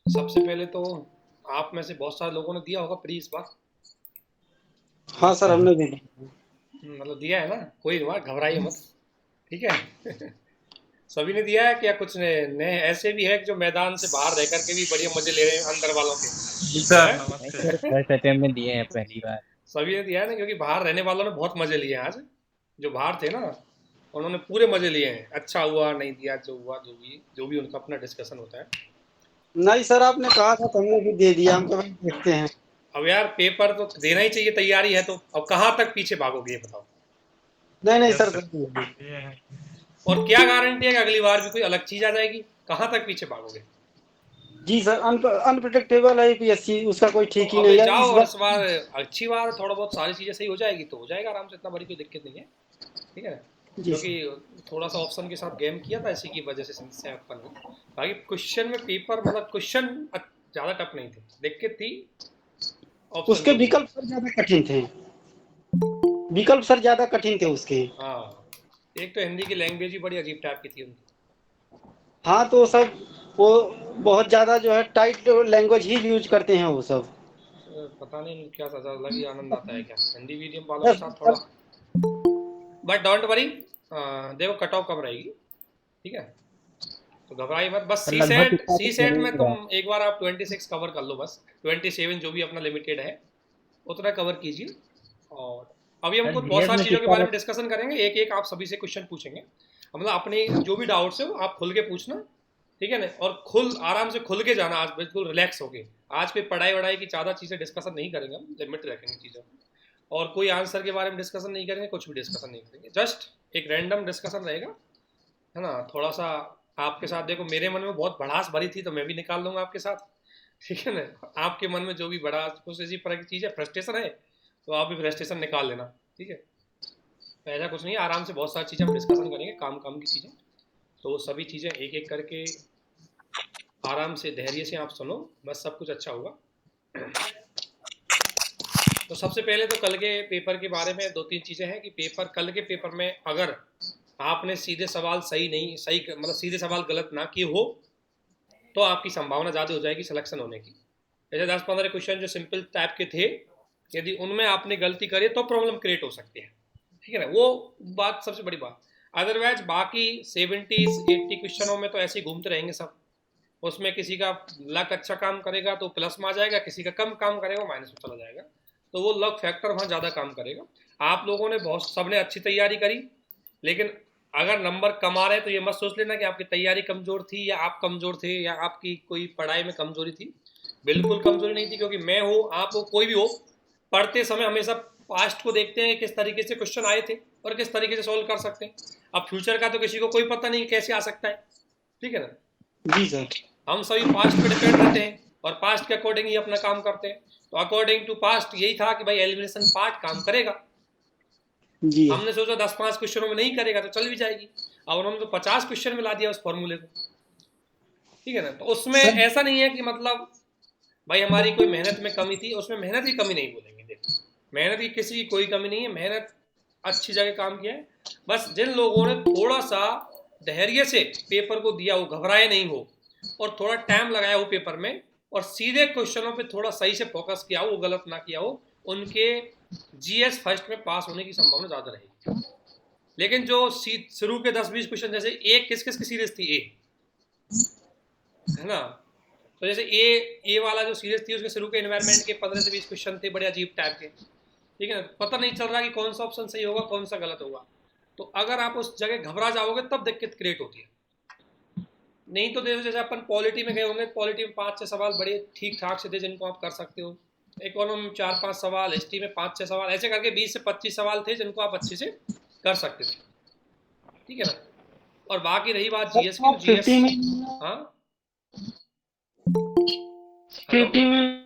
सबसे पहले तो आप में से बहुत सारे लोगों ने दिया होगा प्री इस बार। हाँ सर, हमने भी दी। मतलब दिया है ना, कोई हुआ घबराइए मत। ठीक है। सभी ने दिया है क्या? कुछ ने ऐसे भी है कि जो मैदान से बाहर रह करके भी बढ़िया मजे ले रहे हैं अंदर वालों के। जी सर, नहीं नमस्ते। सर, फर्स्ट अटेम्प्ट में दिए हैं पहली बार। सभी ने दिया है ना, क्योंकि बाहर रहने वालों ने बहुत मजे लिए हैं आज। जो बाहर थे ना, उन्होंने पूरे मजे लिए हैं। अच्छा हुआ नहीं दिया, जो हुआ जो भी उनका अपना डिस्कशन होता है। नहीं सर, आपने कहा था तो हमने भी दे दिया, हम तो भाई देखते हैं। अब यार पेपर तो देना ही चाहिए, तैयारी है तो अब कहाँ तक पीछे भागोगे ये बताओ। नहीं नहीं यस सर, सर, दे दिए। ये है। और क्या गारंटी है कि अगली बार भी कोई अलग चीज आ जाएगी? कहाँ तक पीछे भागोगे? जी सर, अनप्रिडिक्टेबल है यूपीएससी, उसका कोई तो ठीक ही अबे नहीं है जाओ, इस और बार। इस बार अच्छी बात है, थोड़ा बहुत सारी चीजें सही हो जाएगी तो हो जाएगा आराम से, इतना बड़ी कोई दिक्कत नहीं है। ठीक है। जी क्योंकि सर। थोड़ा सा ऑप्शन के साथ गेम किया था, इसी की वजह से समस्या उत्पन्न हुई। बाकी क्वेश्चन में पेपर मतलब क्वेश्चन ज्यादा टफ नहीं थे, दिक्कत थी ऑप्शन उसके को लेकर। विकल्प सर ज्यादा कठिन थे। विकल्प सर ज्यादा कठिन थे उसके। हाँ, एक तो हिंदी की लैंग्वेज ही बड़ी अजीब टाइप की थी उनकी। हाँ तो सब वो बहुत ज्यादा जो है टाइट लैंग्वेज ही यूज करते हैं वो सब। पता नहीं इनको क्या सजा, अलग ही आनंद आता है क्या हिंदी मीडियम वालों के दस साथ थोड़ा। दस बट डोंट वरी, देखो कट ऑफ कब रहेगी। ठीक है। तो घबराइए मत, बस पर सी लगभग सेट इतना तो सी हो सेट ही में रहा है। तुम एक बार आप 26 कवर कर लो, बस 27 जो भी अपना लिमिटेड है उतना कवर कीजिए। और अभी हम सर कुछ बहुत जीएस सारी में चीज़ों के कितना बारे में डिस्कशन करेंगे, एक एक आप सभी से क्वेश्चन पूछेंगे। मतलब अपने जो भी डाउट्स है वो आप खुल के पूछना। ठीक है ना, और खुल आराम से खुल के जाना, आज बिल्कुल रिलैक्स हो के। आज कोई पढ़ाई वढ़ाई की ज़्यादा चीज़ें डिस्कशन नहीं करेंगे, हम लिमिट रखेंगे चीज़ों को। और कोई आंसर के बारे में डिस्कशन नहीं करेंगे, कुछ भी डिस्कशन नहीं करेंगे, जस्ट एक रैंडम डिस्कशन रहेगा। है ना, थोड़ा सा आपके साथ, देखो मेरे मन में बहुत भड़ास भरी थी तो मैं भी निकाल लूंगा आपके साथ। ठीक है ना, आपके मन में जो भी भड़ास कुछ ऐसी तरह की चीज़ है, फ्रस्ट्रेशन है, तो आप भी फ्रस्ट्रेशन निकाल लेना। ठीक है। तो ऐसा कुछ नहीं है, आराम से बहुत सारी चीज़ें हम डिस्कशन करेंगे, काम काम की चीज़ें। तो वो सभी चीज़ें एक एक करके आराम से धैर्य से आप सुनो, बस सब कुछ अच्छा होगा। तो सबसे पहले तो कल के पेपर के बारे में दो तीन चीज़ें हैं कि पेपर, कल के पेपर में अगर आपने सीधे सवाल सही नहीं, सही मतलब सीधे सवाल गलत ना किए हो, तो आपकी संभावना ज़्यादा हो जाएगी सिलेक्शन होने की। जैसे 10-15 क्वेश्चन जो सिंपल टाइप के थे, यदि उनमें आपने गलती करी तो प्रॉब्लम क्रिएट हो सकती है। ठीक है ना, वो बात सबसे बड़ी बात। अदरवाइज बाकी 70-80 क्वेश्चनों में तो ऐसे ही घूमते रहेंगे सब। उसमें किसी का लक अच्छा काम करेगा तो प्लस में आ जाएगा, किसी का कम काम करेगा माइनस में चला जाएगा। तो वो लक फैक्टर वहाँ ज़्यादा काम करेगा। आप लोगों ने बहुत, सबने अच्छी तैयारी करी, लेकिन अगर नंबर कम आ रहे हैं तो ये मत सोच लेना कि आपकी तैयारी कमज़ोर थी या आप कमज़ोर थे या आपकी कोई पढ़ाई में कमज़ोरी थी। बिल्कुल कमज़ोरी नहीं थी, क्योंकि मैं हो, आप हो, कोई भी हो, पढ़ते समय हमेशा पास्ट को देखते हैं किस तरीके से क्वेश्चन आए थे और किस तरीके से सॉल्व कर सकते हैं। अब फ्यूचर का तो किसी को कोई पता नहीं कैसे आ सकता है। ठीक है ना। जी सर। हम सभी पास्ट पे डिपेंड रहते हैं और पास्ट के अकॉर्डिंग ही अपना काम करते हैं। तो अकॉर्डिंग टू पास्ट यही था कि भाई एलिमिनेशन पार्ट काम करेगा। जी हमने सोचा 10-5 क्वेश्चनों में नहीं करेगा तो चल भी जाएगी। अब उन्होंने तो 50 क्वेश्चन में ला दिया उस फॉर्मूले को। ठीक है ना, तो उसमें सर। ऐसा नहीं है कि मतलब भाई हमारी कोई मेहनत में कमी थी, उसमें मेहनत की कमी नहीं बोलेंगे। देखो, मेहनत की किसी की कोई कमी नहीं है, मेहनत अच्छी जगह काम किया है। बस जिन लोगों ने थोड़ा सा धैर्य से पेपर को दिया हो, घबराए नहीं हो, और थोड़ा टाइम लगाया हो पेपर में, और सीधे क्वेश्चनों पे थोड़ा सही से फोकस किया हो, गलत ना किया हो, उनके जीएस फर्स्ट में पास होने की संभावना ज़्यादा रहेगी। लेकिन जो शुरू के 10-20 क्वेश्चन, जैसे ए किस किस की सीरीज थी, ए, है ना, तो जैसे ए वाला जो सीरीज थी उसके शुरू के एनवायरनमेंट के 15 से 20 क्वेश्चन थे बड़े अजीब टाइप के। ठीक है ना, पता नहीं चल रहा कि कौन सा ऑप्शन सही होगा कौन सा गलत होगा। तो अगर आप उस जगह घबरा जाओगे तब दिक्कत क्रिएट होती है। नहीं तो देखो, जैसे अपन पॉलिटी में गए होंगे, पॉलिटी में 5-6 सवाल बड़े ठीक ठाक से थे जिनको आप कर सकते हो। इकोनॉमी में 4-5 सवाल, हिस्ट्री में 5-6 सवाल, ऐसे करके 20 से 25 सवाल थे जिनको आप अच्छे से कर सकते थे। ठीक है ना। और बाकी रही बात जीएस की, तो आप जीएस, 50 में हाँ, हेलो, 50 में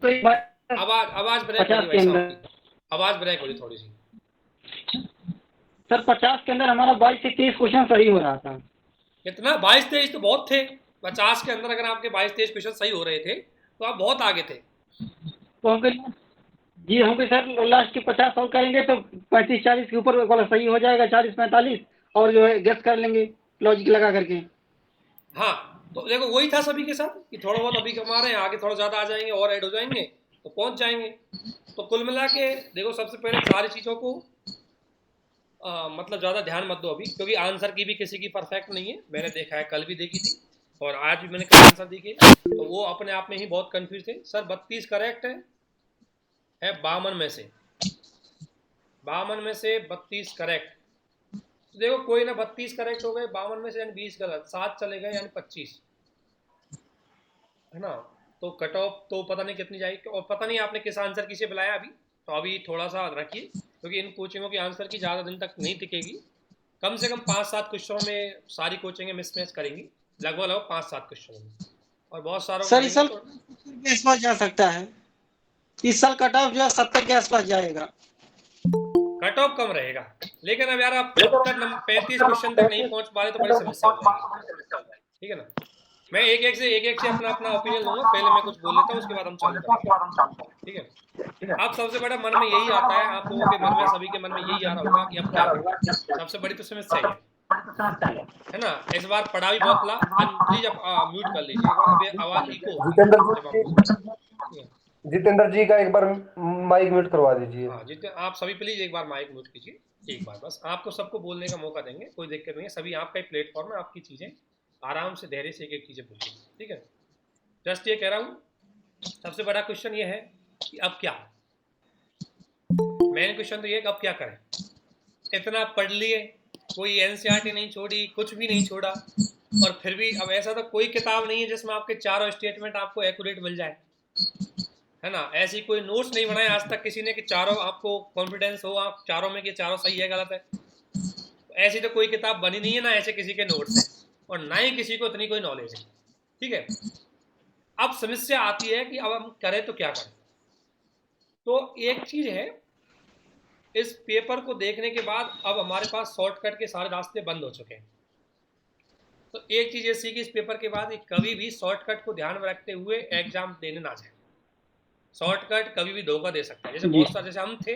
तो एक बार आवाज आवाज ब्रेक हो रही 50 भाई के साहब अंदर। की। आवाज ब्रेक हो रही थोड़ी सी। सर 50 के अंदर हमारा 22 से 30 क्वेश्चन सही हो रहा था। कितना? 22-23 तो बहुत थे। 50 के अंदर अगर आपके 22-23 क्वेश्चन सही हो रहे थे तो आप बहुत आगे थे। तो हम कहे जी, हम कहे सर लास्ट के 50 सॉल्व करेंगे तो 35-40 के ऊपर वाला सही हो जाएगा, 40-45 और जो है गेस कर लेंगे लॉजिक लगा करके। हाँ, तो देखो वही था सभी के साथ कि थोड़ा बहुत अभी कमा रहे हैं, आगे थोड़ा ज़्यादा आ जाएंगे और ऐड हो जाएंगे तो पहुंच जाएंगे। तो कुल मिला के देखो, सबसे पहले सारी चीज़ों को मतलब ज़्यादा ध्यान मत दो अभी, क्योंकि आंसर की भी किसी की परफेक्ट नहीं है। मैंने देखा है, कल भी देखी थी और आज भी मैंने कल आंसर देखे, तो वो अपने आप में ही बहुत कंफ्यूज थे। सर 32 करेक्ट है 52 में से, 52 में से 32 करेक्ट। तो देखो कोई ना 32 करेक्ट हो गए, 52 में से यानी 20 गलत, 7 चले गए यानी 25, है ना। तो कट ऑफ तो पता नहीं कितनी जाएगी, और पता नहीं आपने किस आंसर की से बुलाया अभी, तो अभी थोड़ा सा रखिए, क्योंकि इन कोचिंगों की आंसर की ज़्यादा दिन तक नहीं टिकेगी। कम से कम 5-7 क्वेश्चनों में सारी कोचिंगें मिसमैच करेंगी, लगभग 5-7 क्वेश्चनों में, और बहुत सारों को सर इस करेंगी साल तो के आसपास जा सकता है, इस साल कट ऑफ जो है 70 के आसपास जाएगा। कट ऑफ कम रहेगा। लेकिन अब यार आप 35 क्वेश्चन तक नहीं पहुंच पा रहे तो बड़ी समस्या हो जाएगी, ठीक है ना। मैं एक एक से अपना अपना ओपिनियन लूंगा, पहले मैं कुछ बोल लेता हूँ, उसके बाद हम चालू करेंगे, ठीक है। अब सबसे बड़ा मन में यही आता है, आप लोगों के मन में, सभी के मन में यही आ रहा होगा कि अब क्या करें। सबसे बड़ी तो समस्या ही है ना। इस बार पढ़ा भी बहुत ला, प्लीज आप म्यूट कर लीजिए एक बार, अभी आवाज इको होती है जब आप बोलते हैं, ठीक है। जितेंद्र जी का एक बार माइक म्यूट करवा दीजिए। हाँ जितने आप सभी प्लीज एक बार माइक म्यूट कीजिए एक बार, बस आपको सबको बोलने का मौका देंगे, कोई दिक्कत नहीं है, सभी आपका ही प्लेटफॉर्म है, आपकी चीज़ें आराम से धैर्य से एक एक चीज़ें बोलिए, ठीक है। जस्ट ये कह रहा हूँ, सबसे बड़ा क्वेश्चन ये है कि अब क्या, मेन क्वेश्चन तो ये कि अब क्या करें। इतना पढ़ लिए, कोई एनसीईआरटी नहीं छोड़ी, कुछ भी नहीं छोड़ा, और फिर भी अब ऐसा तो कोई किताब नहीं है जिसमें आपके चारों स्टेटमेंट आपको एक्यूरेट मिल जाए, है ना। ऐसी कोई नोट्स नहीं बनाए आज तक किसी ने कि चारों आपको कॉन्फिडेंस हो आप चारों में कि चारों सही है गलत है। ऐसी तो कोई किताब बनी नहीं है ना, ऐसे किसी के नोट्स हैं, और ना ही किसी को इतनी कोई नॉलेज है, ठीक है। अब समस्या आती है कि अब हम करें तो क्या करें। तो एक चीज है, इस पेपर को देखने के बाद अब हमारे पास शॉर्टकट के सारे रास्ते बंद हो चुके हैं। तो एक चीज ये सीखी इस पेपर के बाद कि कभी भी शॉर्टकट को ध्यान में रखते हुए एग्जाम देने ना जाए। शॉर्टकट कभी भी धोखा दे सकता है। जैसे बहुत सारे, जैसे हम थे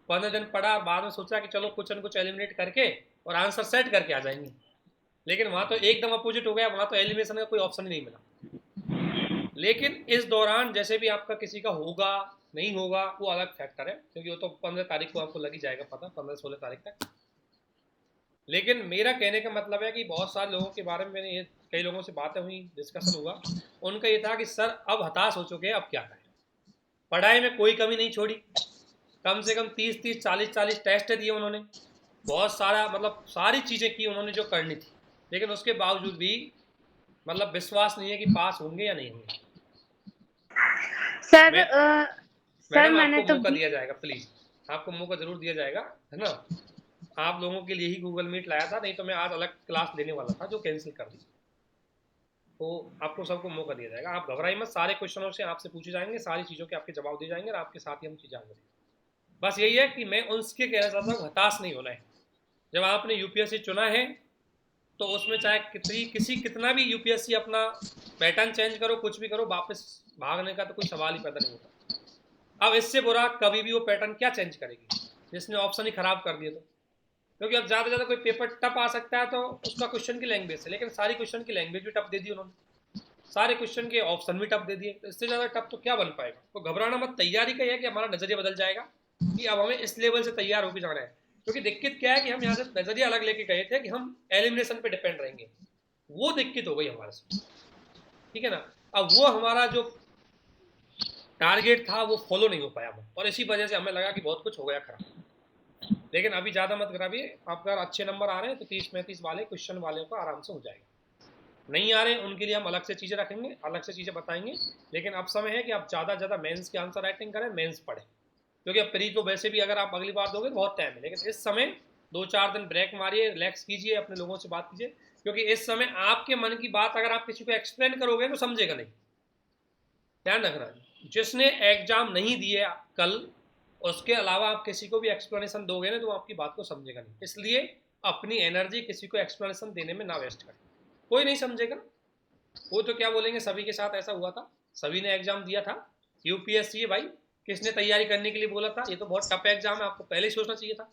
15 दिन पढ़ा और बाद में सोचा कि चलो कुछ न कुछ एलिमिनेट करके और आंसर सेट करके आ जाएंगे, लेकिन वहां तो एकदम अपोजिट हो गया, वहां तो एलिमिनेशन का कोई ऑप्शन ही नहीं मिला। लेकिन इस दौरान जैसे भी आपका किसी का होगा नहीं होगा वो अलग फैक्टर है, क्योंकि वो तो 15 तारीख को आपको लग ही जाएगा पता, 15-16 तारीख तक। लेकिन मेरा कहने का मतलब है कि बहुत सारे लोगों के बारे में मैंने ये कई लोगों से बातें हुई, डिस्कशन हुआ, उनका ये था कि सर अब हताश हो चुके हैं, अब क्या करें। पढ़ाई में कोई कमी नहीं छोड़ी, कम से कम 30-30, 40-40 टेस्ट दिए उन्होंने, बहुत सारा मतलब सारी चीज़ें की उन्होंने जो करनी थी, लेकिन उसके बावजूद भी मतलब विश्वास नहीं है कि पास होंगे या नहीं होंगे। सर मैडम मैंने आपको तो मौका दिया जाएगा, प्लीज आपको मौका जरूर दिया जाएगा, है ना। आप लोगों के लिए ही गूगल मीट लाया था, नहीं तो मैं आज अलग क्लास लेने वाला था जो कैंसिल कर दी। तो आपको सबको मौका दिया जाएगा, आप घबराइए मत, सारे क्वेश्चनों से आपसे पूछे जाएंगे, सारी चीज़ों के आपके जवाब दिए जाएंगे और आपके साथ ही हम चीज़ें आगे। बस यही है कि मैं उनसे कहना चाहता हूँ हताश नहीं होना है। जब आपने यूपीएससी चुना है तो उसमें चाहे कितना भी यूपीएससी अपना पैटर्न चेंज करो, कुछ भी करो, वापस भागने का तो कोई सवाल ही पैदा नहीं होता। अब इससे बुरा कभी भी वो पैटर्न क्या चेंज करेगी जिसने ऑप्शन ही खराब कर दिए तो, क्योंकि अब ज़्यादा से ज़्यादा कोई पेपर टफ आ सकता है तो उसका क्वेश्चन की लैंग्वेज से, लेकिन सारी क्वेश्चन की लैंग्वेज भी टफ दे दी उन्होंने, सारे क्वेश्चन के ऑप्शन भी टफ दे दिए, तो इससे ज़्यादा टफ तो क्या बन पाएगा। तो घबराना मत, तैयारी का यह है कि हमारा नज़रिया बदल जाएगा कि अब हमें इस लेवल से तैयार होकर जाना है। क्योंकि दिक्कत क्या है कि हम यहाँ से नज़रिया अलग लेके गए थे कि हम एलिमिनेशन पे डिपेंड रहेंगे, वो दिक्कत हो गई हमारे से, ठीक है ना। अब वो हमारा जो टारगेट था वो फॉलो नहीं हो पाया, और इसी वजह से हमें लगा कि बहुत कुछ हो गया खराब। लेकिन अभी ज़्यादा मत कराइए, आपका अच्छे नंबर आ रहे हैं तो 30-35 वाले क्वेश्चन वाले को आराम से हो जाएगा, नहीं आ रहे उनके लिए हम अलग से चीज़ें रखेंगे, अलग से चीज़ें बताएंगे। लेकिन अब समय है कि आप ज़्यादा से ज़्यादा मेंस के आंसर राइटिंग करें, मेंस पढ़ें, क्योंकि अब प्री तो वैसे भी अगर आप अगली बार दोगे तो बहुत टाइम है, लेकिन इस समय 2-4 दिन ब्रेक मारिए, रिलैक्स कीजिए, अपने लोगों से बात कीजिए, क्योंकि इस समय आपके मन की बात अगर आप किसी को एक्सप्लेन करोगे तो समझेगा नहीं। ध्यान रखना, जिसने एग्जाम नहीं दिए कल, उसके अलावा आप किसी को भी एक्सप्लेनेशन दोगे ना तो वो आपकी बात को समझेगा नहीं, इसलिए अपनी एनर्जी किसी को एक्सप्लेनेशन देने में ना वेस्ट करें, कोई नहीं समझेगा। वो तो क्या बोलेंगे सभी के साथ ऐसा हुआ था, सभी ने एग्जाम दिया था, यूपीएससी है भाई, किसने तैयारी करने के लिए बोला था, ये तो बहुत टफ एग्जाम है, आपको पहले ही सोचना चाहिए था।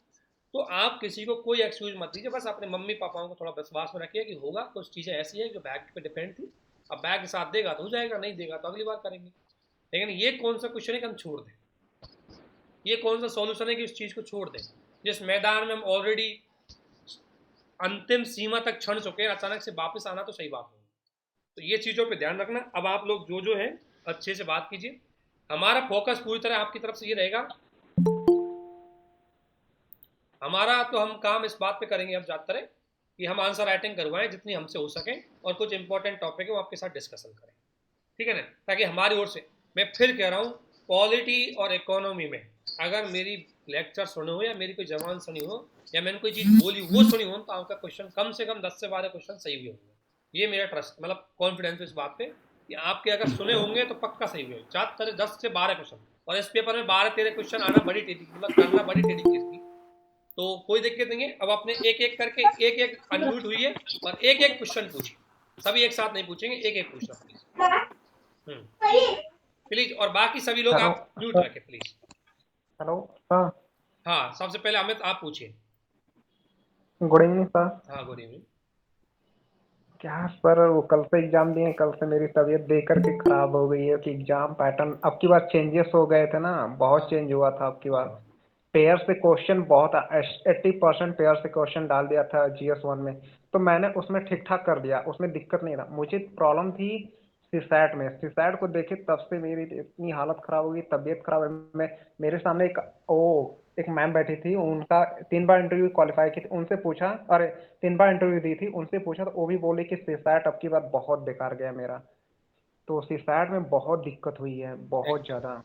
तो आप किसी को कोई एक्सक्यूज मत दीजिए, बस अपने मम्मी पापाओं को थोड़ा विश्वास में रखिए कि होगा, कुछ चीज़ें ऐसी है जो बैक पे डिपेंड थी, अब बैग साथ देगा तो हो जाएगा, नहीं देगा तो अगली बार करेंगे। लेकिन ये कौन सा क्वेश्चन है कि हम छोड़ दें, ये कौन सा सॉल्यूशन है कि उस चीज़ को छोड़ दें जिस मैदान में हम ऑलरेडी अंतिम सीमा तक क्षण चुके हैं, अचानक से वापस आना तो सही बात नहीं। तो ये चीज़ों पे ध्यान रखना। अब आप लोग जो है अच्छे से बात कीजिए, हमारा फोकस पूरी तरह आपकी तरफ से ये रहेगा, हमारा तो हम काम इस बात पे करेंगे अब ज़्यादातर कि हम आंसर राइटिंग करवाएं जितनी हमसे हो सके, और कुछ इंपॉर्टेंट टॉपिक है वो आपके साथ डिस्कशन करें, ठीक है ना, ताकि हमारी ओर से, मैं फिर कह रहा हूँ, पॉलिटी और इकोनॉमी में अगर मेरी लेक्चर सुने हो या मेरी कोई जबान सुनी हो या मैंने कोई चीज़ बोली वो सुनी हो तो आपका क्वेश्चन कम से कम 10 से 12 क्वेश्चन सही हुए होंगे। ये मेरा ट्रस्ट, मतलब कॉन्फिडेंस इस बात पे कि आपके अगर सुने होंगे तो पक्का सही हुए, ज़्यादातर 10 से 12 क्वेश्चन, और इस पेपर में 12-13 क्वेश्चन आना बड़ी टेढ़ी, मतलब करना बड़ी टेढ़ी चीज़ थी, तो कोई दिक्कत नहीं है। अब आपने एक एक करके एक एक अनम्यूट हुई है और एक एक क्वेश्चन पूछिए, सभी एक साथ नहीं पूछेंगे, एक एक पूछना प्लीज, और बाकी सभी लोग आप म्यूट रखें प्लीज। Hello sir. हाँ, सबसे पहले अमित आप पूछिए। Good evening sir. हाँ गुड इवनिंग। क्या सर, वो कल से एग्जाम दिए, कल से मेरी तबीयत देख करके खराब हो गई है कि एग्जाम पैटर्न अब की बार चेंजेस हो गए थे ना, बहुत चेंज हुआ था अब की बार। पेयर से क्वेश्चन बहुत 80% पेयर से क्वेश्चन डाल दिया था GS1 में, तो मैंने उसमें ठीक ठाक कर दिया, उसमें दिक्कत नहीं था। मुझे प्रॉब्लम थी सीसैट में, सीसैट को देखे तब से मेरी इतनी हालत खराब हो गई, तबीयत खराब है। मैं मेरे सामने एक मैम बैठी थी, उनका 3 बार इंटरव्यू क्वालिफाई की थी, उनसे पूछा, अरे 3 बार इंटरव्यू दी थी, उनसे पूछा तो वो भी बोले कि सीसैट अब की बार बहुत बेकार गया मेरा। तो सीसैट में बहुत दिक्कत हुई है, बहुत ज़्यादा।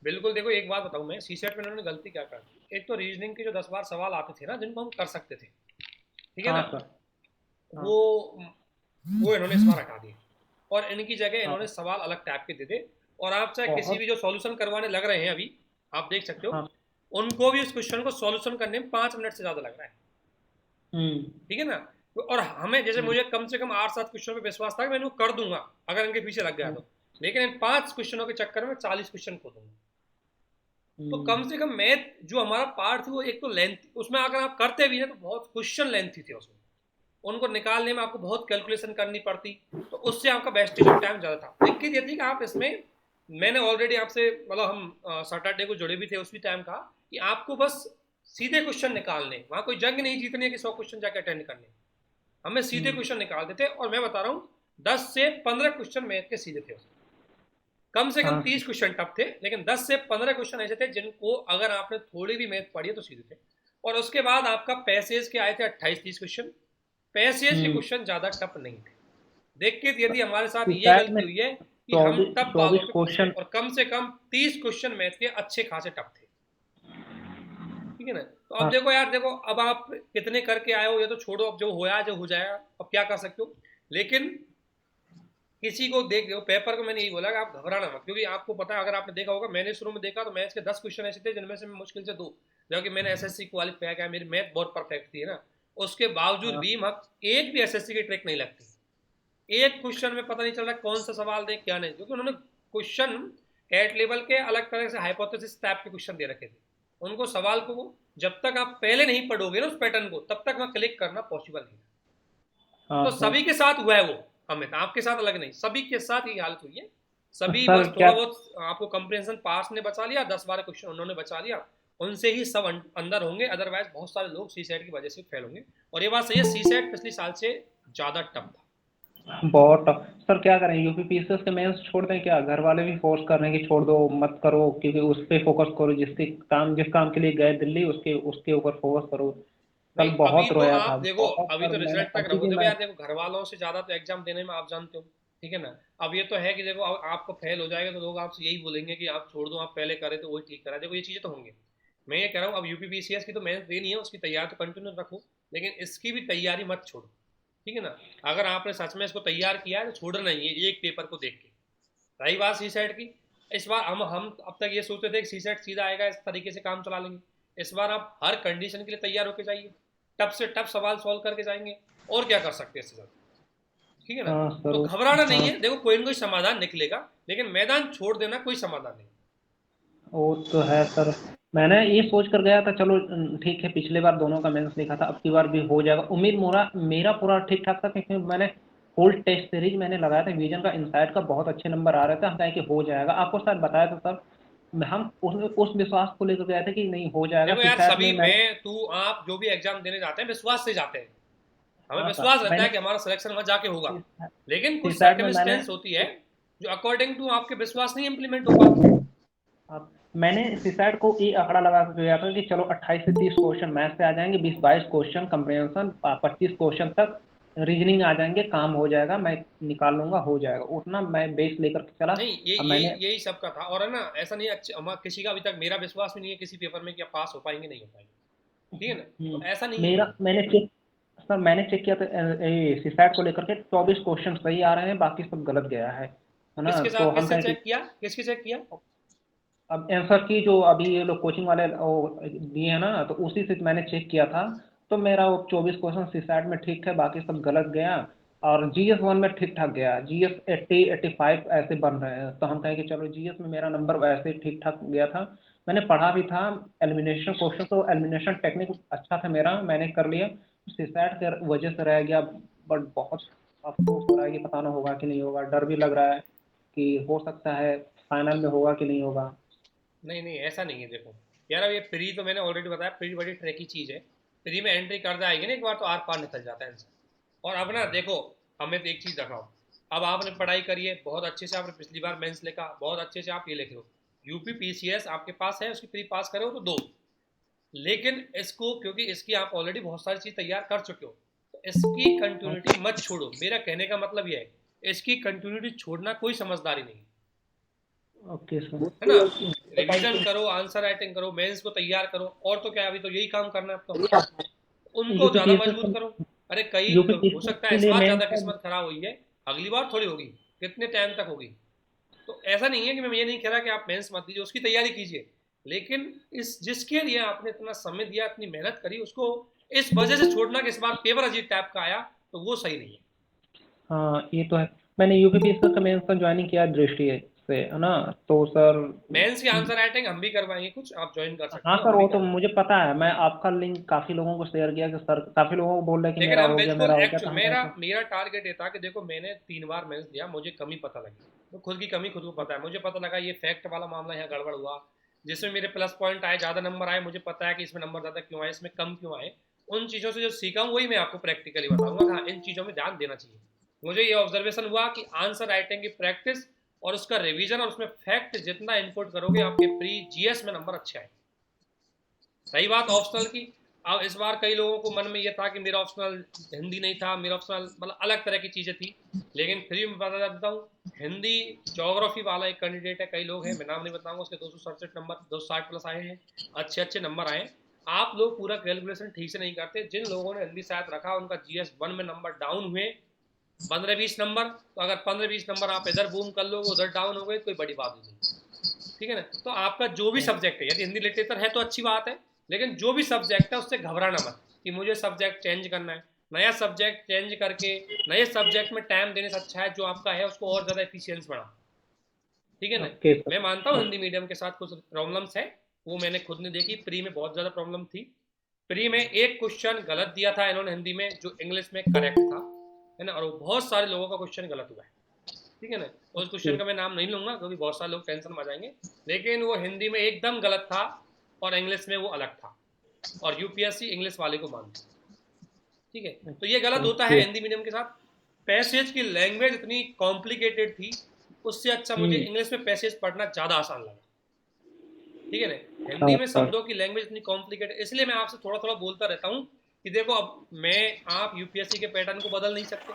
बिल्कुल, देखो एक बात बताऊं मैं, सीसेट में उन्होंने गलती क्या कर दी, एक तो रीजनिंग के जो 10 बार सवाल आते थे ना जिनको हम कर सकते थे, ठीक है हाँ ना, सर। वो इन्होंने इस बार हटा दिए और इनकी जगह इन्होंने सवाल अलग टाइप के दे दे, और आप चाहे किसी भी जो सॉल्यूशन करवाने लग रहे हैं अभी आप देख सकते हो, हाँ। उनको भी उस क्वेश्चन को सॉल्यूशन करने में 5 मिनट से ज़्यादा लग रहा है, ठीक है ना। और हमें जैसे मुझे कम से कम 8-7 क्वेश्चनों पे विश्वास था कि मैं इनको कर दूंगा अगर इनके पीछे लग गया तो, लेकिन इन 5 क्वेश्चनों के चक्कर में 40 क्वेश्चन खो दूंगा। तो कम से कम मैथ जो हमारा पार्ट थी वो एक तो लेंथ, उसमें अगर आप करते भी ना तो बहुत क्वेश्चन लेंथी थे उसमें, उनको निकालने में आपको बहुत कैलकुलेशन करनी पड़ती, तो उससे आपका वेस्टेज ऑफ टाइम ज़्यादा था। दिक्कत ये थी कि आप इसमें, मैंने ऑलरेडी आपसे, मतलब हम सैटरडे को जुड़े भी थे उसी टाइम का, कि आपको बस सीधे क्वेश्चन निकालने, वहाँ कोई जंग नहीं जीतनी है कि 100 क्वेश्चन जाके अटेंड करने, हमें सीधे क्वेश्चन निकाल देते। और मैं बता रहा हूँ 10 से 15 क्वेश्चन मैथ के सीधे थे उसमें, कम से कम 30 क्वेश्चन टफ थे, लेकिन 10 से 15 क्वेश्चन ऐसे थे जिनको अगर आपने थोड़ी भी मैथ पढ़ी है तो सीधे थे। और उसके बाद आपका पैसेज के आए थे 28-30 क्वेश्चन, पैसेज के क्वेश्चन ज़्यादा टफ नहीं थे। देख के यदि हमारे साथ ये गलती हुई है कि हम टफ वालों पे क्वेश्चन, और कम से कम 30 क्वेश्चन मैथ के अच्छे खासे टफ थे, ठीक है ना। तो अब देखो यार, देखो अब आप कितने करके आए हो, ये तो छोड़ो, अब जो होया जो हो जाएगा, अब क्या कर सकते हो। लेकिन किसी को देख लो पेपर को, मैंने यही बोला कि आप घबराना मत, क्योंकि आपको पता है, अगर आपने देखा होगा, मैंने शुरू में देखा तो मैथ्स के 10 क्वेश्चन ऐसे थे जिनमें से मुश्किल से 2, जबकि मैंने एसएससी क्वालिफाई किया, मेरी मैथ बहुत परफेक्ट थी ना, उसके बावजूद भी एक भी एसएससी की ट्रिक नहीं लगती, एक क्वेश्चन में पता नहीं चल रहा कौन सा सवाल दें क्या नहीं, क्योंकि उन्होंने क्वेश्चन कैट लेवल के अलग तरह से हाइपोथेसिस टाइप के क्वेश्चन दे रखे थे, उनको सवाल को जब तक आप पहले नहीं पढ़ोगे ना उस पैटर्न को, तब तक वहाँ क्लिक करना पॉसिबल नहीं। तो सभी के साथ हुआ है वो, अमित आपके साथ अलग नहीं, सभी के साथ ये हालत हुई है। सभी बस थोड़ा बहुत आपको कंप्रेंशन पास ने बचा लिया, 10-12 क्वेश्चन उन्होंने बचा लिया, उनसे ही सब अंदर होंगे, अदरवाइज बहुत सारे लोग सीसेट की वजह से फेल होंगे। और ये बात सही है, सीसेट पिछले साल से ज़्यादा टफ था, बहुत टफ। सर क्या करें, यूपीपीसीएस के मेंस छोड़ दें क्या? घर वाले भी फोर्स कर रहे हैं कि छोड़ दो, मत करो, क्योंकि उस पर फोकस करो, जिस काम के लिए गए दिल्ली उसके ऊपर फोकस करो। कल बहुत रोया था। देखो अभी तो रिजल्ट तक रहो, देखो यार, देखो घर वालों से ज़्यादा तो एग्जाम देने में आप जानते हो, ठीक है ना। अब ये तो है कि देखो आपको फेल हो जाएगा तो लोग आपसे यही बोलेंगे कि आप छोड़ दो, आप पहले करें तो वही ठीक करा, देखो ये चीज़ें तो होंगी। मैं ये कह रहा हूँ अब यूपीपीसीएस की तो मेहनत देनी है, उसकी तैयारी तो कंटिन्यू रखो, लेकिन इसकी भी तैयारी मत छोड़ो, ठीक है ना। अगर आपने सच में इसको तैयार किया है तो छोड़ना नहीं है एक पेपर को देख के। रही बात सीसेट की, इस बार हम अब तक ये सोचते थे कि सीसेट सीधा आएगा, इस तरीके से काम चला लेंगे, इस बार आप हर कंडीशन के लिए तैयार होकर जाइए, टफ से टफ सवाल सॉल्व करके जाएंगे, और क्या कर सकते हैं इससे ज़्यादा, ठीक है ना। तो घबराना नहीं है, देखो कोई ना कोई समाधान निकलेगा, लेकिन मैदान छोड़ देना कोई समाधान नहीं। वो तो है सर, मैंने ये सोच कर गया था चलो ठीक है, पिछले बार दोनों का मेंस लिखा था, अब की बार भी हो जाएगा, उम्मीद मेरा पूरा ठीक ठाक था, क्योंकि मैंने फुल टेस्ट सीरीज मैंने लगाया था विजन का, इनसाइड का बहुत अच्छे नंबर आ रहे थे, हम कहे कि हो जाएगा, आपको शायद बताया था सर, हम उस विश्वास को लेकर गए थे कि नहीं हो जाएगा। देखो यार, सीसैट सभी में मैं तू आप जो भी एग्जाम देने जाते हैं विश्वास से जाते हैं, हमें हाँ विश्वास सर, रहता है मैंने कि हमारा सिलेक्शन वहां जाके होगा, लेकिन कुछ सीसैट में मैंने सर्कमस्टेंस होती है जो अकॉर्डिंग टू आपके विश्वास नहीं इम्प्लीमेंट हो पाती। अब मैंने सीसैट को ये आंकड़ा लगा के गया था कि चलो 28 से 30 क्वेश्चन मैथ से आ जाएंगे, 20-22 क्वेश्चन कंप्रिहेंशन, 25 क्वेश्चन तक रीजनिंग आ जाएंगे, काम हो जाएगा, मैं निकाल लूंगा, हो जाएगा, उतना मैं बेस लेकर के चला। नहीं, ये अब यही मैंने यही सबका था, और है ना, ऐसा नहीं किसी का अभी तक मेरा विश्वास भी नहीं है किसी पेपर में कि आप पास हो पाएंगे नहीं हो पाएंगे, ठीक है ना, तो ऐसा नहीं है। मैंने चेक किया था सीसैट को लेकर के 24 क्वेश्चन सही आ रहे हैं, बाकी सब गलत गया है ना, किसके तो साथ, हम किससे कहें कि चेक किया, किसके चेक किया? अब आंसर की जो अभी ये लोग कोचिंग वाले दिए हैं ना, तो उसी से मैंने चेक किया था, तो मेरा वो 24 क्वेश्चन सीसैट में ठीक है, बाकी सब गलत गया, और जीएस 1 में ठीक ठाक गया, जीएस 80-85 ऐसे बन रहे हैं, तो हम कहें कि चलो जीएस में मेरा नंबर वैसे ठीक ठाक गया था, मैंने पढ़ा भी था, एलिमिनेशन क्वेश्चन तो एलिमिनेशन टेक्निक अच्छा था मेरा, मैंने कर लिया, सीसैट के वजह से रह गया, बट बहुत अफसोस हो रहा है कि पता ना होगा कि नहीं होगा, डर भी लग रहा है कि हो सकता है फाइनल में होगा कि नहीं होगा। नहीं नहीं, ऐसा नहीं है, देखो यार, अब ये प्री तो मैंने ऑलरेडी बताया, प्री बड़ी ट्रैकी चीज़ है, प्री में एंट्री कर जाएगी ना एक बार तो आर पार निकल जाता है आंसर। और अब ना देखो, हमें तो एक चीज़ दिखाओ, अब आपने पढ़ाई करी है बहुत अच्छे से, आपने पिछली बार मेंस लिखा बहुत अच्छे से, आप ये लिख लो यूपी पीसीएस आपके पास है, उसकी प्री पास करो तो दो, लेकिन इसको क्योंकि इसकी आप ऑलरेडी बहुत सारी चीज़ तैयार कर चुके हो, तो इसकी कंटिन्यूटी मत छोड़ो, मेरा कहने का मतलब यह है इसकी कंटिन्यूटी छोड़ना कोई समझदारी नहीं है, ओके सर। है ना, रिवीजन करो, आंसर राइटिंग करो, मेंस को तैयार करो, और तो क्या, अभी तो यही काम करना है आपको, उनको यूपी ज़्यादा मजबूत करो। अरे कई यूपी हो सकता है के इस लिए बार मैं ज़्यादा किस्मत खराब हुई है, अगली बार थोड़ी होगी, कितने टाइम तक होगी, तो ऐसा नहीं है कि मैं ये नहीं कह रहा कि आप मेंस मत दीजिए, उसकी तैयारी कीजिए, लेकिन इस जिसके लिए आपने इतना समय दिया, इतनी मेहनत करी, उसको इस वजह से छोड़ना कि इस बार पेपर अजीब टाइप का आया, तो वो सही नहीं है। हाँ ये तो है, मैंने यूपीपीएससी का मेंस का ज्वाइनिंग किया दृष्टि से, है ना, तो सर मेंस की आंसर राइटिंग हम भी करवाएंगे कुछ, आप ज्वाइन कर सकते हाँ हो, सर, हम भी वो तो करवाएंगे। मुझे पता है, मैं आपका लिंक काफ़ी लोगों को शेयर किया कि सर, काफ़ी लोगों को बोल रहे हैं कि लेकिन मेरा हम हो गया, बिल्कुल मेरा हो गया, तो एक्चुअल हम कहें मेरा कि मेरा टारगेट ये था कि देखो मैंने 3 बार मेंस दिया, मुझे कमी पता लगी, तो खुद की कमी खुद को पता है, मुझे पता लगा ये फैक्ट वाला मामला यहाँ गड़बड़ हुआ, जिसमें मेरे प्लस पॉइंट आए, ज़्यादा नंबर आए, मुझे पता है कि इसमें नंबर ज़्यादा क्यों आए, इसमें कम क्यों आए, उन चीज़ों से जो सीखा हूँ वही मैं आपको प्रैक्टिकली बताऊंगा, हाँ इन चीज़ों में ध्यान देना चाहिए। मुझे ये ऑब्जर्वेशन हुआ कि आंसर राइटिंग की प्रैक्टिस और उसका रिवीजन और उसमें फैक्ट जितना इनपुट करोगे, आपके प्री जीएस में नंबर अच्छे आए। रही बात ऑप्शनल की, अब इस बार कई लोगों को मन में ये था कि मेरा ऑप्शनल हिंदी नहीं था, मेरा ऑप्शनल मतलब अलग तरह की चीज़ें थी, लेकिन फिर मैं बता देता हूँ, हिंदी ज्योग्राफी वाला एक कैंडिडेट है, कई लोग हैं, मैं नाम नहीं बताऊंगा, उसके 267 नंबर 260 प्लस आए हैं, अच्छे अच्छे नंबर आए। आप लोग पूरा कैलकुलेशन ठीक से नहीं करते, जिन लोगों ने हिंदी शायद रखा उनका जीएस 1 में नंबर डाउन हुए 15-20 नंबर, तो अगर 15-20 नंबर आप इधर बूम कर लोगे उधर डाउन हो गए, कोई बड़ी बात नहीं, ठीक है ना। तो आपका जो भी सब्जेक्ट है, यदि हिंदी लिटरेचर है तो अच्छी बात है, लेकिन जो भी सब्जेक्ट है उससे घबराना मत कि मुझे सब्जेक्ट चेंज करना है, नया सब्जेक्ट चेंज करके नए सब्जेक्ट में टाइम देने से अच्छा है जो आपका है उसको और ज़्यादा एफिशिएंस बढ़ा, ठीक है ना। Okay sir. मैं मानता हूँ हिंदी मीडियम के साथ कुछ प्रॉब्लम्स है, वो मैंने खुद ने देखी, प्री में बहुत ज़्यादा प्रॉब्लम थी, प्री में एक क्वेश्चन गलत दिया था इन्होंने हिंदी में जो इंग्लिश में करेक्ट था, है ना, और वो बहुत सारे लोगों का क्वेश्चन गलत हुआ है, ठीक है ना। उस क्वेश्चन का मैं नाम नहीं लूंगा क्योंकि बहुत सारे लोग टेंशन में आ जाएंगे, लेकिन वो हिंदी में एकदम गलत था और इंग्लिश में वो अलग था, और यूपीएससी इंग्लिश वाले को मानती, ठीक है। तो ये गलत होता है हिंदी मीडियम के साथ। पैसेज की लैंग्वेज इतनी कॉम्प्लिकेटेड थी, उससे अच्छा मुझे इंग्लिश में पैसेज पढ़ना ज़्यादा आसान लगा, ठीक है ना। हिंदी में शब्दों की लैंग्वेज इतनी कॉम्प्लिकेटेड, इसलिए मैं आपसे थोड़ा थोड़ा बोलता रहता हूँ कि देखो अब मैं आप यूपीएससी के पैटर्न को बदल नहीं सकते,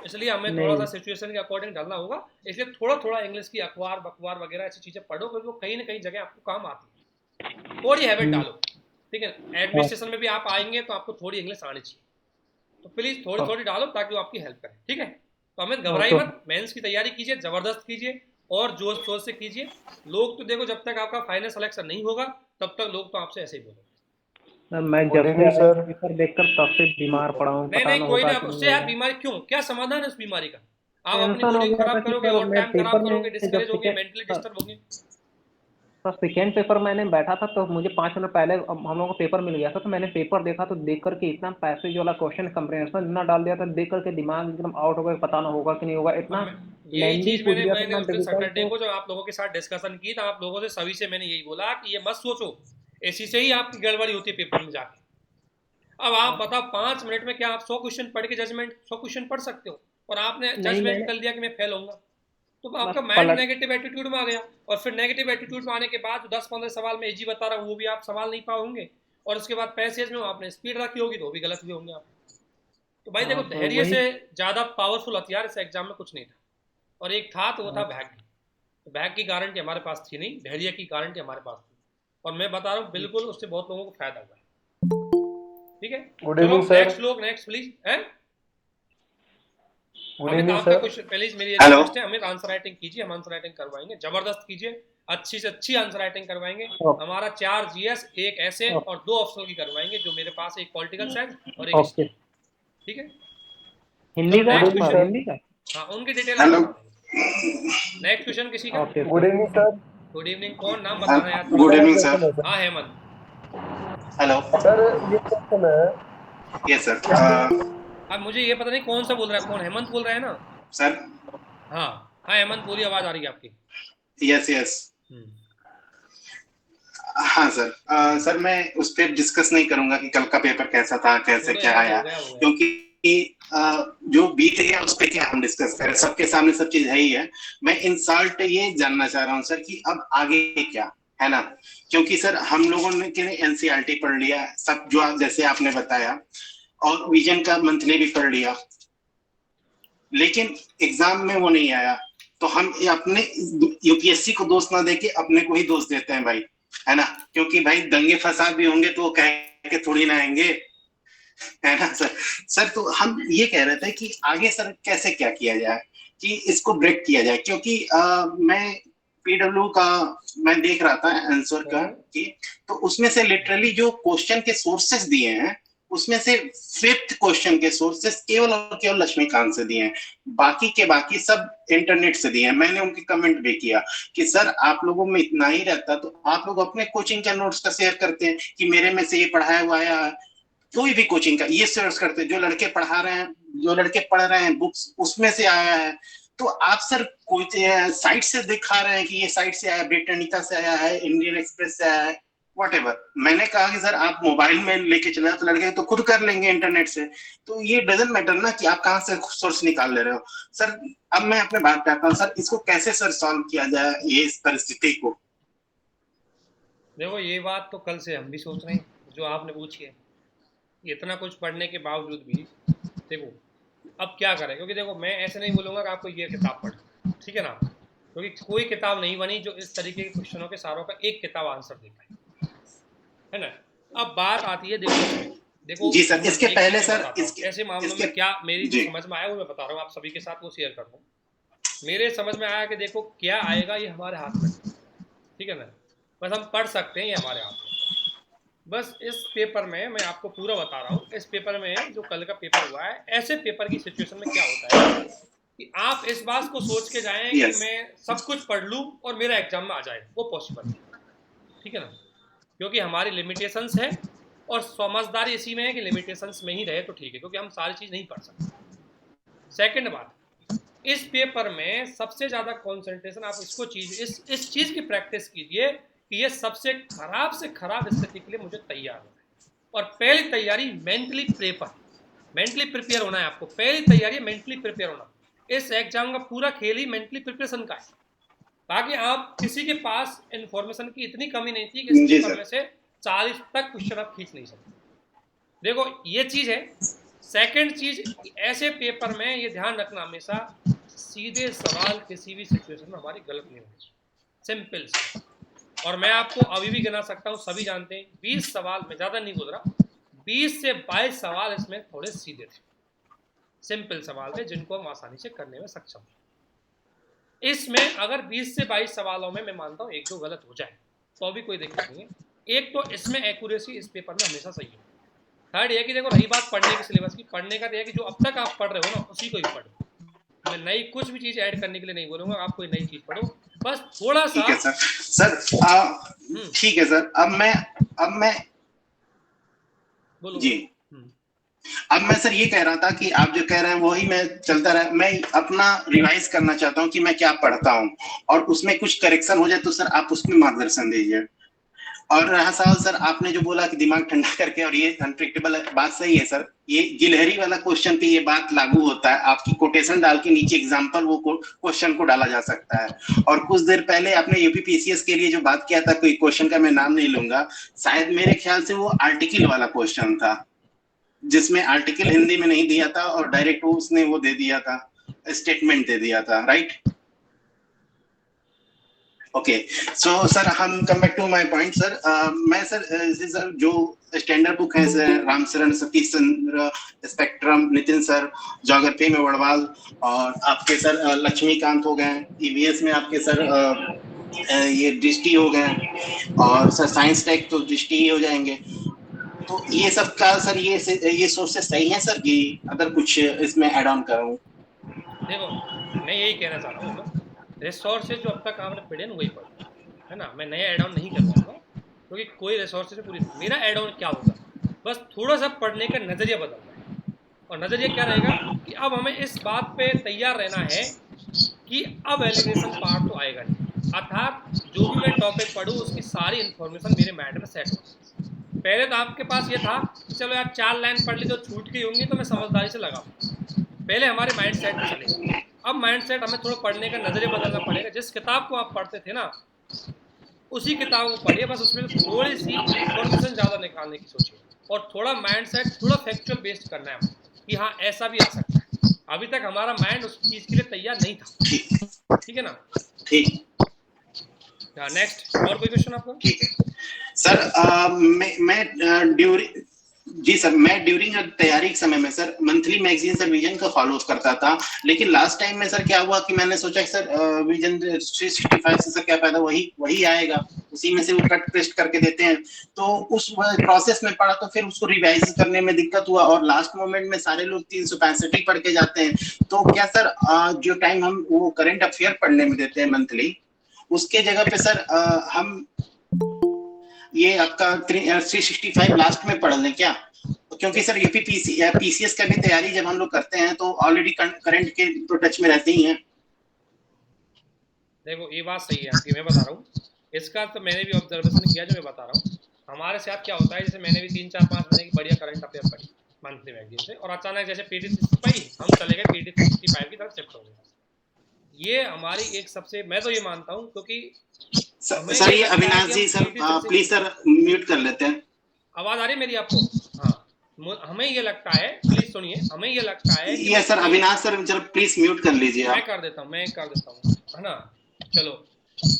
इसलिए हमें थोड़ा सा सिचुएशन के अकॉर्डिंग ढलना होगा, इसलिए थोड़ा थोड़ा इंग्लिश की अखबार बखबार वगैरह ऐसी चीज़ें पढ़ो क्योंकि वो कहीं ना कहीं जगह आपको काम आती है, थोड़ी हैबिट डालो, ठीक है ना। एडमिनिस्ट्रेशन में भी आप आएंगे तो आपको थोड़ी इंग्लिश आनी चाहिए, तो प्लीज़ थोड़ी थोड़ी डालो ताकि वो आपकी हेल्प करे, ठीक है। तो हमें घबराई मत, मेंस की तैयारी कीजिए, ज़बरदस्त कीजिए और जोश शोर से कीजिए। लोग तो देखो जब तक आपका फाइनल सिलेक्शन नहीं होगा तब तक लोग तो आपसे ऐसे ही बोलेंगे, मैं जब नहीं से सर। पेपर देखकर तब से बीमार पड़ा हूँ, नहीं पता नहीं ना कोई होगा ना, कि उससे नहीं यार होगा। बीमारी क्यों, क्या समाधान है उस बीमारी का, आप अपनी टेंशन हो बॉडी गया था खराब कि करोगे सर और मैं टाइम पेपर खराब करोगे, में जब डिस्करेज होगे, टिकट मेंटली डिस्टर्ब होंगे। सर सेकेंड पेपर मैंने बैठा था तो मुझे 5 मिनट पहले हम लोगों को पेपर मिल गया था, तो मैंने पेपर देखा तो देख करके इतना पैसेज वाला क्वेश्चन कंप्रीहेंशन इतना डाल दिया था, देख करके दिमाग एकदम आउट हो गया, पता ना होगा कि नहीं होगा, इतना यही लेंदी चीज पूछ मैंने दिया था, मैंने इतना उस दिन डिफिकल्ट। सैटरडे को जब आप लोगों के साथ डिस्कशन की, तो आप लोगों से सभी से मैंने यही बोला कि ये मत सोचो, इसी से ही आपकी गड़बड़ी होती है पेपर में जाके। अब आप बताओ 5 मिनट में क्या आप 100 क्वेश्चन पढ़ के 100 क्वेश्चन पढ़ सकते हो, और आपने जजमेंट कर लिया कि मैं फेल होऊंगा, तो आपका माइंड नेगेटिव एटीट्यूड में आ गया, और फिर नेगेटिव एटीट्यूड में आने के बाद 10-15 सवाल में इजी बता रहा हूँ वो भी आप संभाल नहीं पाओगे, और उसके बाद पैसेज में आपने स्पीड रखी होगी तो वो भी गलत हुए होंगे आप। तो भाई देखो, धैर्य से ज्यादा पावरफुल हथियार इस एग्जाम में कुछ नहीं था, और एक था तो वो था भाग्य। तो भाग्य की गारंटी हमारे पास थी नहीं, धैर्य की गारंटी हमारे पास थी, और मैं बता रहा हूँ बिल्कुल उससे बहुत लोगों को फायदा हुआ है। ठीक है, गुड इवनिंग सर। नेक्स्ट लोग, नेक्स्ट प्लीज है। गुड अमित इवनिंग आपका सर। क्वेश्चन प्लीज, मेरी हेलो। रिक्वेस्ट है, अमित आंसर राइटिंग कीजिए, हम आंसर राइटिंग करवाएंगे, जबरदस्त कीजिए, अच्छी से अच्छी आंसर राइटिंग करवाएंगे। हमारा 4 जीएस, 1 ऐसे और 2 ऑप्शनल की करवाएंगे, जो मेरे पास एक पॉलिटिकल साइंस और एक हिस्ट्री। ठीक है, हिंदी का, next question। हिंदी का, हाँ उनकी डिटेल हेलो। नेक्स्ट क्वेश्चन किसी का। Good evening sir. Good evening, कौन, नाम बताना यार। Good evening sir. हाँ हेमंत। हेलो सर ये क्वेश्चन है। Yes sir. अब मुझे ये पता नहीं कौन सा बोल रहा है, कौन, हेमंत बोल रहा है ना। सर हाँ हाँ हेमंत बोलिए, आवाज आ रही है आपकी। Yes yes. हाँ सर। सर मैं उस पर डिस्कस नहीं करूंगा कि कल का पेपर कैसा था, कैसे क्या आया, क्योंकि जो बीत गया उस पर क्या हम डिस्कस करें, सबके सामने सब चीज है ही है। मैं इंसल्ट ये जानना चाह रहा हूँ सर कि अब आगे क्या है ना, क्योंकि सर हम लोगों ने एनसीईआरटी पढ़ लिया सब, जो जैसे आपने बताया, और विजन का मंथली भी पढ़ लिया, लेकिन एग्जाम में वो नहीं आया, तो हम अपने यूपीएससी को दोष ना देके अपने को ही दोष देते हैं भाई, है ना, क्योंकि भाई दंगे फसाद भी होंगे तो वो कह के थोड़ी ना आएंगे, है ना सर। सर तो हम ये कह रहे थे कि आगे सर कैसे क्या किया जाए कि इसको ब्रेक किया जाए, क्योंकि मैं पीडब्ल्यू का मैं देख रहा था आंसर का कि, तो उसमें से लिटरली जो क्वेश्चन के सोर्सेस दिए हैं उसमें से 5th क्वेश्चन के सोर्सेस केवल और केवल लक्ष्मीकांत से दिए हैं, बाकी के बाकी सब इंटरनेट से दिए हैं। मैंने उनके कमेंट भी किया कि सर आप लोगों में इतना ही रहता तो आप लोग अपने कोचिंग के नोट्स का शेयर करते हैं कि मेरे में से ये पढ़ाया हुआ आया है, कोई भी कोचिंग का ये शेयर करते हैं, जो लड़के पढ़ा रहे हैं, जो लड़के पढ़ रहे हैं बुक्स उसमें से आया है, तो आप सर कोई साइट से दिखा रहे हैं कि ये साइट से आया, ब्रिटानिका से आया है, इंडियन एक्सप्रेस से आया है, व्हाटएवर। मैंने कहा कि सर आप मोबाइल में लेके चले तो लड़के तो खुद कर लेंगे इंटरनेट से, तो ये डजंट मैटर ना कि आप कहाँ से सोर्स निकाल ले रहे हो। सर अब मैं अपने बात पे आता हूँ, सर इसको कैसे सर सॉल्व किया जाए ये इस परिस्थिति को। देखो ये बात तो कल से हम भी सोच रहे हैं, जो आपने पूछी है, इतना कुछ पढ़ने के बावजूद भी देखो अब क्या करें, क्योंकि देखो मैं ऐसे नहीं बोलूँगा कि आपको ये किताब पढ़, ठीक है ना, क्योंकि कोई किताब नहीं बनी जो इस तरीके के क्वेश्चनों के सारों का एक किताब आंसर दे पाए, है ना। अब बात आती है देखो जी सर, इसके पहले सर ऐसे मामलों में क्या मेरी जो समझ में आया वो मैं बता रहा हूँ, आप सभी के साथ वो शेयर कर रहा हूँ। मेरे समझ में आया कि देखो क्या आएगा ये हमारे हाथ में, ठीक है ना, बस हम पढ़ सकते हैं, ये हमारे हाथ में। बस इस पेपर में मैं आपको पूरा बता रहा हूँ, इस पेपर में जो कल का पेपर हुआ है, ऐसे पेपर की सिचुएशन में क्या होता है कि आप इस बात को सोच के जाएं कि मैं सब कुछ पढ़ लूँ और मेरा एग्जाम में आ जाए, वो पॉसिबल है, ठीक है ना, क्योंकि हमारी लिमिटेशंस है, और समझदारी इसी में है कि लिमिटेशंस में ही रहे तो ठीक है, क्योंकि हम सारी चीज़ नहीं पढ़ सकते। सेकंड बात, इस पेपर में सबसे ज़्यादा कॉन्सेंट्रेशन आप इसको इस चीज़ की प्रैक्टिस कीजिए कि ये सबसे खराब से खराब स्थिति के लिए मुझे तैयार होना है, और पहली तैयारी मेंटली प्रिपेयर होना है आपको। पहली तैयारी मेंटली प्रिपेयर होना, इस एग्जाम का पूरा खेल ही मेंटली प्रिपरेशन का है। बाकी आप किसी के पास इन्फॉर्मेशन की इतनी कमी नहीं थी कि इस पेपर में से 40 तक क्वेश्चन आप खींच नहीं सकते। देखो ये चीज़ है। सेकंड चीज़, ऐसे पेपर में ये ध्यान रखना हमेशा, सीधे सवाल किसी भी सिचुएशन में हमारी गलत नहीं होनी, सिंपल सा। और मैं आपको अभी भी गिना सकता हूँ, सभी जानते हैं 20 सवाल, मैं ज़्यादा नहीं बोल रहा, 20 से 22 सवाल इसमें थोड़े सीधे थे, सिंपल सवाल थे जिनको हम आसानी से करने में सक्षम थे। इसमें अगर 20 से 22 सवालों में मैं मानता हूँ 1-2 गलत हो जाए तो भी कोई दिक्कत नहीं है। एक तो इसमें एक्यूरेसी इस पेपर में हमेशा सही है। थर्ड ये कि देखो रही बात पढ़ने के सिलेबस की, पढ़ने का तो है कि जो अब तक आप पढ़ रहे हो ना उसी को ही पढ़ो, मैं नई कुछ भी चीज़ ऐड करने के लिए नहीं बोलूँगा, आप कोई नई चीज़ पढ़ो, बस थोड़ा सा। ठीक है सर। ठीक है सर, अब मैं बोलो। जी, अब मैं सर ये कह रहा था कि आप जो कह रहे हैं वही मैं चलता रहा, मैं अपना रिवाइज करना चाहता हूँ कि मैं क्या पढ़ता हूँ, और उसमें कुछ करेक्शन हो जाए तो सर आप उसमें मार्गदर्शन दीजिए। और रहा सवाल सर, आपने जो बोला कि दिमाग ठंडा करके, और ये अनप्रिडिक्टेबल बात सही है सर, ये गिलहरी वाला क्वेश्चन पे ये बात लागू होता है। आपकी कोटेशन डाल के नीचे एग्जांपल वो क्वेश्चन को डाला जा सकता है। और कुछ देर पहले आपने यूपीपीसीएस के लिए जो बात किया था, कोई क्वेश्चन का मैं नाम नहीं लूंगा, शायद मेरे ख्याल से वो आर्टिकल वाला क्वेश्चन था, जिसमें आर्टिकल हिंदी में नहीं दिया था और डायरेक्ट उसने वो दे दिया था, स्टेटमेंट दे दिया था, राइट? ओके, सो सर हम come back to my point sir. मैं सर जो स्टैंडर्ड बुक है sir, Ramcharan, Satish Chandra, Spectrum, Nitin sir, geography में वड़वाल, और आपके सर लक्ष्मीकांत हो गए, ईवीएस में आपके सर ये दृष्टि हो गए, और सर साइंस टेक तो दृष्टि ही हो जाएंगे। तो ये सब का सर ये सोर्सेस सही है सर, कि अगर कुछ इसमें ऐड ऑन करूं? देखो, मैं यही कहना चाह रहा हूँ, रिसोर्सेज जो अब तक आपने पढ़े ना वही पढ़ो, है ना। मैं नया ऐड ऑन नहीं करवाऊंगा, क्योंकि कोई रिसोर्सेज पूरी, मेरा ऐड ऑन क्या होगा, बस थोड़ा सा पढ़ने का नज़रिया बदलना है। और नज़रिया क्या रहेगा कि अब हमें इस बात पे तैयार रहना है कि अब एलिमिनेशन पार्ट तो आएगा नहीं, अर्थात जो भी मैं टॉपिक पढ़ूँ उसकी सारी इन्फॉर्मेशन मेरे माइंड में सेट हो। पहले तो आपके पास ये था कि चलो यार 4 लाइन पढ़ ली, जो छूट गई होंगी तो मैं समझदारी से लगा, पहले हमारे माइंड सेट में चले। अब माइंड सेट हमें थोड़ा पढ़ने का नज़रिया बदलना पड़ेगा। जिस किताब को आप पढ़ते थे ना, उसी किताब को पढ़िए, बस उसमें थोड़ी सी इन्फॉर्मेशन ज़्यादा निकालने की सोचिए, और थोड़ा माइंड सेट थोड़ा फैक्चुअल बेस्ड करना है कि हाँ ऐसा भी आ सकता है। अभी तक हमारा माइंड उस चीज़ के लिए तैयार नहीं था, ठीक है ना। ठीक, नेक्स्ट, और कोई क्वेश्चन आपका? ठीक है सर। मैं ड्यूरिंग तैयारी के समय में sir monthly magazine sir vision का फॉलो करता था, लेकिन लास्ट टाइम में सर क्या हुआ कि मैंने सोचा कि सर विजन 365 से सर क्या फायदा, वही आएगा, उसी में से वो कट पेस्ट करके देते हैं। तो उस प्रोसेस में पढ़ा तो फिर उसको रिवाइज करने में दिक्कत हुआ, और लास्ट मोमेंट में सारे लोग 365 पढ़ के जाते हैं। तो क्या सर जो टाइम हम वो करंट अफेयर पढ़ने में देते हैं मंथली, उसके जगह पे सर हम ये आपका 365 लास्ट में पढ़ लें क्या? क्योंकि सर पीसीएस का भी तैयारी जब हम लोग करते हैं तो ऑलरेडी करंट के तो टच में रहते ही हैं। देखो, ये बात सही है आपकी, मैं बता रहा हूँ इसका, तो मैंने भी ऑब्जर्वेशन किया जो मैं बता रहा हूँ। हमारे साथ क्या होता है, जैसे मैंने भी 3-4-5 महीने की बढ़िया करंट अफेयर पढ़ी मंथली मैगजीन से, और अचानक जैसे पीटी 65 हम चले गए पीटी 65 की तरफ शिफ्ट हो गए। ये हमारी एक सबसे, मैं तो ये मानता हूँ, क्योंकि सर ये अविनाश जी सर प्लीज सर म्यूट कर लेते हैं। आवाज आ रही है मेरी आपको? हाँ, हमें ये लगता है, प्लीज सुनिए, हमें ये लगता है ये सर अविनाश सर जरा प्लीज म्यूट कर लीजिए। मैं कर देता हूँ, है ना। चलो,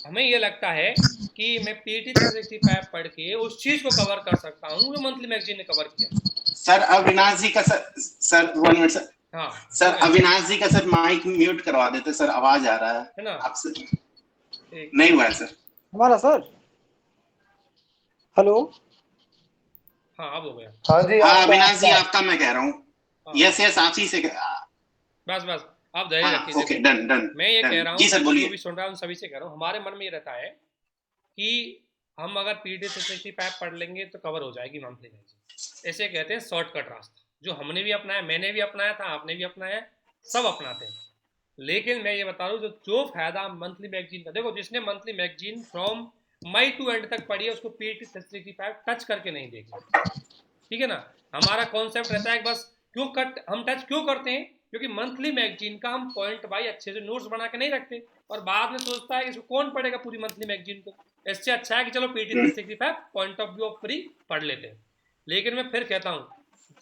हमें ये लगता है कि मैं पीटी 365 पढ़ के उस चीज को कवर कर सकता हूँ जो मंथली मैगजीन ने कवर किया। सर अविनाश जी का सर 1 मिनट सर। हाँ सर, अविनाश जी का सर माइक म्यूट करवा देते सर, आवाज आ रहा है ना आपसे, नहीं हुआ है सर हमारा सर। हेलो, हाँ अब हो गया। हाँ जी, अविनाश जी आपका मैं कह रहा हूँ। यस आप ही से बस आप धैर्य रखिए। Okay, done. मैं ये कह रहा हूँ, जी सर बोलिए। जो भी सुन रहा हूँ सभी से कह रहा हूँ, हमारे मन में ये रहता है कि हम अगर पीटी 365 पढ़ लेंगे तो कवर हो जाएगी मंथली मैगजीन। ऐसे कहते हैं शॉर्टकट रास्ता, जो हमने भी अपनाया, मैंने भी अपनाया था, आपने भी अपनाया, सब अपनाते हैं। लेकिन मैं ये बता रहा हूँ जो फायदा मंथली मैगजीन का, देखो जिसने monthly magazine from May to end तक पढ़ी है उसको पीटी 365 टच करके नहीं देखना, ठीक है ना। हमारा कॉन्सेप्ट रहता है बस हम टच क्यों करते हैं, क्योंकि मंथली मैगजीन का हम पॉइंट बाई अच्छे से नोट्स बना के नहीं रखते, और बाद में सोचता है कि इसको कौन पढ़ेगा पूरी मंथली मैगजीन को, इससे अच्छा है कि चलो PT 365 point of view of free पढ़ लेते हैं। लेकिन मैं फिर कहता हूँ,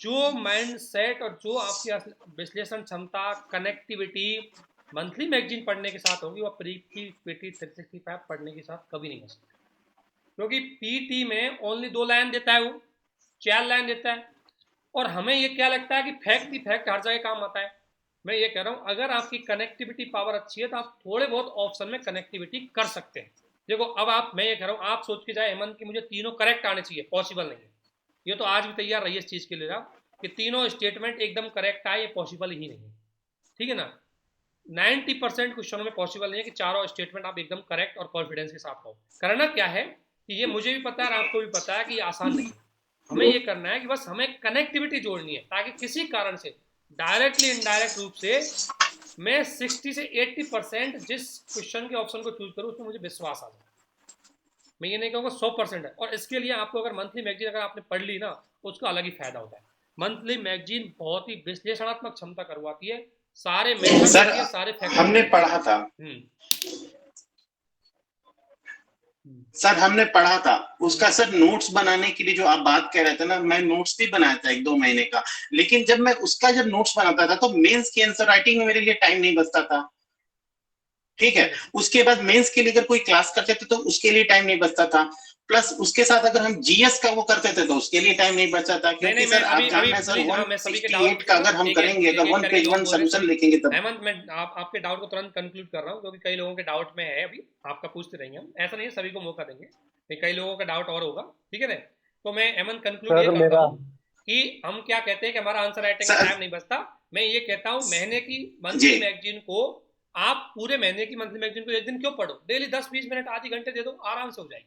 जो माइंड सेट और जो आपकी विश्लेषण क्षमता, कनेक्टिविटी मंथली मैगजीन पढ़ने के साथ होगी, वो पीटी 365 पढ़ने के साथ कभी नहीं हो सकती। क्योंकि पीटी में ओनली 2 लाइन देता है, वो 4 लाइन देता है, और हमें ये क्या लगता है कि फैक्ट हर जगह काम आता है। मैं ये कह रहा हूँ, अगर आपकी कनेक्टिविटी पावर अच्छी है तो आप थोड़े बहुत ऑप्शन में कनेक्टिविटी कर सकते हैं। देखो अब मैं ये कह रहा हूँ, आप सोच के जाए हेमंत कि मुझे तीनों करेक्ट आने चाहिए, पॉसिबल नहीं है। ये तो आज भी तैयार रहिए इस चीज़ के लिए आप कि तीनों स्टेटमेंट एकदम करेक्ट आए, ये पॉसिबल ही नहीं है, ठीक है ना। 90% क्वेश्चनों में पॉसिबल नहीं है कि चारों स्टेटमेंट आप एकदम करेक्ट और कॉन्फिडेंस के साथ हो। करना क्या है कि ये मुझे भी पता है और आपको भी पता है कि ये आसान नहीं है। हमें ये करना है कि बस हमें कनेक्टिविटी जोड़नी है, ताकि किसी कारण से डायरेक्टली इनडायरेक्ट रूप से मैं 60 से 80% जिस क्वेश्चन के ऑप्शन को चूज करूँ उसमें मुझे विश्वास आ जाए। मैं ये नहीं कहूँगा 100% है। और इसके लिए आपको अगर मंथली मैगजीन अगर आपने पढ़ ली ना, उसका अलग ही फायदा होता है। मंथली मैगजीन बहुत ही विश्लेषणात्मक क्षमता करवाती है, सारे मेथड सर देती है, सारे फैक्टर हमने पढ़ा था सर हमने पढ़ा था उसका सर नोट्स बनाने के लिए जो आप बात कह रहे थे ना, मैं नोट्स भी बनाया था 1-2 महीने का, लेकिन जब मैं उसका जब नोट्स बनाता था तो मेंस की आंसर राइटिंग में मेरे लिए टाइम नहीं बचता था। ठीक है, उसके बाद मेंस के लिए अगर कोई क्लास करते थे तो उसके लिए टाइम नहीं बचता था, प्लस उसके साथ अगर हम जीएस का वो करते थे तो उसके लिए टाइम नहीं बचता था, क्योंकि सर आप जानना है सर 168 का अगर हम करेंगे, अगर 1 पेज 1 सॉल्यूशन लिखेंगे तब। हेमंत, मैं आपके डाउट को तुरंत कंक्लूड कर रहा हूँ, क्योंकि कई लोगों के डाउट में है, अभी आपका पूछते रहेंगे हम, ऐसा नहीं है, सभी को मौका देंगे, कई लोगों का डाउट और होगा, ठीक है ना। तो मैं हेमंत कंक्लूड ये करता हूँ कि हम क्या कहते हैं कि हमारा आंसर राइटिंग में टाइम नहीं बचता। मैं ये कहता हूँ महीने की मंथली मैगजीन को आप पूरे महीने की मंथली मैगजीन को एक दिन क्यों पढ़ो, डेली 10-20 मिनट आधे घंटे दे दो, आराम से हो जाएगी,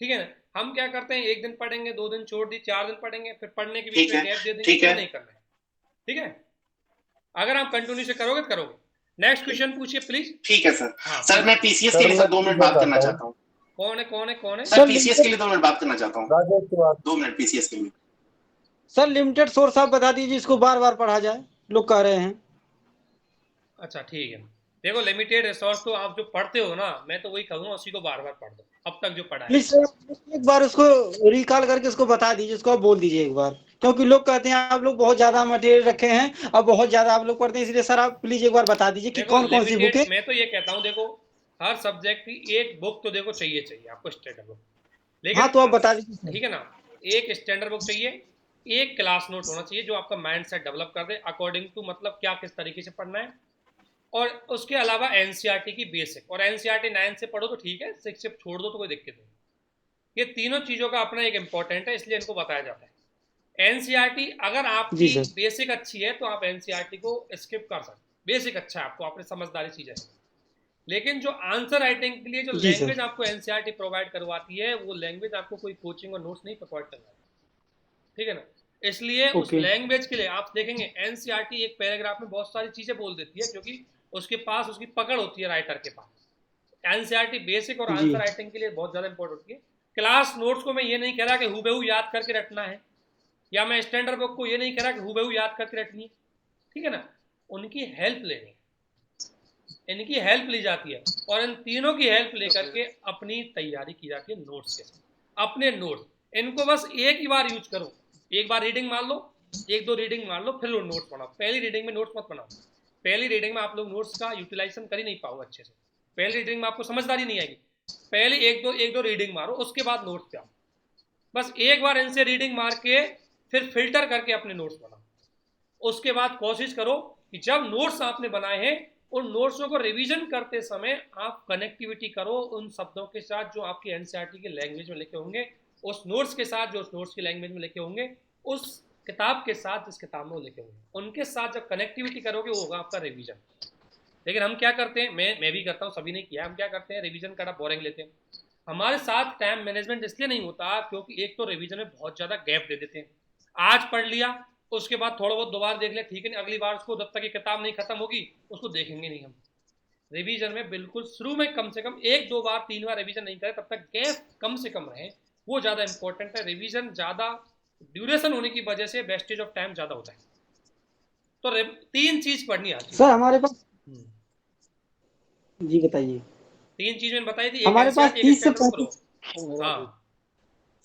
ठीक है ना। हम क्या करते हैं, एक दिन पढ़ेंगे, 2 दिन छोड़ दी, 4 दिन पढ़ेंगे, फिर पढ़ने के बीच में गैप दे देंगे, तो नहीं करना है, ठीक है। अगर आप कंटिन्यू से करोगे तो करोगे। नेक्स्ट क्वेश्चन पूछिए प्लीज। ठीक है सर। सर मैं पीसीएस के लिए सर 2 मिनट बात करना चाहता हूँ। कौन है सर पीसीएस के लिए 2 मिनट बात करना चाहता हूँ, 2 मिनट पीसीएस के लिए। सर लिमिटेड सोर्स आप बता दीजिए, इसको बार बार पढ़ा जाए, लोग कह रहे हैं। अच्छा ठीक है, देखो लिमिटेड रिसोर्स तो आप जो पढ़ते हो ना, मैं तो वही कहूँगा उसी को बार बार पढ़ दो, अब तक जो पढ़ा है। प्लीज सर एक बार उसको रिकॉल करके उसको बता दीजिए, उसको आप बोल दीजिए एक बार, क्योंकि लोग कहते हैं आप लोग बहुत ज्यादा मटेरियल रखे हैं और बहुत ज्यादा आप लोग पढ़ते हैं, इसलिए सर आप प्लीज एक बार बता दीजिए कि कौन कौन सी बुक है। मैं तो ये कहता हूँ, देखो हर सब्जेक्ट की एक बुक तो देखो चाहिए आपको, स्टैंडर्ड बुक, लेकिन हाँ तो आप बता दीजिए, ठीक है ना। एक स्टैंडर्ड बुक चाहिए, एक क्लास नोट होना चाहिए जो आपका माइंड सेट डेवलप कर दे अकॉर्डिंग टू, मतलब क्या किस तरीके से पढ़ना है। और उसके अलावा एनसीईआरटी की बेसिक, और एनसीईआरटी 9 से पढ़ो तो ठीक है, 6 से छोड़ दो तो कोई दिक्कत नहीं। ये तीनों चीज़ों का अपना एक इंपॉर्टेंट है, इसलिए इनको बताया जाता है। एनसीईआरटी अगर आपकी बेसिक अच्छी है तो आप एनसीईआरटी को स्किप कर सकते, बेसिक अच्छा है आपको, आपने समझदारी चीज़ें। लेकिन जो आंसर राइटिंग के लिए जो लैंग्वेज आपको एनसीईआरटी प्रोवाइड करवाती है, वो लैंग्वेज आपको कोई कोचिंग और नोट्स नहीं प्रोवाइड करवाती, ठीक है ना। इसलिए उस लैंग्वेज के लिए आप देखेंगे एनसीईआरटी एक पैराग्राफ में बहुत सारी चीज़ें बोल देती है, क्योंकि उसके पास उसकी पकड़ होती है राइटर के पास। एनसीईआरटी बेसिक और आंसर राइटिंग के लिए बहुत ज़्यादा इंपॉर्टेंट होती है। क्लास नोट्स को मैं ये नहीं कह रहा कि हूबहू याद करके रखना है, या मैं स्टैंडर्ड बुक को ये नहीं कह रहा कि हूबहू याद करके रखनी है, ठीक है ना। उनकी हेल्प लेनी है, इनकी हेल्प ली जाती है, और इन तीनों की हेल्प लेकर के अपनी तैयारी की जाती है नोट्स के साथ। अपने नोट्स इनको बस एक ही बार यूज करो, एक बार रीडिंग मार लो, 1-2 रीडिंग मार लो, फिर नोट्स बनाओ। पहली रीडिंग में नोट्स मत बनाओ, पहली रीडिंग में आप लोग नोट्स का यूटिलाइजेशन कर ही नहीं पाओगे अच्छे से, पहली रीडिंग में आपको समझदारी नहीं आएगी। पहले एक दो रीडिंग मारो, उसके बाद नोट्स पे आओ। बस एक बार इनसे रीडिंग मार के फिर फिल्टर करके अपने नोट्स बनाओ। उसके बाद कोशिश करो कि जब नोट्स आपने बनाए हैं, उन नोट्सों को रिवीजन करते समय आप कनेक्टिविटी करो उन शब्दों के साथ जो आपकी एनसीईआरटी के लैंग्वेज में लिखे होंगे, उस नोट्स के साथ जो उस नोट्स की लैंग्वेज में लिखे होंगे, उस किताब के साथ जिस किताब में वो लिखे होंगे, उनके साथ जब कनेक्टिविटी करोगे वो होगा आपका रिवीजन। लेकिन हम क्या करते हैं, मैं भी करता हूँ, सभी ने किया, हम क्या करते हैं, रिवीजन का बोरिंग लेते हैं। हमारे साथ टाइम मैनेजमेंट इसलिए नहीं होता क्योंकि एक तो रिवीजन में बहुत ज़्यादा गैप दे देते हैं। आज पढ़ लिया, उसके बाद थोड़ा बहुत दोबारा देख लिया, ठीक है, अगली बार उसको जब तक ये किताब नहीं खत्म होगी उसको देखेंगे नहीं हम। रिवीजन में बिल्कुल शुरू में कम से कम 1-2 बार 3 बार रिवीजन नहीं करें, तब तक गैप कम से कम रहे, वो ज़्यादा इंपॉर्टेंट है। रिवीजन ज़्यादा ड्यूरेशन होने की वजह से वेस्टेज ऑफ टाइम ज़्यादा होता है। तो 3 चीज़ पढ़नी आती है सर हमारे पास, जी बताइए। 3 चीज़ मैंने बताई थी, हमारे पास 30 से 35, हाँ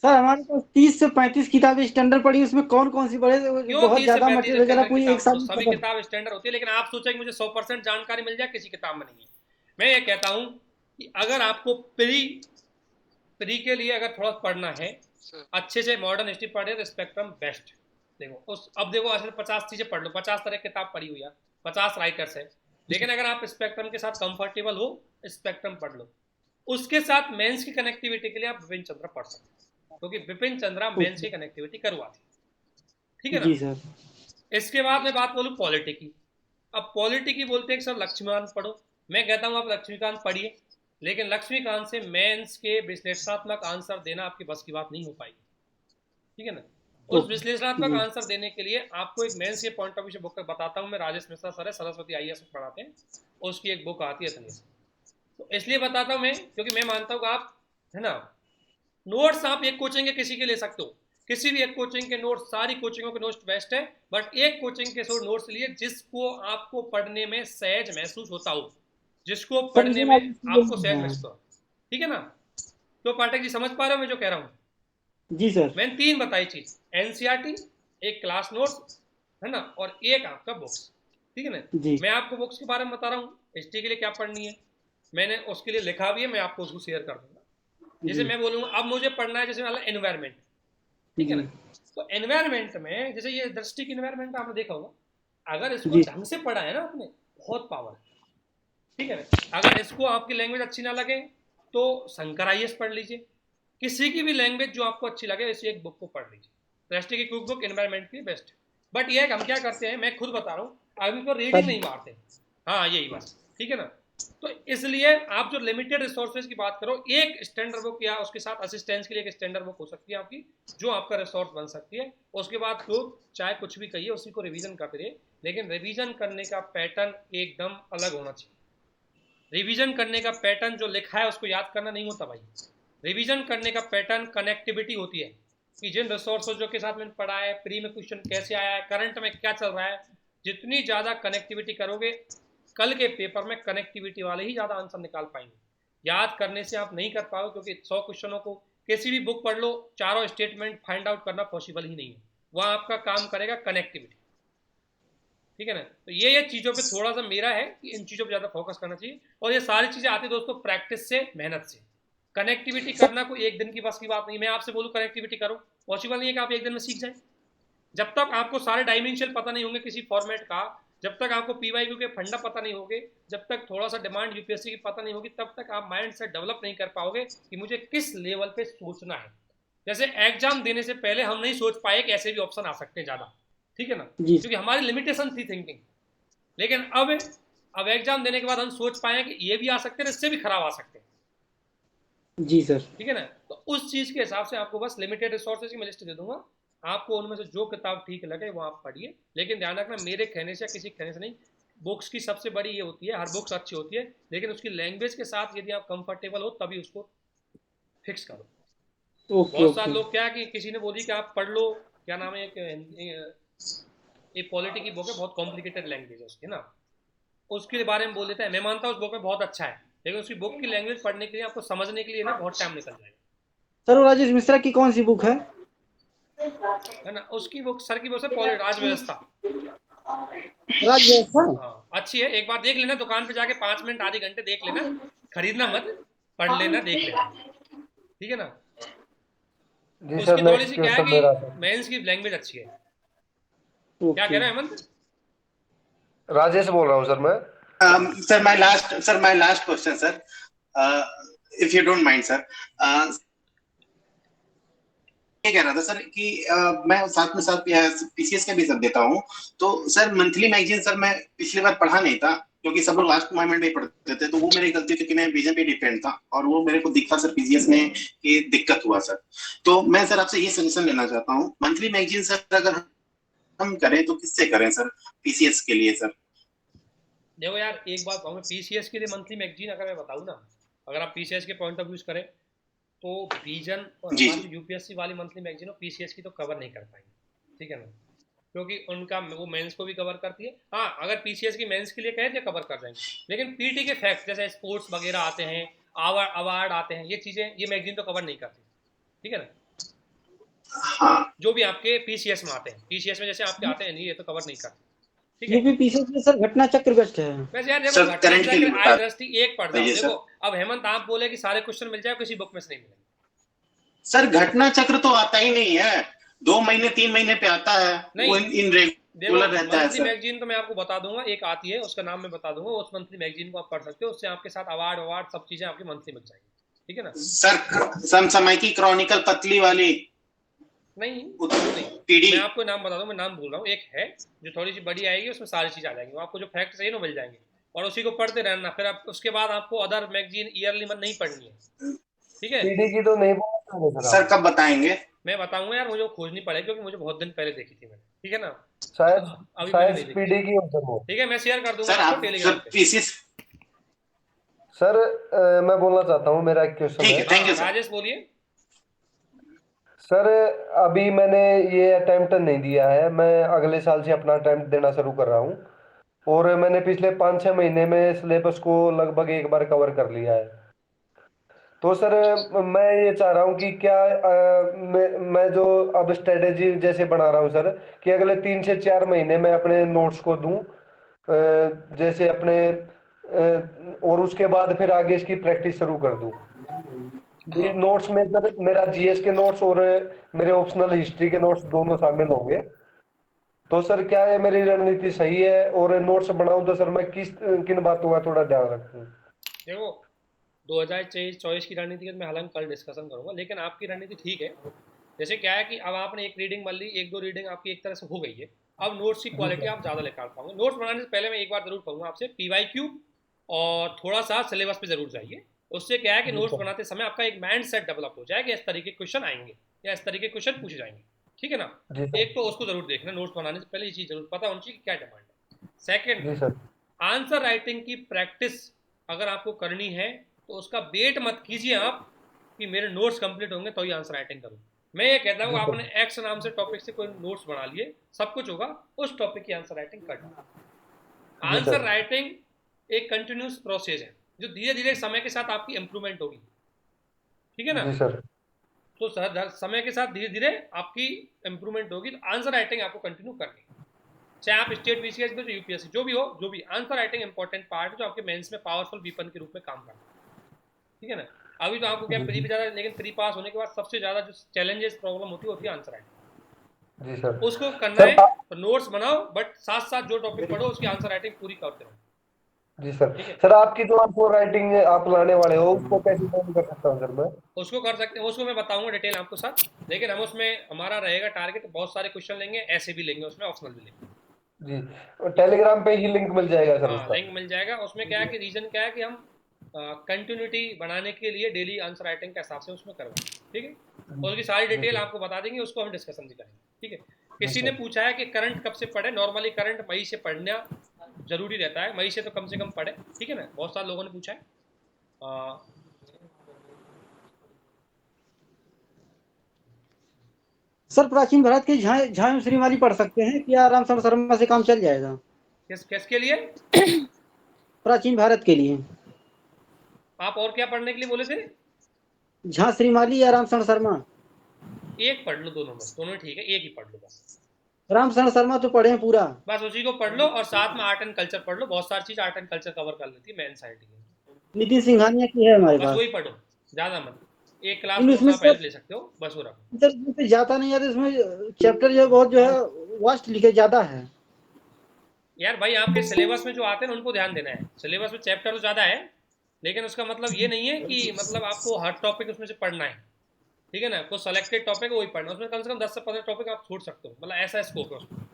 सर हमारे पास 30 से 35 किताबें स्टैंडर्ड पड़ी, उसमें कौन कौन सी पढ़े, बहुत ज्यादा मटेरियल वगैरह पूरी एक साथ सभी किताब स्टैंडर्ड होती है। लेकिन आप सोचें कि मुझे 100% जानकारी मिल जाए, किसी किताब में नहीं है। मैं ये कहता हूँ कि अगर आपको प्री के लिए अगर थोड़ा पढ़ना है, अच्छे से मॉडर्न हिस्ट्री पढ़े तो स्पेक्ट्रम बेस्ट। देखो अब देखो असल 50 चीज़ें पढ़ लो, 50 तरह की किताब पढ़ी हुई है, 50 राइटर्स है, लेकिन अगर आप स्पेक्ट्रम के साथ कंफर्टेबल हो, स्पेक्ट्रम पढ़ लो। उसके साथ मेंस की कनेक्टिविटी के लिए आप बिपिन चंद्रा पढ़ सकते हैं, क्योंकि बिपिन चंद्रा मेंस की कनेक्टिविटी करवाती है, ठीक है ना। जी सर। इसके बाद मैं बात बोलूँ पॉलिटी की, अब पॉलिटी की बोलते हैं कि सर लक्ष्मीकांत पढ़ो, मैं कहता हूँ आप लक्ष्मीकांत पढ़िए, लेकिन लक्ष्मीकांत से मेंस के विश्लेषणात्मक आंसर देना आपकी बस की बात नहीं हो पाएगी, ठीक है ना। उस ओके विश्लेषणात्मक जी आंसर देने के लिए आपको एक मेंस के पॉइंट ऑफ व्यू से बुक बताता हूँ मैं, राजेश मिश्रा सर है, सरस्वती IAS में पढ़ाते हैं, उसकी एक बुक आती है इतनी सी। तो इसलिए बताता हूँ मैं, क्योंकि मैं मानता हूँ कि आप, है ना, नोट्स आप एक कोचिंग के किसी के ले सकते हो, किसी भी एक कोचिंग के नोट्स, सारी कोचिंगों के नोट्स बेस्ट है, बट एक कोचिंग के नोट्स लिए जिसको आपको पढ़ने में सहज महसूस होता हो, जिसको सर पढ़ने इसमें में आप आपको सहज महसूस हो, ठीक है ना। तो पाठक जी समझ पा रहे हो मैं जो कह रहा हूँ? जी सर मैंने 3 बताई चीज, NCERT, एक क्लास नोट्स, है ना, और एक आपका बुक्स, ठीक है ना। जी मैं आपको बुक्स के बारे में बता रहा हूँ, हिस्ट्री के लिए क्या पढ़नी है, मैंने उसके लिए लिखा भी है, मैं आपको उसको शेयर कर दूंगा। जैसे जी मैं बोलूँगा अब मुझे पढ़ना है, जैसे वाला एनवायरमेंट, ठीक है जी ना। तो एनवायरमेंट में जैसे ये दृष्टि की एनवायरमेंट आपने देखा होगा, अगर इसको जी ढंग से पढ़ा है ना आपने, बहुत पावर है, ठीक है ना। अगर इसको आपकी लैंग्वेज अच्छी ना लगे तो शंकर IAS पढ़ लीजिए, किसी की भी लैंग्वेज जो आपको अच्छी लगे इसी एक बुक को पढ़ लीजिए, दृष्टि की कुक बुक एनवायरमेंट की बेस्ट। बट ये है कि हम क्या करते हैं, मैं खुद बता रहा हूँ, हम इसको रीडिंग सर नहीं मारते, हाँ यही बात, ठीक है ना। तो इसलिए आप जो लिमिटेड रिसोर्सेज की बात करो, एक स्टैंडर्ड बुक या उसके साथ असिस्टेंस के लिए एक स्टैंडर्ड बुक हो सकती है आपकी, जो आपका रिसोर्स बन सकती है। उसके बाद तो चाहे कुछ भी कहिए उसी को रिवीजन करते रहिए, लेकिन रिवीजन करने का पैटर्न एकदम अलग होना चाहिए। रिवीजन करने का पैटर्न जो लिखा है उसको याद करना नहीं होता भाई, रिवीजन करने का पैटर्न कनेक्टिविटी होती है, कि जिन रिसोर्सों के साथ मैंने पढ़ा है, प्री में क्वेश्चन कैसे आया है, करंट में क्या चल रहा है, जितनी ज़्यादा कनेक्टिविटी करोगे कल के पेपर में कनेक्टिविटी वाले ही ज़्यादा आंसर निकाल पाएंगे। याद करने से आप नहीं कर पाओगे, क्योंकि 100 क्वेश्चनों को किसी भी बुक पढ़ लो, चारों स्टेटमेंट फाइंड आउट करना पॉसिबल ही नहीं है, वहाँ आपका काम करेगा कनेक्टिविटी, ठीक है ना। तो ये चीज़ों पे थोड़ा सा मेरा है कि इन चीज़ों पे ज़्यादा फोकस करना चाहिए, और ये सारी चीज़ें आती दोस्तों प्रैक्टिस से, मेहनत से। कनेक्टिविटी करना कोई एक दिन की बस की बात नहीं, मैं आपसे बोलूँ कनेक्टिविटी करो, पॉसिबल नहीं है कि आप एक दिन में सीख जाए। जब तक आपको सारे डायमेंशन पता नहीं होंगे किसी फॉर्मेट का, जब तक आपको PYQ के फंडा पता नहीं होंगे, जब तक थोड़ा सा डिमांड UPSC की पता नहीं होगी, तब तक आप माइंड से डेवलप नहीं कर पाओगे कि मुझे किस लेवल पे सोचना है। जैसे एग्जाम देने से पहले हम नहीं सोच पाए कि ऐसे भी ऑप्शन आ सकते हैं ज़्यादा, ठीक है ना, जी क्योंकि हमारी लिमिटेशन थी थिंकिंग। लेकिन अब एग्जाम देने के बाद हम सोच पाए कि ये भी आ सकते हैं, इससे भी खराब आ सकते हैं, जी सर ठीक है ना। तो उस चीज़ के हिसाब से आपको बस लिमिटेड रिसोर्सेज की मैं लिस्ट दे दूंगा, आपको उनमें से जो किताब ठीक लगे वो आप पढ़िए, लेकिन ध्यान रखना मेरे कहने से या किसी कहने से नहीं, बुक्स की सबसे बड़ी ये होती है, हर बुक्स अच्छी होती है, लेकिन उसकी लैंग्वेज के साथ यदि आप कंफर्टेबल हो तभी उसको फिक्स करो। ओके बहुत सारे ओके लोग क्या कि किसी ने बोली कि आप पढ़ लो, क्या नाम है, एक पॉलिटी की बुक है, बहुत कॉम्प्लिकेटेड लैंग्वेज है उसकी ना, उसके बारे में बोल देता है। मैं मानता हूँ उस बुक में बहुत अच्छा है, लेकिन उसकी बुक की लैंग्वेज पढ़ने के लिए, आपको समझने के लिए ना बहुत टाइम निकल जाएगा, सर वो राजेश मिश्रा की कौन सी बुक है है ना। उसकी बुक सर की बुक है राज व्यवस्था, राज व्यवस्था हाँ अच्छी है, एक बार देख लेना, दुकान पे जाके 5 मिनट आधे घंटे देख लेना, खरीदना मत, पढ़ लेना, देख लेना, ठीक है ना। जी सर उसकी थोड़ी नेक्स्ट सी क्या है क्वेश्चन मेरा कि मेंस की लैंग्वेज अच्छी है। क्या ओके कह रहे हैं हेमंत? राजेश बोल रहा हूँ सर मैं। sir my last question sir, if you don't mind sir, ये कह रहा था सर कि मैं साथ में साथ PCS का भी सब देता हूँ, तो सर मंथली मैगजीन सर मैं पिछली बार पढ़ा नहीं था, क्योंकि सब लोग लास्ट मोमेंट में पढ़ते थे, तो वो मेरी गलती थी कि मैं विजन पे डिपेंड था, और वो मेरे को दिखा सर PCS में कि दिक्कत हुआ सर। तो मैं सर आपसे ये सजेशन लेना चाहता हूँ, मंथली मैगजीन सर अगर हम करें तो किससे करें सर PCS के लिए सर? देखो यार एक बात कहूँ, PCS के लिए मंथली मैगजीन अगर मैं बताऊँ ना, अगर आप PCS के पॉइंट ऑफ व्यू करें तो विजन और जी हमारी UPSC वाली मंथली मैगजीन और PCS की तो कवर नहीं कर पाएंगे, ठीक है ना, क्योंकि उनका वो मेंस को भी कवर करती है। हाँ अगर PCS की मेंस के लिए कहें तो कवर कर जाएंगे, लेकिन PT के फैक्ट जैसे स्पोर्ट्स वगैरह आते हैं, अवार्ड आते हैं, ये चीज़ें ये मैगजीन तो कवर नहीं करती, ठीक है ना। हाँ जो भी आपके PCS में आते हैं, PCS में जैसे आपके आते हैं नहीं, ये तो कवर नहीं करते, ठीक है। यूपी PCS में सर घटना चक्र बेस्ट है वैसे यार देखो सर घटना करंट के लिए चक्र आय दृष्टि एक पढ़ जाओ, बताइए देखो सर। अब हेमंत आप बोले कि सारे क्वेश्चन मिल जाए, किसी बुक में से नहीं मिलेंगे सर घटना चक्र तो आता ही नहीं है, 2 महीने 3 महीने पे आता है, नहीं। वो इन रेगुलर रहता है मंथली सर। मैगजीन तो मैं आपको बता दूंगा, एक आती है उसका नाम मैं बता दूंगा, उस मंथली मैगजीन को आप पढ़ सकते हो, उससे आपके साथ अवार्ड सब चीजें आपकी मंथली मिल जाएगी, ठीक है ना। सर समसामयिकी क्रॉनिकल पतली वाली, नहीं उतना नहीं, पीडी मैं आपको नाम बता दूं, मैं नाम भूल रहा हूँ। एक है जो थोड़ी सी बड़ी आएगी, उसमें सारी चीज आ जाएंगी, वो आपको जो फैक्ट चाहिए ना मिल जाएंगे, और उसी को पढ़ते रहना। फिर आप उसके बाद आपको अदर मैगजीन ईयरली मंथ नहीं पढ़नी है, ठीक है। पीडी की तो नहीं बोल सर सर आप। कब बताएंगे? मैं बताऊंगा यार, मुझे वो खोजनी पड़ेगी क्योंकि मुझे बहुत दिन पहले देखी थी मैंने, ठीक है ना। शायद अभी मैंने शायद नहीं देखी, पीडी की हो सर वो। ठीक है। मैं शेयर कर दूंगा सर आपको आप टेलीग्राम सब पे। पीसी सर मैं बोलना चाहता हूँ, मेरा एक क्वेश्चन ठीक है है, थैंक हाँ यू सर। राजेश बोलिए। सर। अभी मैंने ये अटेम्प्ट नहीं दिया है, मैं अगले साल से अपना अटेम्प्ट देना शुरू कर रहा हूँ, और मैंने पिछले 5-6 महीने में सिलेबस को लगभग एक बार कवर कर लिया है। तो सर मैं ये चाह रहा हूँ कि क्या मैं जो अब स्ट्रेटेजी जैसे बना रहा हूँ सर, कि अगले 3 से 4 महीने में अपने नोट्स को दूं, जैसे अपने और उसके बाद फिर आगे इसकी प्रैक्टिस शुरू कर दूं। ये हाँ नोट्स में सर मेरा जीएस के नोट्स और मेरे ऑप्शनल हिस्ट्री के नोट्स दोनों शामिल होंगे। तो सर क्या ये मेरी रणनीति सही है? और नोट्स बनाऊं तो सर मैं किन बातों का थोड़ा ध्यान रखूं? देखो, 2023-24 की रणनीति का मैं हालांकि कल डिस्कशन करूंगा, लेकिन आपकी रणनीति ठीक है। जैसे क्या है कि अब आपने एक रीडिंग मान ली, एक दो रीडिंग आपकी एक तरह से हो गई है, अब नोट्स की क्वालिटी आप ज़्यादा निकाल पाओगे। नोट्स बनाने से पहले मैं एक बार जरूर कहूँगा आपसे, पीवाईक्यू और थोड़ा सा सिलेबस पे जरूर जाइए। उससे क्या है कि जी नोट्स सर। बनाते समय आपका एक माइंड सेट डेवलप हो जाएगा, इस तरीके के क्वेश्चन आएंगे या इस तरीके के क्वेश्चन पूछे जाएंगे, ठीक है ना। जी सर। एक तो उसको जरूर देखना, नोट्स बनाने से पहले ये चीज़ जरूर पता होनी चाहिए कि क्या डिमांड है। सेकेंड, जी सर। आंसर राइटिंग की प्रैक्टिस अगर आपको करनी है तो उसका वेट मत कीजिए आप कि मेरे नोट्स कंप्लीट होंगे तो ही आंसर राइटिंग करूँ। मैं ये कहता हूँ जी सर। आपने एक्स नाम से टॉपिक से कोई नोट्स बना लिए, सब कुछ होगा, उस टॉपिक की आंसर राइटिंग करना। जी आंसर सर। राइटिंग एक कंटिन्यूस प्रोसेस है जो धीरे धीरे समय के साथ आपकी इंप्रूवमेंट होगी, ठीक है ना। जी सर। तो समय के साथ धीरे धीरे आपकी इंप्रूवमेंट होगी, तो आंसर राइटिंग आपको कंटिन्यू करनी है। चाहे आप स्टेट बीसीएस में, यूपीएससी जो भी हो, जो भी आंसर राइटिंग इंपॉर्टेंट पार्ट है जो आपके मेंस में पावरफुल वीपन के रूप में काम करता है, ठीक है ना। अभी तो आपको क्या प्री पे ज़्यादा, लेकिन प्री पास होने के बाद सबसे ज़्यादा जो चैलेंजेस प्रॉब्लम होती है आंसर राइटिंग, जी सर। उसको करना सर है। तो नोट्स बनाओ, बट साथ साथ जो टॉपिक पढ़ो उसकी आंसर राइटिंग पूरी करते रहो, जी सर। ठीक है। सर आपकी जो आंसर राइटिंग आप लाने वाले हो उसको कैसे ज्वाइन कर सकता हूँ सर मैं? उसको कर सकते हैं, उसको मैं बताऊंगा डिटेल आपको साथ, लेकिन हम उसमें हमारा रहेगा टारगेट, बहुत सारे क्वेश्चन लेंगे, ऐसे भी लेंगे उसमें, ऑप्शनल भी लेंगे। जी, टेलीग्राम पे ही लिंक मिल जाएगा सर हाँ उसका? लिंक मिल जाएगा। उसमें क्या है कि रीजन क्या है कि हम कंटिन्यूटी बनाने के लिए डेली आंसर राइटिंग के हिसाब से उसमें करवाएं, ठीक है। और उसकी सारी डिटेल आपको बता देंगे, उसको हम डिस्कशन भी करेंगे, ठीक है। किसी ने पूछा है कि करंट कब से पढ़े, नॉर्मली करंट मई से पढ़ना जरूरी रहता है, मई से तो कम से कम पढ़े, ठीक है ना। बहुत सारे लोगों ने पूछा है। सर प्राचीन भारत के झांझ श्रीमाली पढ़ सकते हैं क्या? रामचंद्र शर्मा से काम चल जाएगा? किसके लिए? प्राचीन भारत के लिए। आप और क्या पढ़ने के लिए बोले थे? झांझ श्रीमाली या रामचंद्र शर्मा? एक पढ़ लो, दोनों में दोनों ठीक है, एक ही पढ़ लो बस। रामचंद्र शर्मा तो पढ़े हैं पूरा, बस उसी को पढ़ लो, और साथ में आर्ट एंड कल्चर पढ़ लो। बहुत सारी चीज आर्ट एंड कल्चर कवर कर लेती है, मैं एनसीईआरटी की। नितिन सिंघानिया की है हमारे बस पास। वही पढ़ो, ज्यादा मत। एक क्लास इन 2 उसमें साल सर पहले ले सकते हो, बस वो रखो। सर इसमें जाता नहीं यार, इसमें चैप्टर जो है बहुत जो है वास्ट लिखे ज्यादा है। यार भाई, आपके सिलेबस में जो आते हैं ना उनको ध्यान देना है। सिलेबस में चैप्टर तो ज़्यादा है, लेकिन उसका मतलब ये नहीं है कि मतलब आपको हर टॉपिक उसमें से पढ़ना है, ठीक है ना। कुछ सेलेक्टेड टॉपिक है वही पढ़ना, उसमें कम से कम 10 से 15 टॉपिक आप छोड़ सकते हो, मतलब ऐसा स्कोप है उसमें।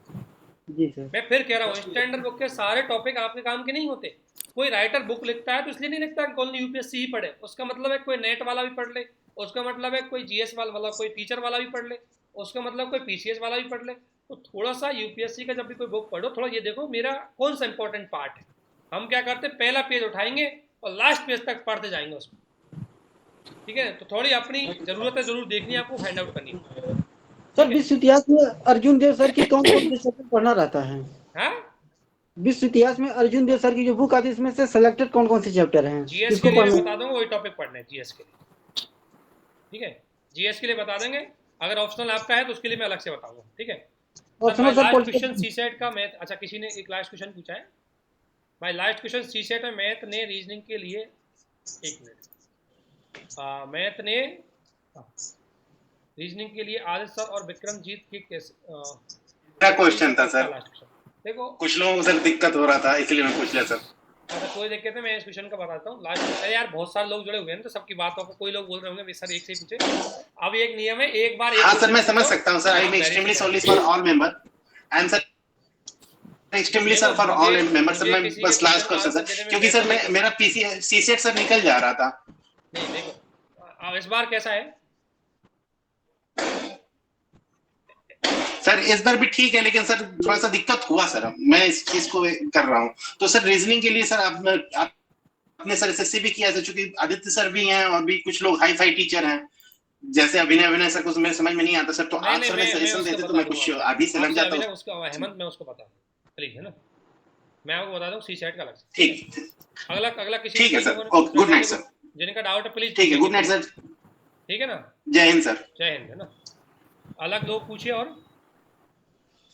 जी सर। मैं फिर कह रहा हूँ, स्टैंडर्ड बुक के सारे टॉपिक आपके काम के नहीं होते। कोई राइटर बुक लिखता है तो इसलिए नहीं लिखता कि कौन यूपीएससी ही पढ़े, उसका मतलब है कोई नेट वाला भी पढ़ ले, उसका मतलब है कोई जीएस वाला, मतलब कोई टीचर वाला भी पढ़ ले, उसका मतलब कोई पीसीएस वाला भी पढ़ ले। तो थोड़ा सा यूपीएससी का जब भी कोई बुक पढ़ो, थोड़ा ये देखो मेरा कौन सा इंपॉर्टेंट पार्ट है। हम क्या करते हैं, पहला पेज उठाएंगे और लास्ट पेज तक पढ़ते जाएंगे उसमें, ठीक है। तो थोड़ी अपनी जरूरत है जरूर देखनी है, आपको फाइंड आउट करनी है। सर विश्व इतिहास में अर्जुन देव सर की कौन कौन से चैप्टर पढ़ना रहता है? हाँ, विश्व इतिहास में अर्जुन देव सर की जो बुक आती है इसमें से सिलेक्टेड कौन कौन से चैप्टर हैं जीएस इसको के लिए मैं पढ़ना? बता दूंगा, वही टॉपिक पढ़ना है जीएस के लिए, ठीक है। जीएस के लिए बता देंगे, अगर ऑप्शनल आपका है तो उसके लिए मैं अलग से बताऊंगा, ठीक है। और सुनो my sir last question political CSAT का मैथ, अच्छा किसी ने एक लास्ट क्वेश्चन पूछा है। माय लास्ट क्वेश्चन सीसेट में मैथ ने रीजनिंग के लिए, एक मिनट, मैथ ने रीजनिंग के लिए आदित्य सर और विक्रमजीत के कैसे क्या क्वेश्चन था सर? लास्ट क्वेश्चन देखो, कुछ लोगों को सर दिक्कत हो रहा था इसलिए मैं पूछ लिया सर। अच्छा कोई दिक्कत है, मैं इस क्वेश्चन का बताता हूँ लास्ट। अरे यार बहुत सारे लोग जुड़े हुए हैं तो सबकी बातों को कोई लोग बोल रहे होंगे सर एक से ही पूछे। अब एक नियम है, एक बार एक हाँ सर, मैं question समझ पूछो। सकता हूँ sir. I am extremely sorry for all member. I am sir extremely sir for all member. Sir मुझे मैं किसी के बस लास्ट क्वेश्चन आंसर सर, देने में क्योंकि सर बिल्कुल मैं मेरा पीसी सीसेट सर निकल जा रहा था। नहीं देखो, अब इस बार कैसा है सर, इस बार भी ठीक है, लेकिन सर थोड़ा सा दिक्कत हुआ सर। मैं इस चीज को कर रहा हूँ तो सर रीजनिंग के लिए सर आपने सर एसएससी भी किया है, चूंकि आदित्य सर भी हैं और भी कुछ लोग हाई फाई टीचर हैं, जैसे अभिनय सर को मेरे समझ में नहीं आता सर, तो नहीं आप नहीं सर में मैं सजेशन उसका देते तो बता मैं दूंगा कुछ आपको। आदि से लग आपसे जाता अभी ना हूँ। उसका हेमंत मैं उसको बता दूँ प्लीज, है ना। मैं आपको बता दूँ सी सेट का अलग से। ठीक अगला किसी ठीक है कोई सर। लोगों ने ओके, गुड नाइट सर। जिनका डाउट है प्लीज ठीक है, पूछिए गुड नाइट किसी को। सर। ठीक है ना, जय हिंद सर। जय हिंद, है ना। अलग लोग पूछिए और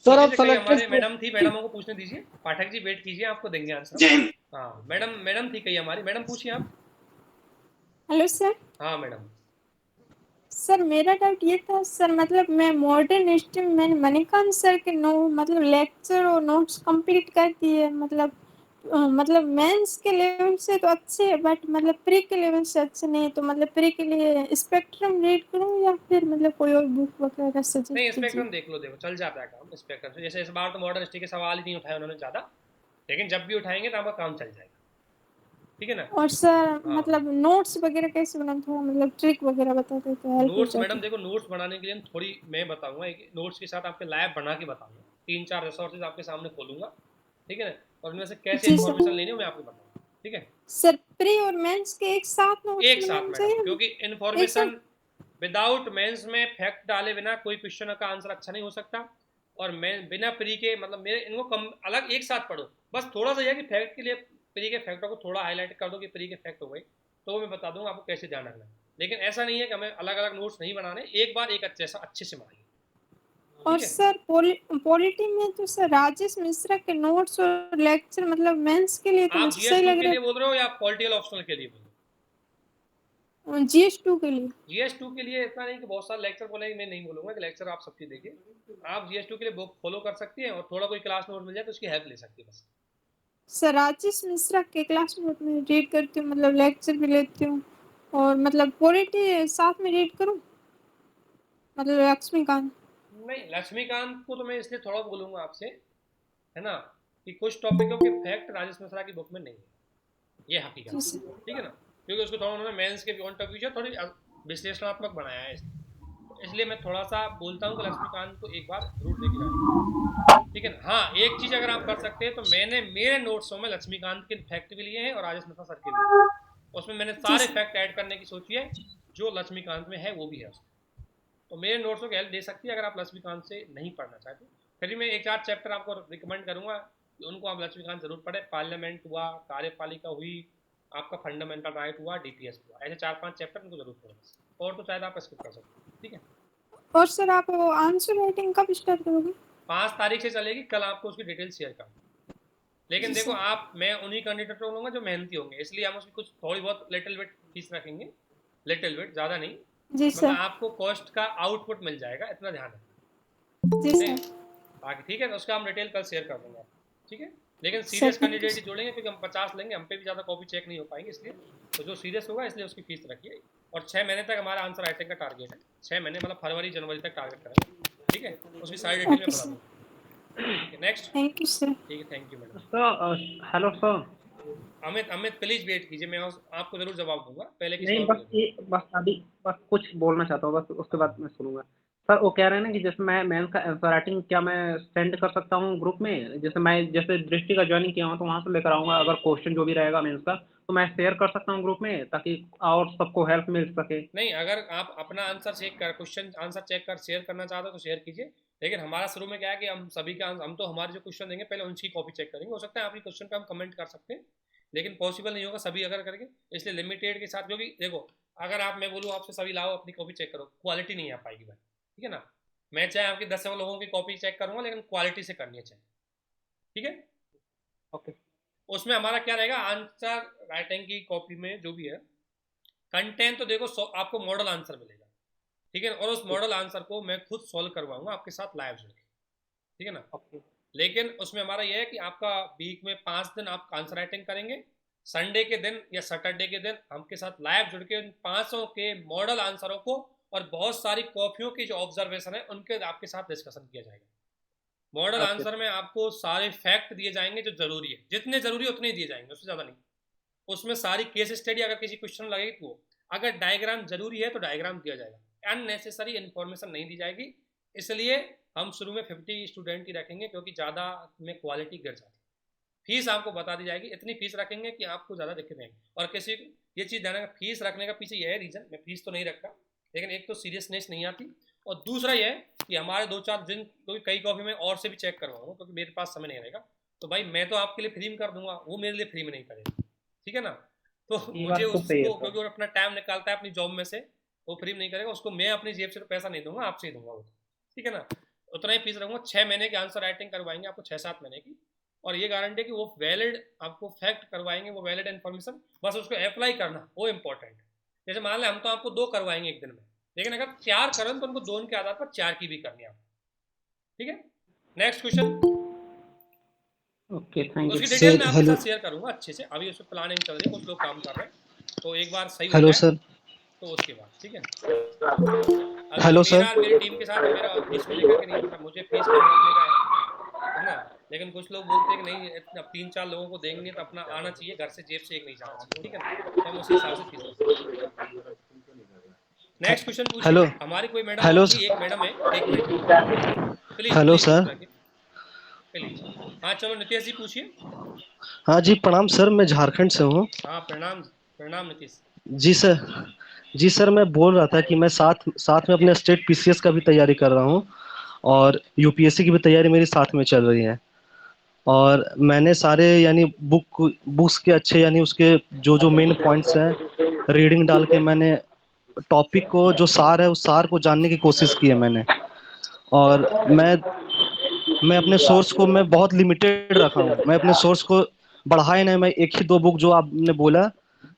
सर पूछिए आप से कई सेलेक्टेड हमारे मैडम थी, मैडमों को पूछने दीजिए। पाठक जी वेट कीजिए, आपको देंगे आंसर। जय हिंद। हाँ मैडम थी कई हमारी, मैडम पूछिए आप। Hello sir. हाँ मैडम। सर मेरा डाउट ये था सर, मतलब मैं मॉडर्न हिस्ट्री में मैंने मणिकांत सर के मतलब लेक्चर और नोट्स कंप्लीट कर दिए, मतलब मेंस के लेवल से तो अच्छे है बट मतलब प्री के लेवल से अच्छे नहीं, तो मतलब प्री के लिए स्पेक्ट्रम रीड करूं या फिर मतलब कोई और बुक वगैरह सजेस्ट नहीं कीजिए। स्पेक्ट्रम देख लो, देखो चल जाता है काम स्पेक्ट्रम से। जैसे इस बार तो मॉडर्न हिस्ट्री के सवाल ही नहीं उठाए उन्होंने ज़्यादा, लेकिन जब भी उठाएंगे तो आपका काम चल जाएगा। ठीक है ना। और सर हाँ मतलब नोट्स वगैरह कैसे बनाऊं, थोड़ा मतलब ट्रिक वगैरह बताते तो हेल्प हो नोट्स मैडम जाती। देखो, नोट्स बनाने के लिए थोड़ी मैं बताऊंगा, एक नोट्स के साथ आपके लैब बना के बताऊंगा, 3-4 रिसोर्सेज आपके सामने खोलूंगा। ठीक है ना, और उनमें से कैसे जी इन्फॉर्मेशन सर। लेनी है मैं आपको बताऊंगा। ठीक है, सर प्री और मेंस के एक साथ नोट्स एक साथ बनाने मैडम, चाहिए? क्योंकि एक साथ। इन्फॉर्मेशन विदाउट मेंस में फैक्ट डाले बिना कोई क्वेश्चन का आंसर अच्छा नहीं हो सकता। और मैं बिना प्री के मतलब मेरे इनको कम अलग एक साथ पढ़ो, बस थोड़ा सा यह कि फैक्ट के लिए प्री के फैक्टों को थोड़ा हाईलाइट कर दो कि प्री के फैक्ट हो गए, तो मैं बता दूंगा आपको कैसे ध्यान रखना है। लेकिन ऐसा नहीं है कि हमें अलग अलग नोट्स नहीं बनाने, एक बार एक अच्छे से बनाइए। और ठीक है, सर पॉलिटी में तो सर राजेश मिश्रा के नोट्स और लेक्चर मतलब मेंस के लिए तो आप मुझे सही GS2 लग के रहा लिए बोल रहे हो या पॉलिटिकल ऑप्शनल के लिए बोल रहे हो? है। GS2 के लिए। GS2 के लिए इतना नहीं कि बहुत सारे लेक्चर बोलेंगे, मैं नहीं बोलूंगा कि लेक्चर आप सबकी देखिए। आप GS2 के लिए बुक फॉलो कर सकती हैं और थोड़ा कोई क्लास नोट मिल जाए तो उसकी हेल्प ले सकती है बस। सर राजेश मिश्रा के क्लास नोट में रीड करती हूँ, मतलब लेक्चर भी लेती हूँ, और मतलब पॉलिटी साथ में रीड करूँ, मतलब लक्ष्मीकांत। नहीं लक्ष्मीकांत को तो मैं इसलिए थोड़ा बोलूंगा आपसे, है ना, कि कुछ टॉपिकों के फैक्ट राजेश मिश्रा की बुक में नहीं है, ये हकीकत जी है। सर। ठीक है ना, क्योंकि उसको थोड़ा उन्होंने मेंस के पॉइंट ऑफ व्यू से थोड़ी विश्लेषणात्मक बनाया है, इसलिए मैं थोड़ा सा बोलता हूँ कि लक्ष्मीकांत को एक बार जरूर देखे जाए। ठीक है ना। हाँ एक चीज़ अगर आप कर सकते हैं तो मैंने मेरे नोट्सों में लक्ष्मीकांत के फैक्ट भी लिए हैं और राजेश मिश्रा सर के भी लिए, उसमें मैंने जी सारे सर। फैक्ट ऐड करने की सोची है, जो लक्ष्मीकांत में है वो भी है उसमें। तो मेरे नोट्सों की हेल्प दे सकती है अगर आप लक्ष्मीकांत से नहीं पढ़ना चाहते। फिर भी मैं 1-4 चैप्टर आपको रिकमेंड करूंगा कि उनको आप लक्ष्मीकांत जरूर पढ़े। पार्लियामेंट हुआ, कार्यपालिका हुई, आपका फंडामेंटल राइट हुआ, DPS हुआ, ऐसे 4-5 चैप्टर उनको जरूर पढ़ें, और तो शायद आप स्किप कर सकते हैं। ठीक है, और सर आप आंसर राइटिंग कब स्टार्ट करोगे? 5 तारीख से चलेगी, कल आपको उसकी डिटेल शेयर करूँ। लेकिन जी देखो सर। आप, मैं उन्हीं कैंडिडेट को लूँगा जो मेहनती होंगे, इसलिए हम उसकी कुछ थोड़ी बहुत लिटिल बिट फीस रखेंगे, लिटिल बिट, ज़्यादा नहीं। जी मतलब सर। आपको कॉस्ट का आउटपुट मिल जाएगा, इतना ध्यान रखना। जी नहीं सर। बाकी ठीक है, तो उसका हम डिटेल कल शेयर कर देंगे आपको। ठीक है, लेकिन sir serious thank you candidate ही जोड़ेंगे, क्योंकि हम 50 लेंगे, हम पे भी ज़्यादा कॉपी चेक नहीं हो पाएंगे, इसलिए तो जो सीरियस होगा इसलिए उसकी फीस रखिए। और 6 महीने तक हमारा आंसर राइटिंग का टारगेट है, 6 महीने मतलब फरवरी जनवरी तक टारगेट करेंगे। ठीक है, उसकी सारी डिटेल में ओके बता सर। दूँगा। ठीक है, नेक्स्ट। Thank you sir. ठीक है, thank you madam. Sir hello sir. Amit please wait कीजिए, मैं आपको जरूर जवाब दूंगा, पहले किसी नहीं और को बस दे दूंगा। ये बस अभी बस कुछ बोलना चाहता हूँ, बस उसके बाद मैं सुनूंगा। सर वो कह रहे हैं ना कि जैसे मैं मेंस का आंसर राइटिंग क्या मैं सेंड कर सकता हूँ ग्रुप में? जैसे मैं जैसे दृष्टि का ज्वाइनिंग किया हूँ तो वहाँ से लेकर आऊँगा, अगर क्वेश्चन जो भी रहेगा मेंस का तो मैं शेयर कर सकता हूँ ग्रुप में, ताकि और सबको हेल्प मिल सके। नहीं अगर आप अपना आंसर चेक कर, क्वेश्चन आंसर चेक कर शेयर करना चाहते हो तो शेयर कीजिए। लेकिन हमारा शुरू में क्या है कि हम सभी का, हम तो हमारे जो क्वेश्चन देंगे पहले उनकी कॉपी चेक करेंगे। हो सकता है आपकी क्वेश्चन पे हम कमेंट कर सकते हैं, लेकिन पॉसिबल नहीं होगा सभी अगर करके, इसलिए लिमिटेड के साथ। क्योंकि देखो अगर आप, मैं बोलूँ आपसे सभी लाओ अपनी कॉपी चेक करो, क्वालिटी नहीं आ पाएगी भाई। ठीक है ना, मैं चाहे आपकी 10 लोगों की कॉपी चेक करूँगा, लेकिन क्वालिटी से करनी है चाहिए। ठीक है, ओके। उसमें हमारा क्या रहेगा, आंसर राइटिंग की कॉपी में जो भी है कंटेंट, तो देखो आपको मॉडल आंसर मिलेगा। ठीक है, और उस मॉडल आंसर को मैं खुद सॉल्व करवाऊंगा आपके साथ लाइव जुड़ के। ठीक है ना, ओके। लेकिन उसमें हमारा यह है कि आपका वीक में 5 दिन आप आंसर राइटिंग करेंगे, संडे के दिन या सैटरडे के दिन हमके साथ लाइव जुड़ के उन 500 के मॉडल आंसरों को और बहुत सारी कॉपियों की जो ऑब्जर्वेशन है उनके आपके साथ डिस्कशन किया जाएगा। मॉडल आंसर में आपको सारे फैक्ट दिए जाएंगे जो जरूरी है, जितने जरूरी है उतने ही दिए जाएंगे, उससे ज़्यादा नहीं। उसमें सारी केस स्टडी अगर किसी क्वेश्चन लगेगी तो वो, अगर डायग्राम जरूरी है तो डायग्राम दिया जाएगा, अननेसेसरी इन्फॉर्मेशन नहीं दी जाएगी। इसलिए हम शुरू में 50 स्टूडेंट ही रखेंगे क्योंकि ज़्यादा में क्वालिटी गिर जाती है। फीस आपको बता दी जाएगी, इतनी फीस रखेंगे कि आपको ज़्यादा दिक्कत नहीं। और किसी ये चीज़ जानना, फीस रखने का पीछे यह है रीज़न, मैं फीस तो नहीं रखता, लेकिन एक तो सीरियसनेस नहीं आती और दूसरा यह है कि हमारे 2-4 दिन क्योंकि कई कॉपी में और से भी चेक करवाऊंगा क्योंकि मेरे पास समय नहीं रहेगा, तो भाई मैं तो आपके लिए फ्री में कर दूंगा, वो मेरे लिए फ्री में नहीं करेगा, ठीक है ना। तो मुझे उसको क्योंकि वो अपना टाइम निकालता है अपनी जॉब में से, वो फ्री में नहीं करेगा, उसको मैं अपनी जेब से तो पैसा नहीं दूंगा, आपसे ही दूंगा वो, ठीक है ना। उतना ही फीस रखूँगा। 6 महीने की आंसर राइटिंग करवाएंगे आपको, 6-7 महीने की, और ये गारंटी है कि वो वैलिड आपको फैक्ट करवाएंगे, वो वैलिड इन्फॉर्मेशन, बस उसको अप्लाई करना वो इंपॉर्टेंट। जैसे मान लें हम तो आपको 2 करवाएंगे एक दिन में, लेकिन अगर 4 करें तो उनको 2 के आधार पर 4 की भी करनी है, ठीक है। Next question. Okay, thank you उसकी डिटेल मैं आपके साथ शेयर करूंगा अच्छे से, अभी उसमें प्लानिंग चल रही है, कुछ लोग काम कर रहे हैं, तो एक बार सही हो जाए तो उसके बाद, ठीक है। Hello sir. मेरी टीम के साथ मेरा फीस को लेकर के नहीं पता, मुझे फीस कम रखने का है ना, लेकिन कुछ लोग बोलते हैं कि नहीं अब 3-4 लोगों को देंगे तो अपना आना चाहिए, घर से जेब से एक नहीं जाना चाहिए, ठीक है ना, तो हम उसी हिसाब से फीस रखते। नेक्स्ट क्वेश्चन पूछिए। हेलो। हमारी कोई मैडम हेलो होगी, एक मैडम है, एक minute please. Hello sir. Please, हाँ चलो नितेश जी पूछिए। हाँ जी प्रणाम सर, मैं झारखंड से हूँ। हाँ प्रणाम प्रणाम नितेश जी सर। जी सर, मैं बोल रहा था कि मैं साथ में अपने स्टेट पीसीएस का भी तैयारी कर रहा हूँ और यूपीएससी की भी तैयारी मेरी साथ में चल रही है, और मैंने सारे यानी बुक्स के अच्छे यानी उसके जो मेन पॉइंट्स हैं रीडिंग डाल के मैंने टॉपिक को जो सार है उस सार को जानने की कोशिश की है मैंने। और मैं अपने सोर्स को मैं बहुत लिमिटेड रखा हूँ, मैं अपने सोर्स को बढ़ाए नहीं, मैं एक ही 2 बुक जो आपने बोला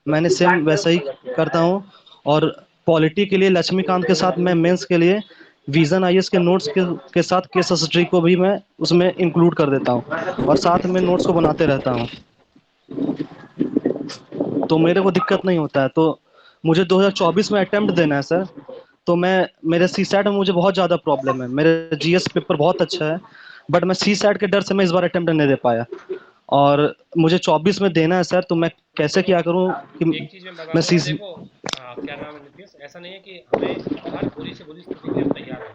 मैंने सेम वैसा ही करता हूँ। और पॉलिटी के लिए लक्ष्मीकांत के साथ मैं मेंस के लिए विजन आईएएस के नोट्स के साथ केस हिस्ट्री को भी मैं उसमें इंक्लूड कर देता हूँ और साथ में नोट्स को बनाते रहता हूँ, तो मेरे को दिक्कत नहीं होता है। तो मुझे 2024 में अटेम्प्ट देना है सर, तो मेरे सीसैट में मुझे बहुत ज़्यादा प्रॉब्लम है, मेरे जीएस पेपर बहुत अच्छा है बट मैं सीसैट के डर से मैं इस बार अटेम्प्ट नहीं दे पाया, और मुझे 24 में देना है सर, तो मैं कैसे क्या करूं कि एक चीज मैं बता दूं, देखो क्या नाम है नितेश, ऐसा नहीं है कि हमें हर बुरी से बुरी स्थिति के लिए तैयार है,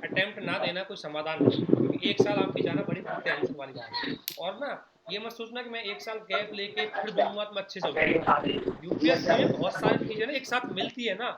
अटेम्प्ट ना देना कोई समाधान नहीं, क्योंकि 1 साल आपकी जाना बड़ी टेंशन वाली बात है। और ना ये मत सोचना कि मैं 1 साल गैप लेके फिर दूंगा तो मैं अच्छे से हो जाऊंगा। यूपीएससी में बहुत सारी चीजें ना एक साथ मिलती है ना,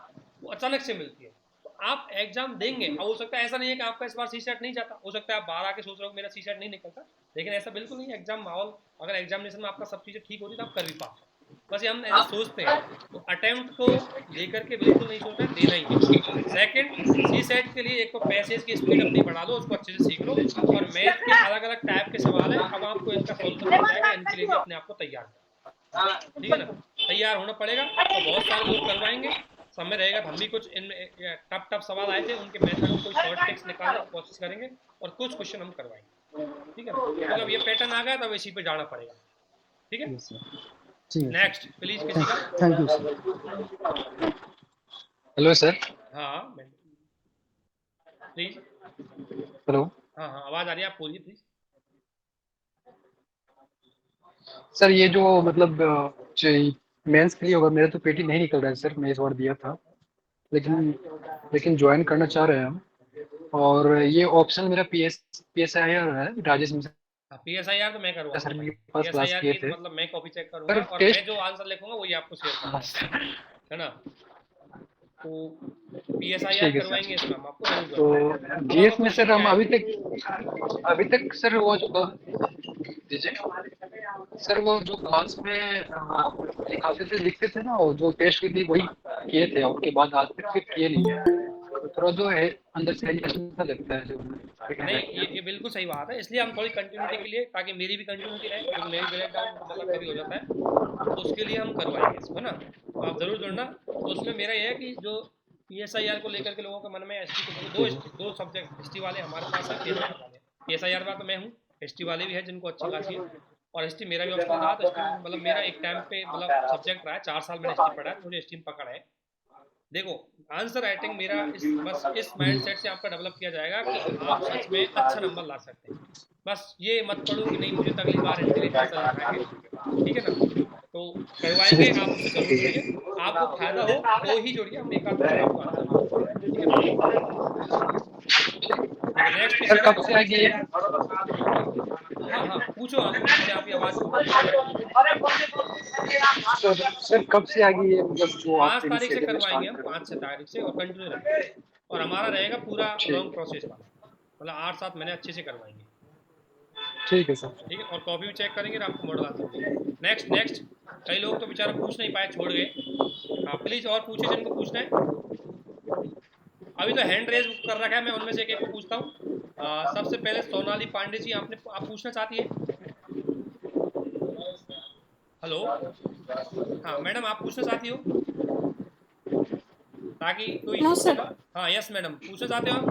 वो अचानक से मिलती है, तो आप एग्जाम देंगे, और हो सकता है ऐसा नहीं है कि आपका इस बार सीसेट नहीं जाता, हो सकता है आप बाहर आके सोच रहे हो मेरा सीसेट नहीं निकलता, लेकिन ऐसा बिल्कुल नहीं है। एग्जाम माहौल अगर एग्जामिनेशन में आपका सब चीज़ें ठीक होती तो आप कर भी पाते, बस ये हम ऐसा सोचते हैं। तो अटेम्प्ट को लेकर के बिल्कुल नहीं सोचना, देना ही है। सेकंड, सी सेट के लिए एक तो पैसेज की स्पीड अपनी बढ़ा लो, उसको अच्छे से सीख लो, और मैथ के अलग अलग टाइप के सवाल है, अब आपको इनका सोल्यूशन मिल जाएगा, इनके लिए भी अपने आप को तैयार करें, ठीक है ना, तैयार होना पड़ेगा। तो बहुत सारे लोग करवाएंगे, समय रहेगा, हम भी कुछ इनमें टफ सवाल आए थे उनके मेथड को कोई शॉर्ट ट्रिक्स निकालने की कोशिश करेंगे, और कुछ क्वेश्चन हम करवाएंगे, ठीक है ना। मतलब ये पैटर्न आ गया, तब इसी पे जाना पड़ेगा, ठीक है। नेक्स्ट प्लीज किसी का। Thank you sir. Hello sir. हाँ प्लीज। हेलो। हाँ आवाज आ रही है, आप बोलिए प्लीज। सर ये जो मतलब मेंस के लिए होगा, मेरा तो पेटी नहीं निकल रहा है सर, मैं इस बार दिया था, लेकिन ज्वाइन करना चाह रहे हैं हम, और ये ऑप्शन मेरा PSIR है, राजेश मिश्रा PSIR तो मैं करूँगा सर, मेरे पास क्लास किए थे, मतलब मैं कॉपी चेक करूँगा और मैं जो आंसर लिखूंगा वही आपको शेयर करूँगा, है ना। तो PSIR करवाएंगे इसमें हम आपको। तो जीएस में सर हम अभी तक सर वो जो सर वो जो क्लास में लिखाते थे लिखते थे ना, वो जो टेस्ट की थी वही किए थे, उसके बाद आज तक फिर किए नहीं है, तो थोड़ा जो है अंदर से सा लगता है जो नहीं, ये बिल्कुल सही बात है, इसलिए हम थोड़ी कंटिन्यूटी के लिए, ताकि मेरी भी कंटिन्यूटी रहे, क्योंकि मेरी ब्रेक डाउन मतलब कभी हो जाता है, तो उसके लिए हम करवाएंगे इसको ना, तो आप जरूर जुड़ना। तो उसमें मेरा ये है कि जो PSIR को लेकर के लोगों के मन में एसटी को दो सब्जेक्ट हिस्ट्री वाले हमारे पास है, 13 वाले, PSIR वाला तो मैं हूँ, हिस्ट्री वाले भी है जिनको अच्छी खासी है, और हिस्ट्री मेरा भी ऑप्शनल रहा, तो हिस्ट्री मतलब मेरा एक टाइम पे मतलब सब्जेक्ट रहा है, 4 साल मैंने हिस्ट्री पढ़ा है, तो मुझे हिस्ट्री में पकड़ है। देखो, आंसर राइटिंग मेरा बस इस माइंडसेट से आपका डेवलप किया जाएगा कि आप सच में अच्छा नंबर ला सकते हैं। बस ये मत पढ़ो कि नहीं मुझे तो अगली बार हिस्ट्री इतना सा लिखाएंगे, ठीक है ना? तो करवाएंगे, आप उससे जरूर जुड़िए, आपको फायदा हो तो ही जुड़िए, हम बेकार तो आपको आंसर नहीं देंगे, ठीक है ना? नेक्स्ट सर क्वेश्चन कब है। से आएगी ये? हाँ हाँ पूछो, आप मुझसे आपकी आवाज़ को सर कब से आएगी ये, मतलब जो आप 5 तारीख से इनिशिएटिव करवाएंगे स्टार्ट हम, कर रहे 5 से तारीख से, और कंटिन्यू रहेगा, और हमारा रहेगा पूरा हैं? लॉन्ग प्रोसेस वाला, मतलब 8-7 महीने अच्छे से करवाएंगे, ठीक है सर। ठीक है? और कॉपी भी चेक करेंगे और आपको मॉडल आंसर देंगे। नेक्स्ट नेक्स्ट, कई लोग तो बेचारा पूछ नहीं पाए, छोड़ गए। हाँ प्लीज़ और पूछे जिनको पूछना है। अभी तो हैंड रेज कर रखा है, मैं उनमें से एक को पूछता हूँ। सबसे पहले सोनाली पांडे जी, आप पूछना चाहती है? हेलो, हाँ मैडम आप पूछना चाहती हो ताकि कोई नो पूछे सर, ना? हाँ यस मैडम, पूछना चाहते हो आप?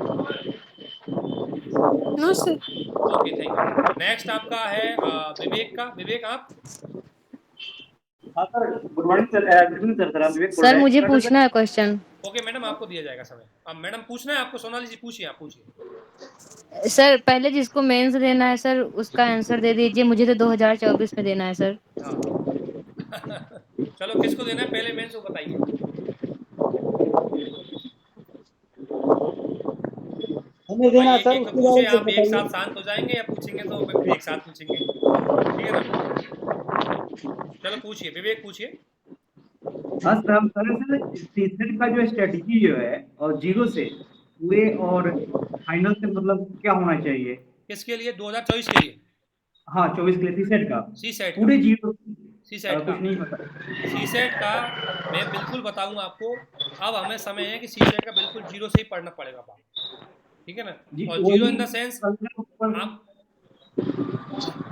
No sir. Okay thank you. Next आपका है विवेक का। विवेक आप? हाँ sir, good morning sir, good evening sir, sir हम विवेक बोल सर रहे हैं मुझे सर। पूछना है क्वेश्चन। ओके मैडम, आपको दिया जाएगा समय। अब मैडम पूछना है आपको, सोनाली जी पूछिए, आप पूछिए। सर पहले जिसको मेंस देना है सर उसका आंसर दे दीजिए, मुझे तो 2024 में देना है सर। हाँ चलो किसको देना है पहले मेंस वो बताइए। हमें भाई देना एक सर, एक तो उसके पूछे, बारे में आप एक बताइए। साथ शांत हो जाएंगे या पूछेंगे तो फिर एक साथ पूछेंगे, ठीक है ना? चलो पूछिए, विवेक पूछिए। हाँ सर, हम सर तीसरे का जो स्ट्रेटजी जो है और जीरो से पूरे और फाइनल से मतलब क्या होना चाहिए? किसके लिए? 2024 के लिए? हाँ 24 के लिए सीसेट का, सी सेट का? पूरे जीरो सी सेट का? कुछ नहीं पता। सी सेट का मैं बिल्कुल बताऊंगा आपको। अब हमें समय है कि सी सेट का बिल्कुल जीरो से ही पढ़ना पड़ेगा बात, ठीक है ना? जी और जीरो इन वही द सेंस आप,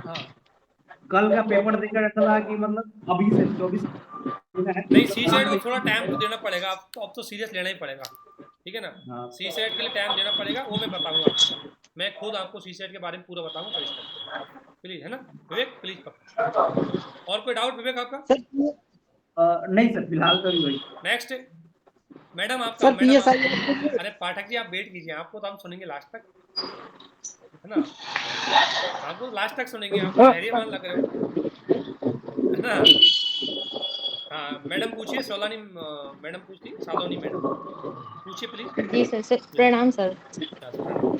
हाँ कल का पेपर देकर ऐसा लगा कि मतलब अभी से 24 नहीं, सी सेट को है। थोड़ा टाइम तो देना पड़ेगा, अब तो सीरियस लेना ही पड़ेगा, ठीक है ना? हाँ सी सेट के लिए टाइम देना पड़ेगा, वो मैं बताऊंगा आपको कल। मैं खुद आपको सी सेट के बारे में पूरा बताऊंगा कल स्टार्ट करेंगे, प्लीज, है ना विवेक? प्लीज पक्का। और कोई डाउट विवेक आपका? सर नहीं सर, फिलहाल तो वही। नेक्स्ट मैडम आपका। सर मैडम आप, PSI अरे पाठक जी आप वेट कीजिए, आपको तो हम सुनेंगे लास्ट तक, है ना? आपको लास्ट तक सुनेंगे, आप तो धैर्यवान लग रहे हो, है ना? हाँ मैडम पूछिए, सोलानी मैडम पूछती है, सालोनी मैडम पूछिए प्लीज। जी सर, सर प्रणाम सर। प्रणाम।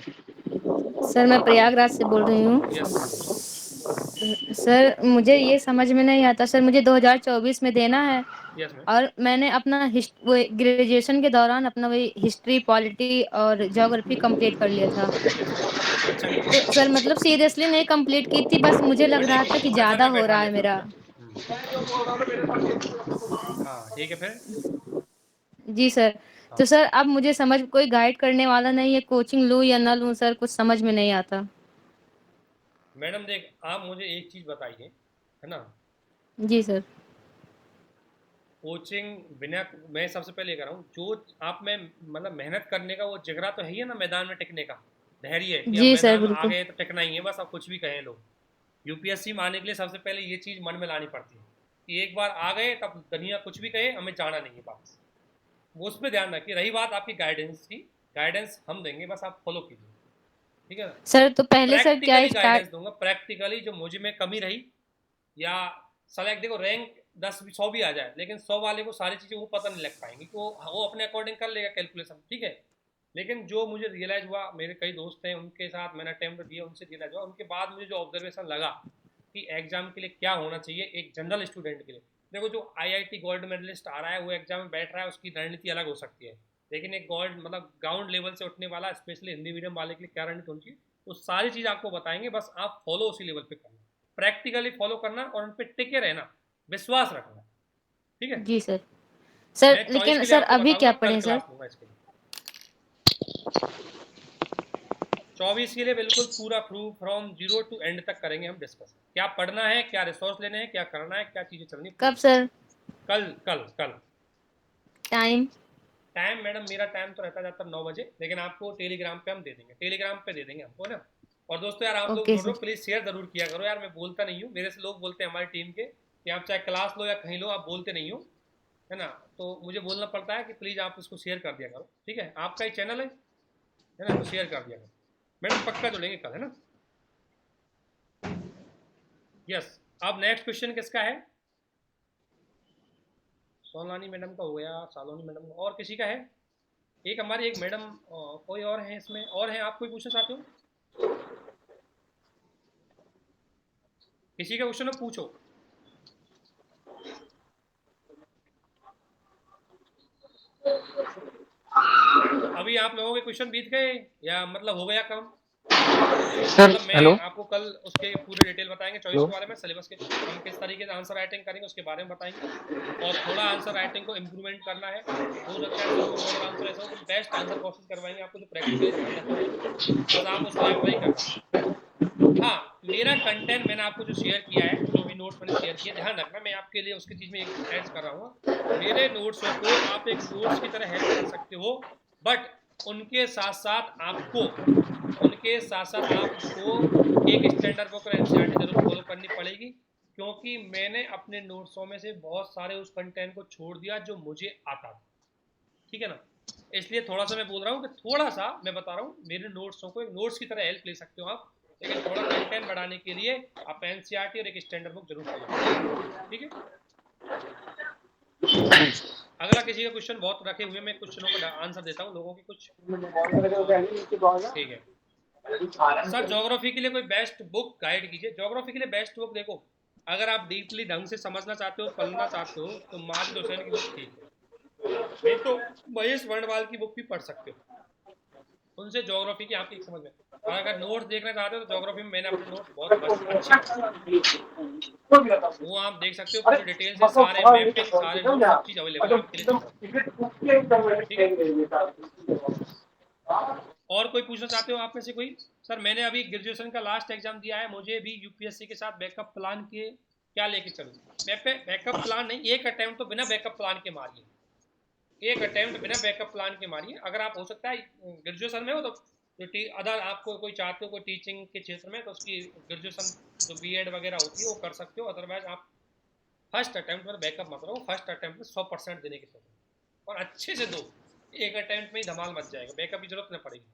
सर मैं प्रयागराज से बोल रही हूँ। यस सर मुझे ये समझ में नहीं आता सर, मुझे 2024 में देना है यस मैम। और मैंने अपना वो ग्रेजुएशन के दौरान अपना वही हिस्ट्री, पॉलिटी और ज्योग्राफी कंप्लीट कर लिया था। यस अच्छा तो किया। सर मतलब सीरियसली नहीं कंप्लीट की थी, बस मुझे लग बेटे रहा को था कि नजर ज़्यादा में हो बैठा रहा है लेता हूँ। मेरा। हाँ ठीक है फिर। जी सर। हाँ तो सर अब मुझे समझ कोई गाइड करने वाला नहीं है, कोचिंग लूँ या ना लूँ सर, कुछ समझ में नहीं आता। मैडम देख, आप मुझे एक चीज़ बताइए, है ना? जी सर। कोचिंग बिना, मैं सबसे पहले कह रहा हूँ, जो आप में मतलब मेहनत करने का वो जिगरा तो है ही है ना, मैदान में टिकने का धैर्य है कि अब जी सर मैदान में आ बिल्कुल। गए तो टिकना ही है, बस अब कुछ भी कहें लोग। यूपीएससी में आने के लिए सबसे पहले ये चीज़ मन में लानी पड़ती है कि एक बार आ गए तब दुनिया कुछ भी कहे, हमें जाना नहीं है वापस। वो उस पर ध्यान रखिए। रही बात आपकी गाइडेंस की, गाइडेंस हम देंगे, बस आप फॉलो कीजिए, ठीक है ना? सर तो पहले सर क्या प्रैक्टिकली स्टार्ट। गाइडेंस दूंगा, प्रैक्टिकली जो मुझ में कमी रही, या सेलेक्ट, देखो रैंक 10-100 भी आ जाए, लेकिन 100 वाले को सारी चीज़ें वो पता नहीं लग पाएंगी, तो वो अपने अकॉर्डिंग कर लेगा कैलकुलेशन, ठीक है? लेकिन जो मुझे रियलाइज़ हुआ, मेरे कई दोस्त हैं उनके साथ मैंने अटेम्प्ट दिया, उनसे रियलाइज़ हुआ, उनके बाद मुझे जो ऑब्जर्वेशन लगा कि एग्जाम के लिए क्या होना चाहिए एक जनरल स्टूडेंट के लिए। देखो जो IIT गोल्ड मेडलिस्ट आ रहा है वो एग्जाम में बैठ रहा है, उसकी रणनीति अलग हो सकती है, लेकिन एक गोल्ड मतलब ग्राउंड लेवल से उठने वाला, स्पेशली हिंदी मीडियम वाले के लिए क्या रणनीति होनी चाहिए, वो सारी चीज़ आपको बताएंगे, बस आप फॉलो उसी लेवल पे करना, प्रैक्टिकली फॉलो करना और उन पर टिके रहना, विश्वास रखना, ठीक है? जी सर। सर मैं चॉइस लेकिन के लिए सर आपको अभी बताऊंगा, क्या कल पढ़ें सर? क्लास लूंगा इसके लिए। 24 के लिए बिल्कुल पूरा फ्रॉम जीरो टू एंड तक करेंगे हम डिस्कस, क्या पढ़ना है, क्या रिसोर्स लेने हैं, क्या करना है, क्या चीज़ें चलनी। कब सर? कल कल कल। टाइम? टाइम मैडम मेरा टाइम तो रहता जाता 9 बजे, लेकिन आपको टेलीग्राम पे हम दे देंगे, टेलीग्राम पे दे देंगे हमको, है ना? और दोस्तों यार आप लोग ओके बोल रहे हो सर। प्लीज शेयर जरूर किया करो यार, मैं बोलता नहीं हूँ, मेरे से लोग बोलते हैं हमारी टीम के कि आप चाहे क्लास लो या कहीं लो आप बोलते नहीं हो, है ना, तो मुझे बोलना पड़ता है कि प्लीज आप इसको शेयर कर दिया करो, ठीक है, आपका ही चैनल है ना, तो शेयर कर दिया करो। मैडम पक्का जुड़ेंगे कल, है ना। यस, अब नेक्स्ट क्वेश्चन किसका है? सोनानी मैडम का हो गया, सालोनी मैडम का, और किसी का है? एक हमारी एक मैडम कोई और है इसमें, और है आप कोई पूछना चाहते हो? किसी का क्वेश्चन हो पूछो। अभी आप लोगों के क्वेश्चन बीत गए या मतलब हो गया काम? सर मतलब मैं हेलो आपको कल उसके पूरे डिटेल बताएंगे चॉइस हेलो के बारे में, सिलेबस के हम किस तरीके से आंसर राइटिंग करेंगे उसके बारे में बताएंगे, और थोड़ा आंसर राइटिंग को इम्प्रूवमेंट करना है, हो सकता है कोई मॉडल आंसर ऐसा हो तो बेस्ट आंसर क्वेश्चन करवाएंगे आपको जो प्रैक्टिकली ध्यान रखना है, बस आप उसको अप्लाई करना। हाँ, मेरा कंटेंट मैंने आपको जो शेयर किया है, जो भी नोट्स मैंने शेयर किया, ध्यान रखना मैं आपके लिए उसकी चीज़ में एक ऐड कर रहा हूँ, मेरे नोट्सों को आप एक नोट्स की तरह हेल्प कर सकते हो, बट उनके साथ साथ आपको एक स्टैंडर्ड बुक और एनसीईआरटी जरूर फॉलो करनी पड़ेगी, क्योंकि मैंने अपने नोट्सों में से बहुत सारे उस कंटेंट को छोड़ दिया जो मुझे आता था, ठीक है ना, इसलिए थोड़ा सा मैं बोल रहा हूँ कि थोड़ा सा मैं बता रहा हूँ मेरे नोट्सों को एक नोट्स की तरह हेल्प ले सकते हो आप, लेकिन थोड़ा कंटेंट बढ़ाने के लिए आप एनसीईआरटी और एक स्टैंडर्ड बुक जरूर फॉलो करें, ठीक है। अगला किसी का क्वेश्चन बहुत रखे हुए, मैं क्वेश्चनों का आंसर देता हूँ लोगों की कुछ, ठीक है। सर ज्योग्राफी के लिए कोई बेस्ट बुक गाइड कीजिए। ज्योग्राफी के लिए बेस्ट बुक देखो, अगर आप डीपली ढंग से समझना चाहते हो, पढ़ना चाहते हो, तो माजिद हुसैन की बुक ठीक है, नहीं तो महेश वर्णवाल की बुक भी पढ़ सकते हो, उनसे ज्योग्राफी की आपकी समझ में, और अगर नोट्स देखना चाहते हो तो ज्योग्राफी में मैंने अपने नोट्स बहुत मस्त अच्छे वो आप देख सकते हो, पूरी डिटेल से सारे मैपिंग सारे नोट्स सब चीज़ अवेलेबल है आपके लिए ज्योग्राफी, ठीक है। और कोई पूछना चाहते हो आप में से कोई? सर मैंने अभी ग्रेजुएशन का लास्ट एग्जाम दिया है, मुझे भी यूपीएससी के साथ बैकअप प्लान के क्या लेके चलूँ? बैकअप प्लान नहीं, एक अटेम्प्ट तो बिना बैकअप प्लान के मारिए, एक अटेम्प्ट बिना बैकअप प्लान के मारिए, अगर आप हो सकता है ग्रेजुएशन में हो तो अदर आपको कोई चाहते हो कोई टीचिंग के क्षेत्र में, तो उसकी ग्रेजुएशन जो बीएड वगैरह होती है वो कर सकते हो, अदरवाइज आप फर्स्ट अटेम्प्ट में बैकअप मत रहो, फर्स्ट अटेम्प्ट में 100% देने की सोचो और अच्छे से दो, एक अटेम्प्ट में ही धमाल मच जाएगा, बैकअप की जरूरत नहीं पड़ेगी।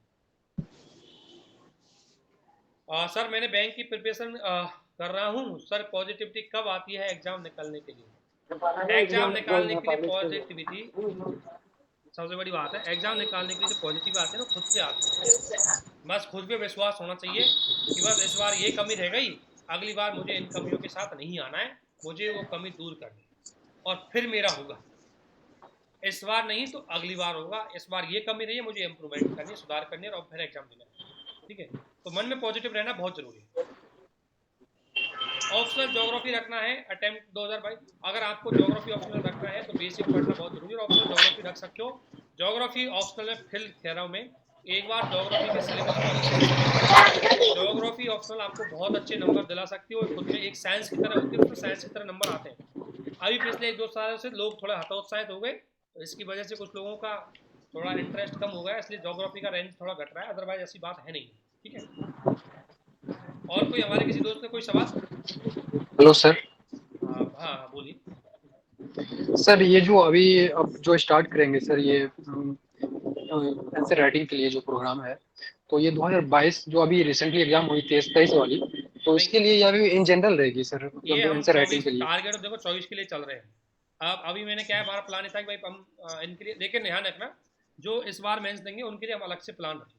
सर मैंने बैंक की प्रिपरेशन कर रहा हूँ सर, पॉजिटिविटी कब आती है एग्जाम निकालने के लिए? एग्जाम निकालने के लिए पॉजिटिविटी सबसे बड़ी बात है, एग्जाम निकालने के लिए जो पॉजिटिव आते हैं ना खुद से आते हैं, बस खुद पे विश्वास होना चाहिए कि बस इस बार ये कमी रह गई, अगली बार मुझे इन कमियों के साथ नहीं आना है, मुझे वो कमी दूर करनी और फिर मेरा होगा, इस बार नहीं तो अगली बार होगा, इस बार ये कमी रही है मुझे इम्प्रूवमेंट करनी है, सुधार करनी है और फिर एग्जाम देना है, ठीक है, तो मन में पॉजिटिव रहना बहुत जरूरी है। ऑप्शनल ज्योग्राफी रखना है अटेम्प्ट 2022, अगर आपको ज्योग्राफी ऑप्शनल रखना है तो बेसिक पढ़ना बहुत जरूरी है, ऑप्शनल ज्योग्राफी रख सकते हो, ज्योग्राफी ऑप्शनल में फिर कह रहा हूँ मैं, एक बार ज्योग्राफी के सिलेबस को अच्छे से समझ, ज्योग्राफी ऑप्शनल आपको बहुत अच्छे नंबर दिला सकती है, और खुद में एक साइंस की तरह होती है, उसमें साइंस की तरह नंबर आते हैं, अभी पिछले 1-2 सालों से लोग थोड़ा हतोत्साहित हो गए, तो इसकी वजह से कुछ लोगों का थोड़ा इंटरेस्ट कम हो गया, इसलिए ज्योग्राफी का रेंज थोड़ा घट रहा है, अदरवाइज ऐसी बात है नहीं, ठीक है। और कोई हमारे किसी दोस्त का कोई सवाल? Hello sir. हाँ बोलिए। सर ये जो अभी अब जो स्टार्ट करेंगे सर, ये आंसर राइटिंग के लिए जो प्रोग्राम है, तो ये 2022 जो अभी रिसेंटली एग्जाम हुई 23-23 वाली, तो इसके लिए या भी इन जनरल रहेगी सर, ये मतलब हम आंसर राइटिंग 24 के लिए? टारगेट देखो 24 के लिए चल रहे हैं, अब अभी मैंने क्या है, हमारा प्लान था कि भाई हम इनके लिए, लेकिन ध्यान रखना जो इस बार मेंस देंगे उनके लिए हम अलग से प्लान रखेंगे,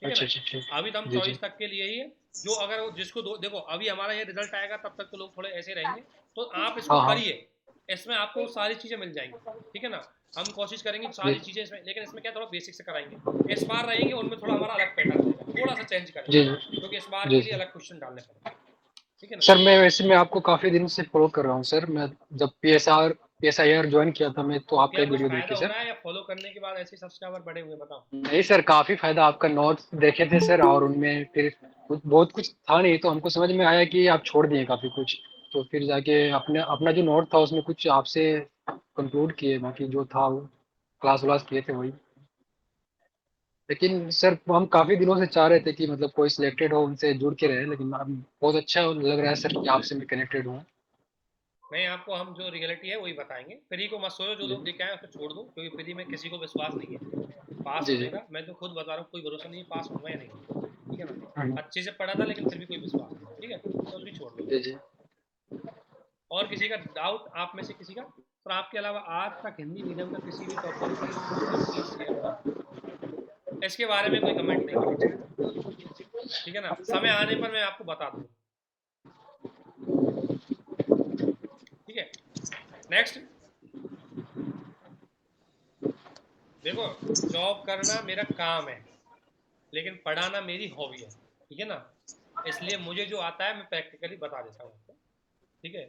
ठीक है ना, अभी तो हम 24 तक के लिए ही है, जो अगर जिसको देखो अभी हमारा ये रिजल्ट आएगा तब तक तो लोग थोड़े ऐसे रहेंगे, तो आप इसको करिए, इसमें आपको सारी चीजें मिल जाएंगी, ठीक है ना, हम कोशिश करेंगे सारी चीजें इसमें, लेकिन इसमें क्या थोड़ा बेसिक से कराएंगे, इस बार रहेंगे उनमें थोड़ा हमारा अलग पैटर्न रहेगा, थोड़ा सा चेंज करेंगे क्योंकि इस बार के लिए अलग क्वेश्चन डालने पड़ेंगे, ठीक है ना। सर मैं वैसे मैं आपको काफी दिन से फॉलो कर रहा हूँ सर, मैं जब PSIR ज्वाइन किया था मैं, तो आपका एक वीडियो देखे सर। या फॉलो करने के बाद ऐसे सब्सक्राइबर बढ़े हुए बताओ? नहीं सर, काफी फायदा, आपका नोट्स देखे थे सर, और उनमें फिर बहुत कुछ था नहीं, तो हमको समझ में आया कि आप छोड़ दिए काफी कुछ, तो फिर जाके अपना जो नोट था उसमें कुछ आपसे कंक्लूड किए, बाकी जो था वो क्लास व्लास किए थे वही। लेकिन सर हम काफी दिनों से चाह रहे थे कि मतलब कोई सिलेक्टेड हो, उनसे जुड़ के रहे, लेकिन अब बहुत अच्छा लग रहा है सर कि आपसे मैं कनेक्टेड हूँ। नहीं, आपको हम जो रियलिटी है वही बताएंगे। फ्री को मत सोचो, जो जी लोग दिखे हैं उसको छोड़ दो, क्योंकि फ्री में किसी को विश्वास नहीं है पास जी होने जी। का। मैं तो खुद बता रहा हूँ, कोई भरोसा नहीं है पास होगा या नहीं होगा, ठीक है ना। हम्म, अच्छे से पढ़ा था लेकिन फिर भी कोई विश्वास नहीं, ठीक है, तो भी छोड़ दो। जी जी। और किसी का डाउट आप में से किसी का? तो आपके अलावा आज तक हिंदी मीडियम का किसी भी टॉपर की फोटो प्लीज शेयर करो। इसके बारे में कोई कमेंट नहीं करना चाहिए, ठीक है ना। समय आने पर मैं आपको बता दूंगा, ठीक है। नेक्स्ट, देखो, जॉब करना मेरा काम है लेकिन पढ़ाना मेरी हॉबी है, ठीक है ना। इसलिए मुझे जो आता है मैं प्रैक्टिकली बता देता हूँ आपको, ठीक है।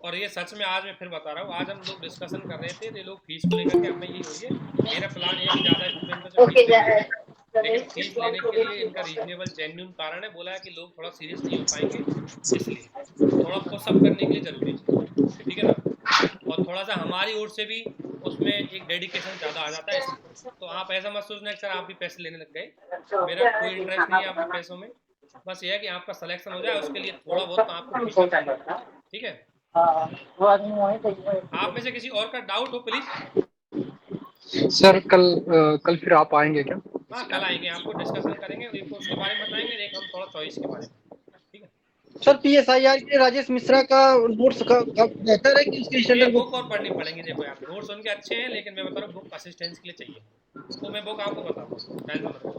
और ये सच में आज मैं फिर बता रहा हूँ, आज हम लोग डिस्कशन कर रहे थे, ये लोग फीस को लेकर के हमें यही हो रही है। मेरा प्लान ये है कि ज़्यादा स्टूडेंटों से फीस ले लूँ, लेकिन फीस लेने के लिए इनका रीजनेबल जेन्यून कारण है। बोला है कि लोग थोड़ा सीरियस नहीं हो पाएंगे, इसलिए थोड़ा पुशअप करने के लिए ज़रूरी है, ठीक है ना। और थोड़ा सा हमारी ओर से भी उसमें एक डेडिकेशन ज़्यादा आ जाता है, इसलिए। तो आप ऐसा मत सोचना कि सर आप भी पैसे लेने लग गए, मेरा कोई इंटरेस्ट नहीं है आपके पैसों में। बस ये है कि आपका सिलेक्शन हो जाए, उसके लिए थोड़ा बहुत तो आपको पुशअप करना है, ठीक है। आप में से किसी और का डाउट हो प्लीज। सर कल फिर आप आएंगे क्या? हाँ, कल आएंगे, आपको डिस्कशन करेंगे, एक उसके बारे में बताएंगे, एक हम थोड़ा चॉइस के बारे में, ठीक है। सर PSIR के राजेश मिश्रा का नोट्स का बेहतर है कि उसके ये स्टैंडर्ड बुक और पढ़नी पड़ेंगी। देखो यार, नोट्स उनके अच्छे हैं लेकिन मैं बता रहा हूँ बुक असिस्टेंस के लिए चाहिए, तो मैं बुक आपको बताता हूँ, टेंशन मत लो।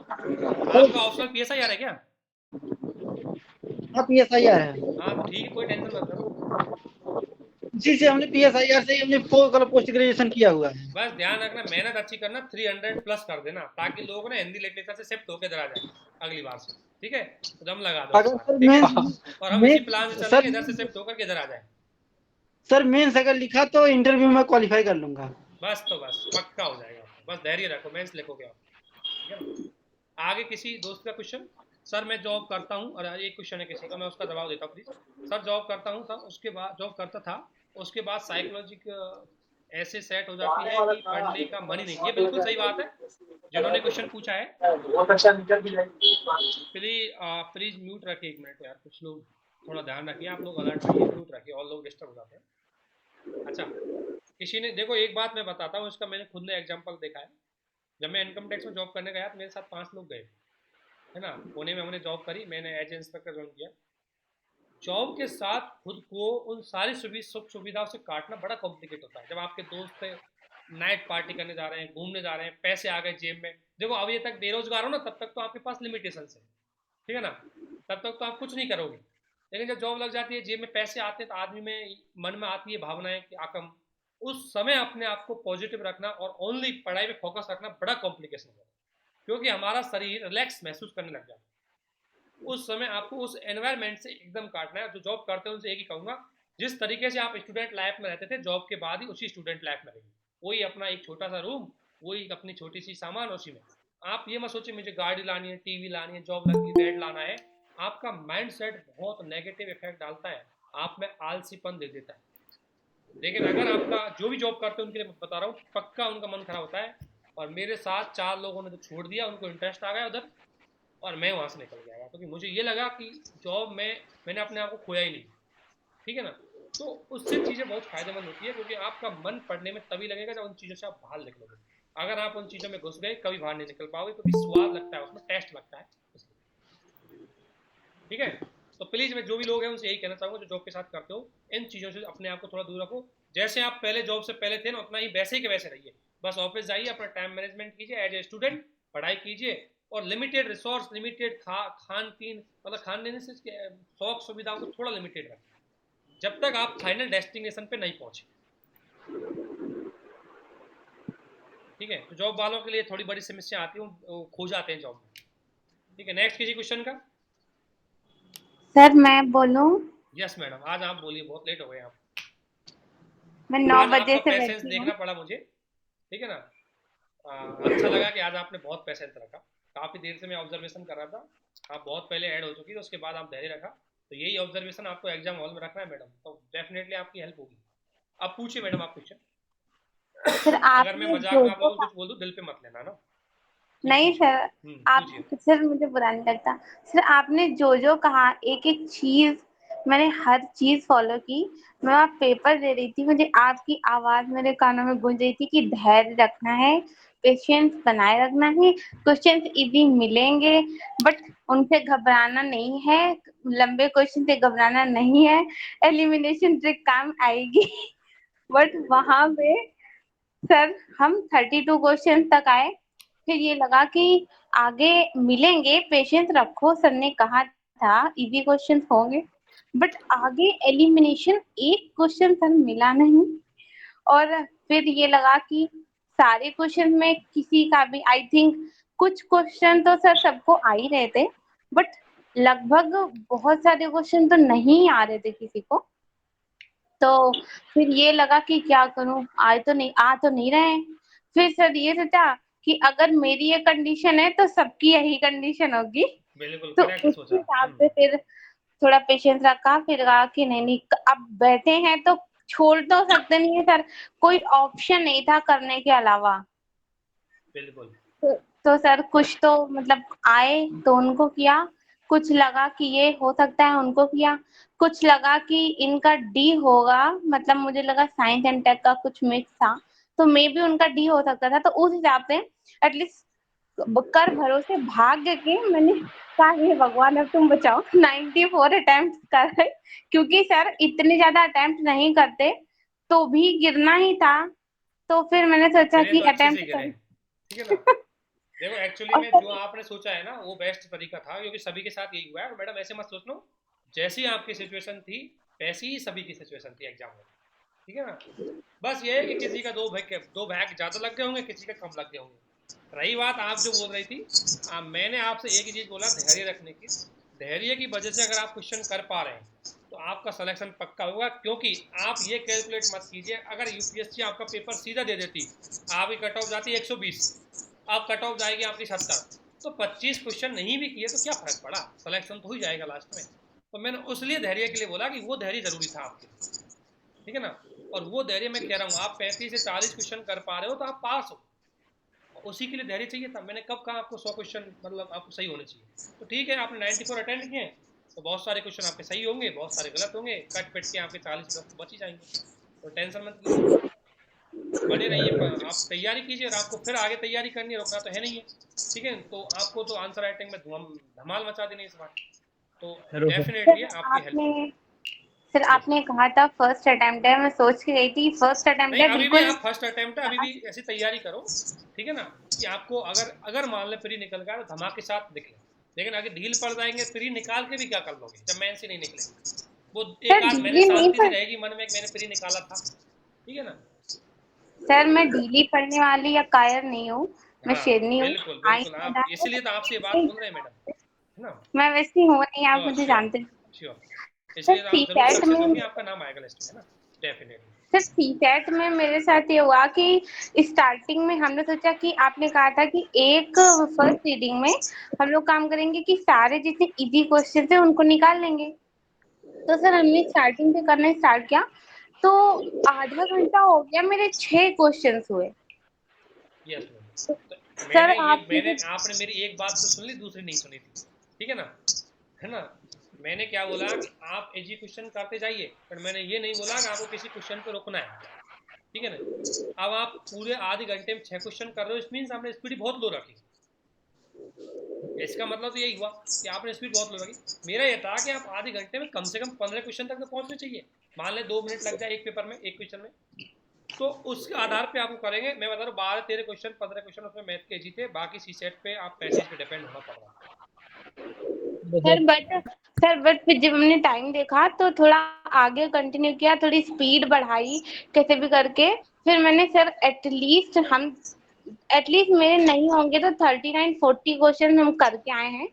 आपका ऑप्शनल PSIR है क्या? हाँ PSIR है, हाँ तो ठीक है, कोई टेंशन मत करो। इसी से हमने PSIR से ही हमने पोस्ट ग्रेजुएशन किया हुआ है। बस ध्यान रखना, मेहनत अच्छी करना, 300 प्लस कर देना, ताकि लोग ना हिंदी लिटरेचर से शिफ्ट होकर इधर आ जाए अगली बार से, ठीक है। तो दम लगा दो इस अगर बार, सर ठीक है। मेंस और हम इसी प्लान से मेंस चलेंगे, सर इधर से शिफ्ट होकर के इधर आ जाए। सर मेंस अगर लिखा तो इंटरव्यू में क्वालिफाई कर लूंगा। बस तो बस पक्का हो जाएगा, बस धैर्य रखो, मेंस लिखोगे आप, ठीक है ना। आगे किसी दोस्त का क्वेश्चन? सर मैं जॉब करता हूँ, और एक क्वेश्चन है किसी का, मैं उसका जवाब देता हूँ प्लीज। सर जॉब करता हूँ था, उसके बाद जॉब करता था, उसके बाद साइकोलॉजी ऐसे सेट हो जाती है कि पढ़ने का मन ही नहीं। ये बिल्कुल सही बात है, जिन्होंने क्वेश्चन पूछा है। प्लीज प्लीज म्यूट रखिए 1 मिनट यार, कुछ लोग थोड़ा ध्यान रखिए, आप लोग अलर्ट रहिए, म्यूट रखिए, और लोग डिस्टर्ब हो जाते हैं। अच्छा, किसी ने, देखो एक बात मैं बताता हूँ, इसका मैंने खुद ने एग्जांपल देखा है। जब मैं इनकम टैक्स में जॉब करने गया तो मेरे साथ 5 लोग गए, है ना। पुणे में हमने जॉब करी, मैंने एज इंस्पेक्टर ज्वाइन किया। जॉब के साथ खुद को उन सारी सुख सुविधाओं से काटना बड़ा कॉम्प्लिकेट होता है। जब आपके दोस्त नाइट पार्टी करने जा रहे हैं, घूमने जा रहे हैं, पैसे आ गए जेब में। देखो अब ये तक बेरोजगार हो ना, तब तक तो आपके पास लिमिटेशन है, ठीक है ना, तब तक तो आप कुछ नहीं करोगे। लेकिन जब जॉब लग जाती है, जेब में पैसे आते हैं, तो आदमी में मन में आती है भावनाएं कि आकम, उस समय अपने आप को पॉजिटिव रखना और ओनली पढ़ाई पे फोकस रखना बड़ा कॉम्प्लिकेशन होता है, क्योंकि हमारा शरीर रिलैक्स महसूस करने लग जाता है। उस समय आपको उस एनवायरनमेंट से एकदम काटना है। जो जॉब करते हैं उनसे एक ही कहूँगा, जिस तरीके से आप स्टूडेंट लाइफ में रहते थे, जॉब के बाद ही उसी स्टूडेंट लाइफ में रहिए। वही अपना एक छोटा सा रूम, वही अपनी छोटी सी सामान, उसी में। आप ये मत सोचिए मुझे गाड़ी लानी है, टीवी लानी है, जॉब लगी, बेड लाना है। आपका माइंड सेट बहुत नेगेटिव इफेक्ट डालता है, आप में आलसीपन दे देता है। लेकिन अगर आपका जो भी जॉब करते हैं उनके लिए बता रहा हूँ, पक्का उनका मन खराब होता है। और मेरे साथ 4 लोगों ने तो छोड़ दिया, उनको इंटरेस्ट आ गया उधर, और मैं वहाँ से निकल गया, क्योंकि मुझे ये लगा कि जॉब में मैंने अपने आप को खोया ही नहीं, ठीक है ना। तो उससे चीज़ें बहुत फायदेमंद होती है, क्योंकि आपका मन पढ़ने में तभी लगेगा जब उन चीज़ों से आप बाहर निकलोगे। अगर आप उन चीज़ों में घुस गए, कभी बाहर नहीं निकल पाओगे, क्योंकि स्वाद लगता है उसमें, टेस्ट लगता है, ठीक है। तो प्लीज़ मैं जो भी लोग हैं उनसे यही कहना चाहूँगा, जो जॉब के साथ करते हो, इन चीज़ों से अपने आप को थोड़ा दूर रखो। जैसे आप पहले जॉब से पहले थे ना, उतना ही वैसे के वैसे रहिए। बस ऑफिस जाइए, अपना टाइम मैनेजमेंट कीजिए, एज ए स्टूडेंट पढ़ाई कीजिए, और लिमिटेड रिसोर्स, लिमिटेड खान पीन, मतलब खाने से शौक सुविधाओं को थोड़ा लिमिटेड रखें, जब तक आप फाइनल डेस्टिनेशन पे नहीं पहुंचे, ठीक है। तो जॉब वालों के लिए थोड़ी बड़ी समस्या आती है, वो खो जाते हैं जॉब में, ठीक है। नेक्स्ट किसी क्वेश्चन का? सर मैं बोलूं? यस मैडम, आज आप बोलिए, बहुत लेट हो गए आप। मैं 9 आज बजे आपका से पेशेंस बैठी हूँ। देखना पड़ा मुझे, ठीक है ना। अच्छा लगा कि आज आपने बहुत पेशेंस रखा, काफ़ी देर से मैं ऑब्जर्वेशन कर रहा था, आप बहुत पहले ऐड हो चुकी थी, उसके बाद आप धैर्य रखा। तो यही ऑब्जर्वेशन आपको एग्जाम हॉल में रखना है मैडम, तो डेफिनेटली आपकी हेल्प होगी। अब पूछिए मैडम आप क्वेश्चन। सर अगर मैं आपने मजाक जो में आप जो लोगों को कुछ बोल दूँ, दिल पे मत लेना ना। नहीं सर, आप पूछिए। सर मुझे बुरा नहीं लगता। सर आपने जो जो कहा एक एक चीज, मैंने हर चीज फॉलो की। मैं वहाँ पेपर दे रही थी, मुझे आपकी आवाज मेरे कानों में गूंज रही थी कि धैर्य रखना है, पेशेंस बनाए रखना है, क्वेश्चंस इजी मिलेंगे बट उनसे घबराना नहीं है, लंबे क्वेश्चन से घबराना नहीं है, एलिमिनेशन ट्रिक काम आएगी। बट वहां पे सर हम 32 क्वेश्चन तक आए, फिर ये लगा कि आगे मिलेंगे, पेशेंस रखो, सर ने कहा था इजी क्वेश्चन होंगे, बट आगे एलिमिनेशन एक क्वेश्चन सर मिला नहीं। और फिर ये लगा कि सारे क्वेश्चन में किसी का भी आई थिंक कुछ क्वेश्चन तो सर सबको आ ही रहे थे, बट लगभग बहुत सारे क्वेश्चन तो नहीं आ रहे थे किसी को। तो फिर ये लगा कि क्या करूं, आ तो नहीं रहे हैं। फिर सर ये सोचा कि अगर मेरी ये कंडीशन है तो सबकी यही कंडीशन होगी। बिल्कुल तो करेक्ट उसके सोचा। हिसाब से फिर थोड़ा पेशेंस रखा, फिर कहा कि नहीं नहीं अब बैठे हैं तो छोड़ तो सकते नहीं है सर, कोई ऑप्शन नहीं था करने के अलावा। बिल्कुल। तो सर कुछ तो मतलब आए तो उनको किया, कुछ लगा कि ये हो सकता है उनको किया, कुछ लगा कि इनका डी होगा, मतलब मुझे लगा साइंस एंड टेक का कुछ मिक्स था तो मे भी उनका डी हो सकता था, तो उस हिसाब से एटलीस्ट कर भरोसे भाग्य के मैंने कहा हे भगवान अब तुम बचाओ। 94 अटेम्प्ट कर रहे, क्योंकि सर इतने ज्यादा अटेम्प्ट नहीं करते तो भी गिरना ही था, तो फिर मैंने सोचा गिरे कि तो अच्छे से अटेम्प्ट गिरे, कर। ठीक है ना। देखो एक्चुअली और में जो सर आपने सोचा है ना वो बेस्ट तरीका था, क्योंकि सभी के साथ यही हुआ है। और मैडम ऐसे मत सोच लो, जैसी आपकी सिचुएशन थी वैसी ही सभी की सिचुएशन थी एग्जाम में, ठीक है ना। बस ये है कि किसी का दो भाग ज़्यादा लग गए होंगे, किसी का कम लग गए होंगे। रही बात आप जो बोल रही थी, मैंने आपसे एक ही चीज़ बोला, धैर्य रखने की। धैर्य की वजह से अगर आप क्वेश्चन कर पा रहे हैं तो आपका सिलेक्शन पक्का होगा। क्योंकि आप ये कैलकुलेट मत कीजिए, अगर यूपीएससी आपका पेपर सीधा दे देती, आपकी कट ऑफ जाती 120, अब कट ऑफ जाएगी आपकी 70, तो 25 क्वेश्चन नहीं भी किए तो क्या फर्क पड़ा, सिलेक्शन तो हो ही जाएगा लास्ट में। तो मैंने उसलिए धैर्य के लिए बोला कि वो धैर्य जरूरी था आपके लिए, ठीक है ना। और वो धैर्य मैं कह रहा हूँ, आप 35 से 40 क्वेश्चन कर पा रहे हो तो आप पास हो, उसी के लिए धैर्य चाहिए था। मैंने कब कहा आपको 100 क्वेश्चन मतलब आपको सही होने चाहिए। तो ठीक है, आपने 94 अटेंड किए तो बहुत सारे क्वेश्चन आपके सही होंगे, बहुत सारे गलत होंगे, कट पिट के आपके 40 बच ही जाएंगे। तो टेंशन मत लीजिए, बने रहिए, आप तैयारी कीजिए। और आपको फिर आगे तैयारी करनी है, रुकना तो है नहीं है, ठीक है। तो आपको तो आंसर राइटिंग में धमाल मचा देनी इस बार, तो डेफिनेटली आपकी हेल्प होगी। सर आपने कहा था फर्स्ट अटेम्प्ट है, मैं सोच के गई थी फर्स्ट अटेम्प्ट नहीं, है अभी भी बिल्कुल। आप फर्स्ट अटेम्प्ट है, अभी भी ऐसी तैयारी करो, ठीक है ना। कि आपको अगर मान ले प्री निकल गया तो धमाके साथ निकले, लेकिन अगर ढील पड़ जाएंगे प्री निकाल के भी क्या कर लोगे जब मेंस ही नहीं निकलेंगे। वो एक सर आध महीने ढीली नहीं शांति सी पर रहेगी मन में कि मैंने प्री निकाला था, ठीक है ना। सर मैं ढीली पढ़ने वाली या कायर नहीं हूँ, मैं हाँ शेरनी हूँ। बिल्कुल आइंस बिल्कुल, आप मैदान इसीलिए तो आपसे ये बात बोल रहे हैं मैडम, है ना। मैं वैसी हूँ नहीं, आप श्योर मुझे श्योर जानते नहीं। श्योर, सर इसलिए तो आप जरूर सीटेट सक्सेस में होंगे, आपका नाम आएगा लिस्ट में, है ना, डेफिनेटली। सर सीटेट में मेरे साथ ये हुआ कि स्टार्टिंग में हमने सोचा कि आपने कहा था कि एक फर्स्ट रीडिंग में हम लोग काम करेंगे कि सारे जितने इजी क्वेश्चन थे उनको निकाल लेंगे। तो सर हमने स्टार्टिंग से करना स्टार्ट किया तो आधा घंटा हो गया, मेरे 6 क्वेश्चंस हुए। यस तो मैम, सर आप मैंने मुझे आपने मेरी एक बात तो सुन ली, दूसरी नहीं सुनी थी, ठीक है ना, है ना। मैंने क्या बोला कि आप इजी क्वेश्चन करते जाइए, पर मैंने ये नहीं बोला कि आपको किसी क्वेश्चन पे रुकना है, ठीक है ना। अब आप पूरे आधे घंटे में 6 क्वेश्चन कर रहे हो, इस मीन्स आपने स्पीड बहुत लो रखी। इसका मतलब तो यही हुआ कि आपने स्पीड बहुत लो रखी। मेरा यह था कि आप आधे घंटे में कम से कम 15 क्वेश्चन तक तो पहुंचने चाहिए। मान लें 2 मिनट लग जाए एक पेपर में, एक क्वेश्चन में, तो उसके आधार पे आपको करेंगे। मैं बता रहा हूँ 12-13 क्वेश्चन 15 क्वेश्चन उसमें मैथ के जीते, बाकी सी सेट पे आप पैसेज पे डिपेंड होना पड़ रहा है। सर बट फिर जब हमने टाइम देखा तो थोड़ा आगे कंटिन्यू किया, थोड़ी स्पीड बढ़ाई कैसे भी करके। फिर मैंने सर एटलीस्ट मेरे नहीं होंगे तो 39-40 क्वेश्चन हम करके आए हैं,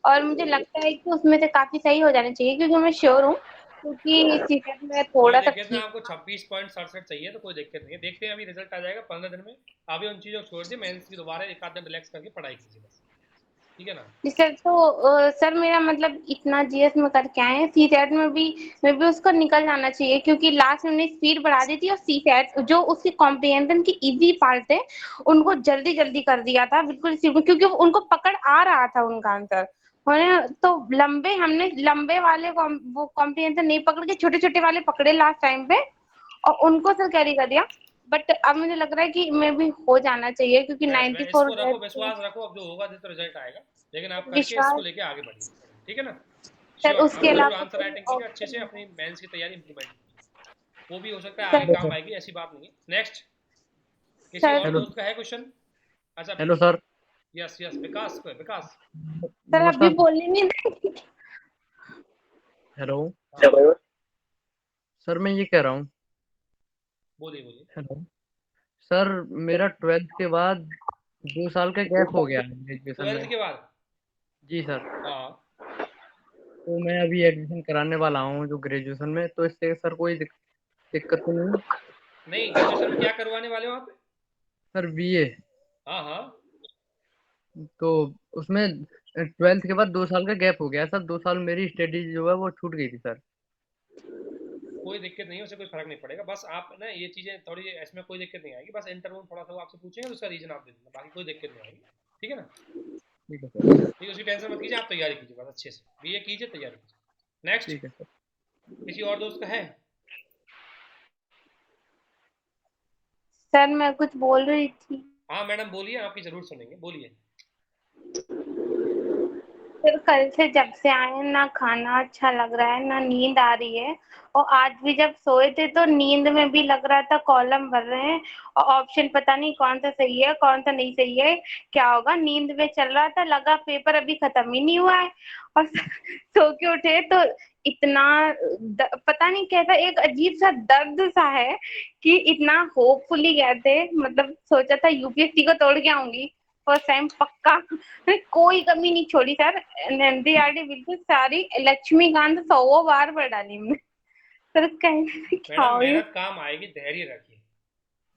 और मुझे लगता है कि उसमें से काफी सही हो जाने चाहिए, क्योंकि मैं श्योर हूँ क्योंकि सीटेट में कोई थोड़ा सा दिक्कत नहीं, आपको 26.67 चाहिए तो कोई दिक्कत नहीं है, देखते हैं अभी रिजल्ट आ जाएगा 15 दिन में। अभी उन चीज़ों को छोड़ दिए, मेंस की दोबारा एक आध दिन रिलैक्स करके पढ़ाई कीजिए बस। ठीक है ना। जी सर, तो सर मेरा मतलब इतना जीएस में करके आए हैं, सीसेट में भी उसको निकल जाना चाहिए, क्योंकि लास्ट में हमने स्पीड बढ़ा दी थी और सीसेट जो उसकी कॉम्प्रिहेंशन की इजी पार्ट है उनको जल्दी जल्दी कर दिया था बिल्कुल स्पीड में, क्योंकि उनको पकड़ आ रहा था उनका आंसर होने। तो हमने लंबे वाले वो कॉम्प्रिहेंशन नहीं पकड़ के छोटे छोटे वाले पकड़े लास्ट टाइम पे और उनको सर कैरी कर दिया। बट अब मुझे लग रहा है कि मैं भी हो जाना चाहिए, क्योंकि 94 इसको रखो, विश्वास रखो, अब जो होगा तो रिजल्ट आएगा, लेकिन आप करके इसको लेके आगे बढ़िए, ठीक है ना। सर उसके अलावा आंसर राइटिंग कीजिए अच्छे से, अपनी मेंस की तैयारी इंप्लीमेंट कीजिए, वो भी हो सकता है आगे काम आएगी, ऐसी बात नहीं है। नेक्स्ट किसी और दोस्त का है क्वेश्चन? अच्छा, हेलो सर। यस यस, विकास को है, विकास सर अभी बोलने नहीं देंगे। हेलो सर, मैं ये कह रहा हूँ, बोलिए बोलिए। हेलो सर, मेरा 12th के बाद 2 साल का गैप हो गया ग्रेजुएशन 12th में। के बाद? जी सर। हाँ, तो मैं अभी एडमिशन कराने वाला हूँ जो ग्रेजुएशन में, तो इससे सर कोई दिक्कत तो नहीं? नहीं, ग्रेजुएशन में क्या करवाने वाले हो आप? Sir BA. हाँ हाँ, तो उसमें 12th के बाद 2 साल का गैप हो गया सर, 2 साल मेरी स्टडी जो है वो छूट गई थी सर। कोई दिक्कत नहीं है, उससे कोई फर्क नहीं पड़ेगा। बस आप ना ये चीजें थोड़ी, इसमें कोई दिक्कत नहीं आएगी, बस इंटरव्यू में थोड़ा सा आपसे पूछेंगे तो उसका रीजन आप दे देना, बाकी कोई दिक्कत नहीं आएगी, ठीक है ना। ठीक है सर। ठीक है, उसकी टेंशन मत कीजिए, आप तैयारी कीजिए बस अच्छे से, बीए कीजिए, तैयारी कीजिए। नेक्स्ट ठीक है सर। किसी और दोस्त का है? सर मैं कुछ बोल रही थी। हाँ मैडम बोलिए, आपकी जरूर सुनेंगे, बोलिए। सर कल से जब से आए हैं ना खाना अच्छा लग रहा है ना नींद आ रही है, और आज भी जब सोए थे तो नींद में भी लग रहा था कॉलम भर रहे हैं और ऑप्शन पता नहीं कौन सा सही है कौन सा नहीं सही है, क्या होगा। नींद में चल रहा था, लगा पेपर अभी खत्म ही नहीं हुआ है, और सो के उठे तो इतना पता नहीं कैसा एक अजीब सा दर्द सा है कि इतना होपफुली गए थे, मतलब सोचा था यूपीएससी को तोड़ के आऊंगी फर्स्ट टाइम पक्का, कोई कमी नहीं छोड़ी सर। एनसीईआरटी बिल्कुल सारी, लक्ष्मीकांत 100 बार पढ़ डाली हमने सर। कहने क्या मैडम हो मेहनत काम आएगी, धैर्य रखिए,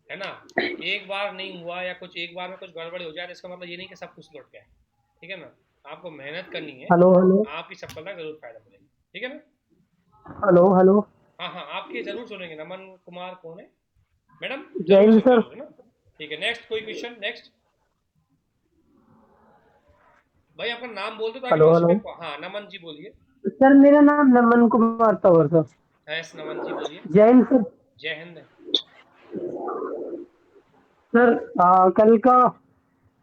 है ना। एक बार नहीं हुआ या कुछ एक बार में कुछ गड़बड़ी हो जाए तो इसका मतलब ये नहीं कि सब कुछ लौट गया, ठीक है ना। आपको मेहनत करनी है, हेलो हेलो आपकी सफलता जरूर फायदा मिलेगी, ठीक है ना। Hello hello. हाँ हाँ, आपके जरूर सुनेंगे। नमन कुमार कौन है मैडम? जय हिंद सर। ना, ठीक है। नेक्स्ट कोई क्वेश्चन? नेक्स्ट भाई आपका नाम बोल दो ताकि हेलो मैं हेलो उसमें, हाँ नमन जी बोलिए। सर, मेरा नाम नमन कुमार तंवर सर। यस नमन जी बोलिए। जय हिंद सर। जय हिंद। सर कल का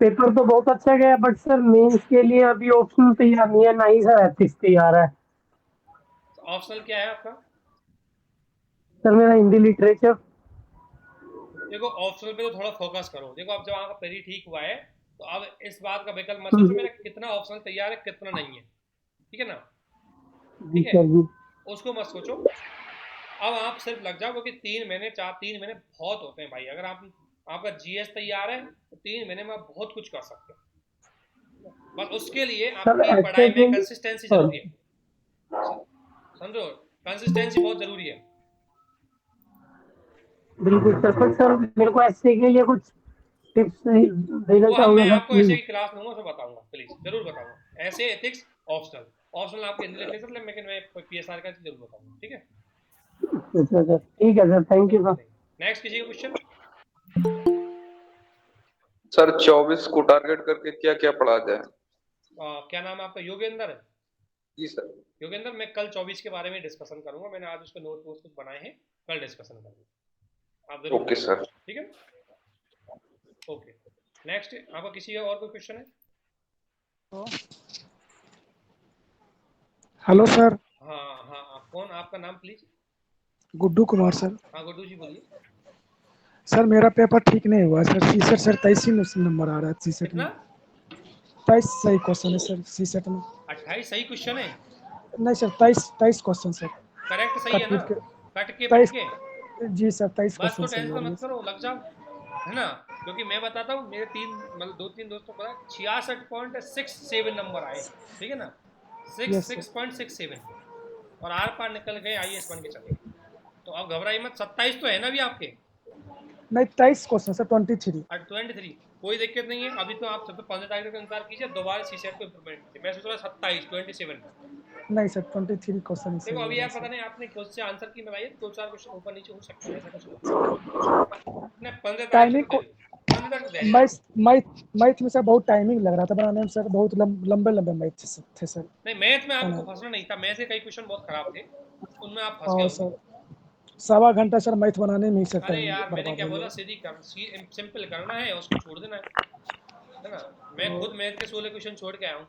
पेपर तो बहुत अच्छा गया, बट सर मेंस के लिए अभी ऑप्शन तैयार नहीं है, ना ही सर एथिक्स तैयार है। ऑप्शनल क्या है आपका? सर मेरा हिंदी लिटरेचर। देखो ऑप्शनल पे तो थोड़ा फोकस करो। देखो अब जब आपका पेरी ठीक हुआ है तो अब इस बात का विकल्प मत सोचो मेरा कितना ऑप्शनल तैयार है कितना नहीं है, ठीक है ना। ठीक है, उसको मत सोचो। अब आप सिर्फ लग जाओ, क्योंकि 3 महीने 3 महीने बहुत होते हैं भाई। अगर आपका जीएस तैयार है तो 3 महीने में आप बहुत कुछ कर सकते हो। बस उसके लिए आपकी पढ़ाई में कंसिस्टेंसी जरूरी है, समझो, कंसिस्टेंसी बहुत जरूरी है। बिल्कुल सर। पर सर मेरे को ऐसे के लिए कुछ टिप्स देना वो चाहूंगा मैं सर आपको प्लीज। ऐसे की क्लास लूंगा तो बताऊंगा, प्लीज जरूर बताऊंगा। ऐसे एथिक्स ऑप्शनल आपके हिंदी लिटरेचर, लेकिन मैं पीएसआर का जरूर बताऊंगा, ठीक है। सर ठीक है sir, thank you sir. Next किसी का क्वेश्चन? सर 24 को टारगेट करके क्या क्या पढ़ा जाए? क्या नाम है आपका? योगेंद्र है? जी सर। योगेंद्र, मैं कल 24 के बारे में डिस्कशन करूंगा। मैंने आज उसके नोट कुछ बनाए हैं, कल डिस्कशन करूंगा, आप जरूर। Okay sir. ठीक है, ओके। नेक्स्ट आपका किसी का और कोई क्वेश्चन है? Hello sir. हाँ हाँ, कौन? आपका नाम प्लीज? गुड्डू कुमार सर। हाँ गुड्डू जी बोलिए। सर मेरा पेपर ठीक नहीं हुआ सर, सीसेट सर 23 नंबर आ रहा है सीसेट में। 23 सही क्वेश्चन है सर सीसेट में। 28 सही क्वेश्चन है? नहीं सर, 23 क्वेश्चन सर। करेक्ट सही है ना? कट के 23 के? जी सर 23 बस तो क्वेश्चन सही टेंशन है। मत करो, लग जाओ, है ना। क्योंकि मैं बताता हूँ, मेरे 2-3 दोस्तों को 66.67 नंबर आए, ठीक है ना, 66.67, और आर पार निकल गए, आईएएस बन के चले गए। तो अब घबराइए मत, 27 तो है ना अभी आपके, नहीं 23 क्वेश्चन सर 23। 23 कोई दिक्कत नहीं है। अभी तो आप सब 15 तारीख तक इंतजार कीजिए, दोबारा सीसेट को इम्प्रूवमेंट। मैं सोच रहा 27 27। नहीं सर 23 क्वेश्चन देखो अभी यार पता नहीं आपने क्वेश्चन से आंसर की लगाई, 2-4 क्वेश्चन ऊपर नीचे हो सकते हैं, ऐसा कुछ नहीं। 15 तारीख टाइमिंग को 15 तक दे मैथ में सर बहुत टाइमिंग लग रहा था बनाने में सर, बहुत लंबे लंबे मैथ थे सर। नहीं मैथ में आपको फंसना नहीं था, मैथ के कई क्वेश्चन बहुत खराब थे, उनमें आप फंस और गए। सर 1.25 घंटा सर मैथ बनाने में ही सर अरे टाइम यार मैंने बर्बाद क्या हो बोला, गया। सीधी सिंपल करना है और उसको छोड़ देना है ना। मैं खुद मैथ के 16 क्वेश्चन छोड़ के आया हूँ।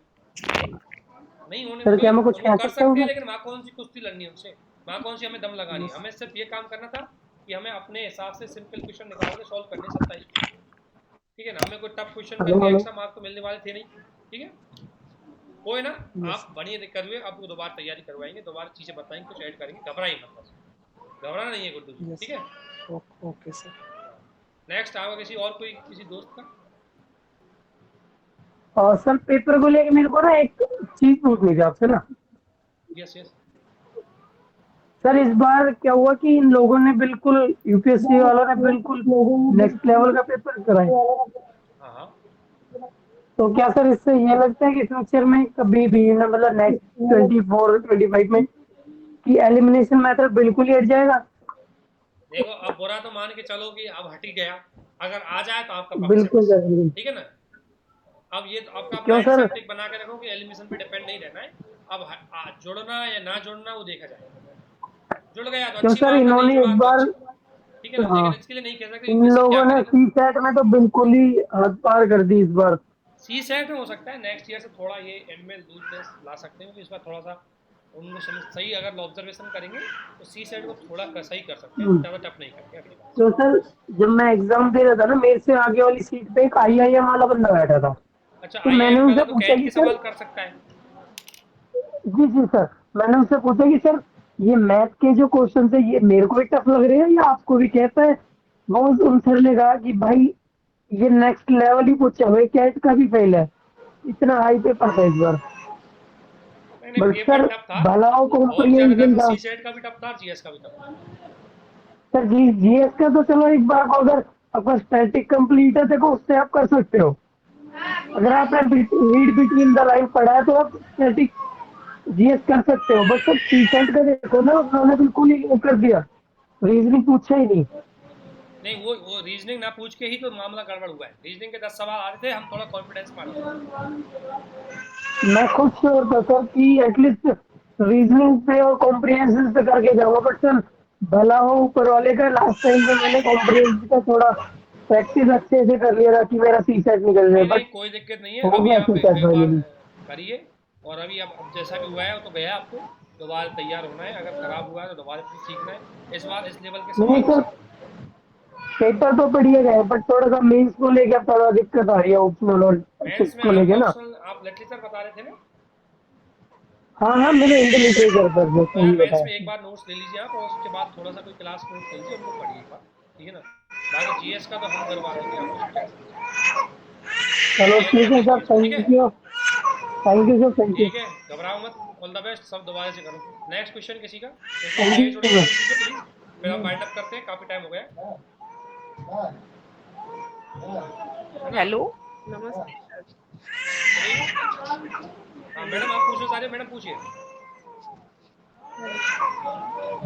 नहीं होने सर क्या मैं कुछ कह कर सकता हूँ सकते हैं, सर? लेकिन वहाँ कौन सी कुश्ती लड़नी है उनसे, वहाँ कौन सी हमें दम लगानी है। हमें सिर्फ ये काम करना था कि हमें अपने हिसाब से सिंपल क्वेश्चन निकाल के सॉल्व करने 27, ठीक है ना। हमें कोई टफ क्वेश्चन करके एक्स्ट्रा मार्क तो मिलने वाले थे नहीं, ठीक है। कोई ना, आप बढ़िया कर हुए, आपको दोबारा तैयारी करवाएंगे, दोबारा चीजें बताएंगे, कुछ ऐड करेंगे, घबराइए मत, बस घबराना नहीं है गुड्डू जी, ठीक है। Okay sir. नेक्स्ट आओगे किसी और कोई किसी दोस्त का? और सर पेपर को लेके मेरे को ना एक चीज पूछनी थी आपसे ना। Yes yes. सर इस बार क्या हुआ कि इन लोगों ने बिल्कुल यूपीएससी वालों ने बिल्कुल नेक्स्ट लेवल का पेपर कराया। हाँ। तो क्या सर इससे ये लगता है कि फ्यूचर में कभी भी ना मतलब नेक्स्ट 24-25 में कि एलिमिनेशन मेथड बिल्कुल ही हट जाएगा? देखो अब बुरा तो मान के चलो कि अब हट ही गया, अगर आ जाए तो आपका पक्ष बिल्कुल है, सर। ठीक है ना। अब ये तो आपका क्यों सर? माइंडसेट एक बना के रखो कि एलिमिनेशन पे डिपेंड नहीं रहना है। अब जुड़ना या ना जुड़ना वो देखा जाएगा। जुड़ गया तो क्यों अच्छी सर बात है, नहीं इन्होंने जुड़ा एक तो बार, अच्छी, ठीक है ना। हाँ, लेकिन इसके लिए नहीं कह सकते इन यूपीएससी क्या लोगों ने करेगा। सी सेट में तो बिल्कुल ही हद पार कर दी इस बार। सी सेट में हो सकता है नेक्स्ट ईयर से थोड़ा ये एनमेल लूजनेस ला सकते हैं, क्योंकि इस बार थोड़ा सा उनको सही अगर ऑब्जर्वेशन करेंगे तो सी सेट को थोड़ा सही कर सकते हैं, ज़्यादा टफ नहीं करेंगे अगली बार। तो सर जब मैं एग्जाम दे रहा था ना, मेरे से आगे वाली सीट पे एक आईआईएम वाला बंदा बैठा था। अच्छा तो मैंने आईआईएम वाला उनसे तो पूछा कैट कि के सर, सवाल कर सकता है। जी सर, मैंने उनसे पूछा कि सर ये मैथ के जो क्वेश्चन है ये मेरे को भी टफ लग रहे हैं या आपको भी? कहता है वो उन सर ने कहा कि भाई ये नेक्स्ट लेवल ही पूछा हुआ है, कैट का भी फेल है, इतना हाई पेपर था इस बार। नहीं बट पेपर सर टफ था, भलाओ बहुत ज्यादा कॉम्प्रिहेंशन टफ था, था। सी सेट का भी टफ था, जीएस का भी टफ था। सर जीएस का तो चलो एक बार को अगर आपका स्टैटिक कंप्लीट है देखो उससे आप कर सकते हो। अगर आपने रीड बिटवीन द लाइन पढ़ा है तो आप स्टैटिक जीएस कर सकते हो। बट सर सी सेट का देखो ना, उन्होंने बिल्कुल ही वो कर दिया, रीजनिंग पूछा ही नहीं। नहीं वो रीजनिंग ना पूछ के ही तो मामला गड़बड़ हुआ है। रीजनिंग के 10 सवाल आ रहे थे, हम थोड़ा कॉन्फिडेंस पा रहे थे। मैं खुद श्योर था सर कि एटलीस्ट रीजनिंग पे और कॉम्प्रिहेंशन पे करके जाऊंगा। बट सर भला हो ऊपर वाले का, लास्ट टाइम पे मैंने कॉम्प्रिहेंशन का थोड़ा प्रैक्टिस अच्छे से कर लिया था कि मेरा सी सेट निकल जाए। नहीं बट कोई दिक्कत नहीं है, हो अभी गया आप सी सेट एक बार फाइनली। करिए, और अभी अब जैसा भी हुआ है वो तो गया, आपको दोबारा तैयार होना है। अगर खराब हुआ है तो दोबारा फिर सीखना है, इस बार इस लेवल के नहीं सवाल सर पेपर तो बढ़िया गया, बट थोड़ा सा मेंस को लेके अब थोड़ा दिक्कत आ रही है, ऑप्शनल और मेंस में को लेके आपका ना। ऑप्शनल आप लिटरेचर बता रहे थे ना। हाँ मैंने इंडियन लिटरेचर पर जो तो यार सही मेंस में बताया। एक बार नोट्स ले लीजिए आप, और उसके बाद थोड़ा सा कोई क्लास नोट ले लीजिए, उनको पढ़िए एक बार, ठीक है ना। बाकी जीएस का तो हम करवा देंगे, आप उसकी टेंशन नहीं लीजिए। चलो ठीक है सर, ठीक है, thank you sir, thank you. ठीक है, घबराओ मत, ऑल द बेस्ट, सब दोबारा से करो। नेक्स्ट क्वेश्चन किसी का, थैंक नए जुड़े यू प्लीज, फिर हम वाइंड अप करते हैं, काफी टाइम हो गया है ना। हेलो नमस्ते सर। हाँ मैडम आप पूछो, सारे मैडम पूछिए।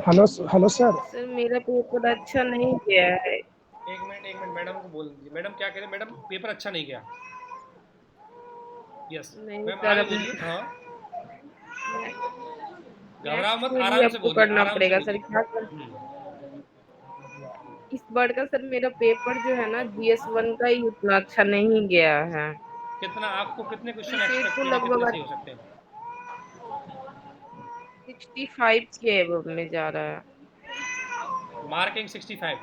Hello sir. सर मेरा पेपर अच्छा नहीं गया है। एक मिनट मैडम को बोल दीजिए। मैडम क्या कह रहे हैं? मैडम पेपर अच्छा नहीं गया। यस नहीं मैम सर आगे अब बोलिए। हाँ घबराओ नेक्स्ट मत, में भी आराम से आपको बोलिए, करना आराम से पड़ेगा सर, बोलिए। क्या कर इस बार का सर मेरा पेपर जो है ना GS1 का ही उतना अच्छा नहीं गया है। कितना आपको कितने क्वेश्चन सीट एक्सपेक्ट तो कीजिए, कितने लगभग सही हो सकते हैं? 65 के एबव में जा रहा है। मार्किंग 65।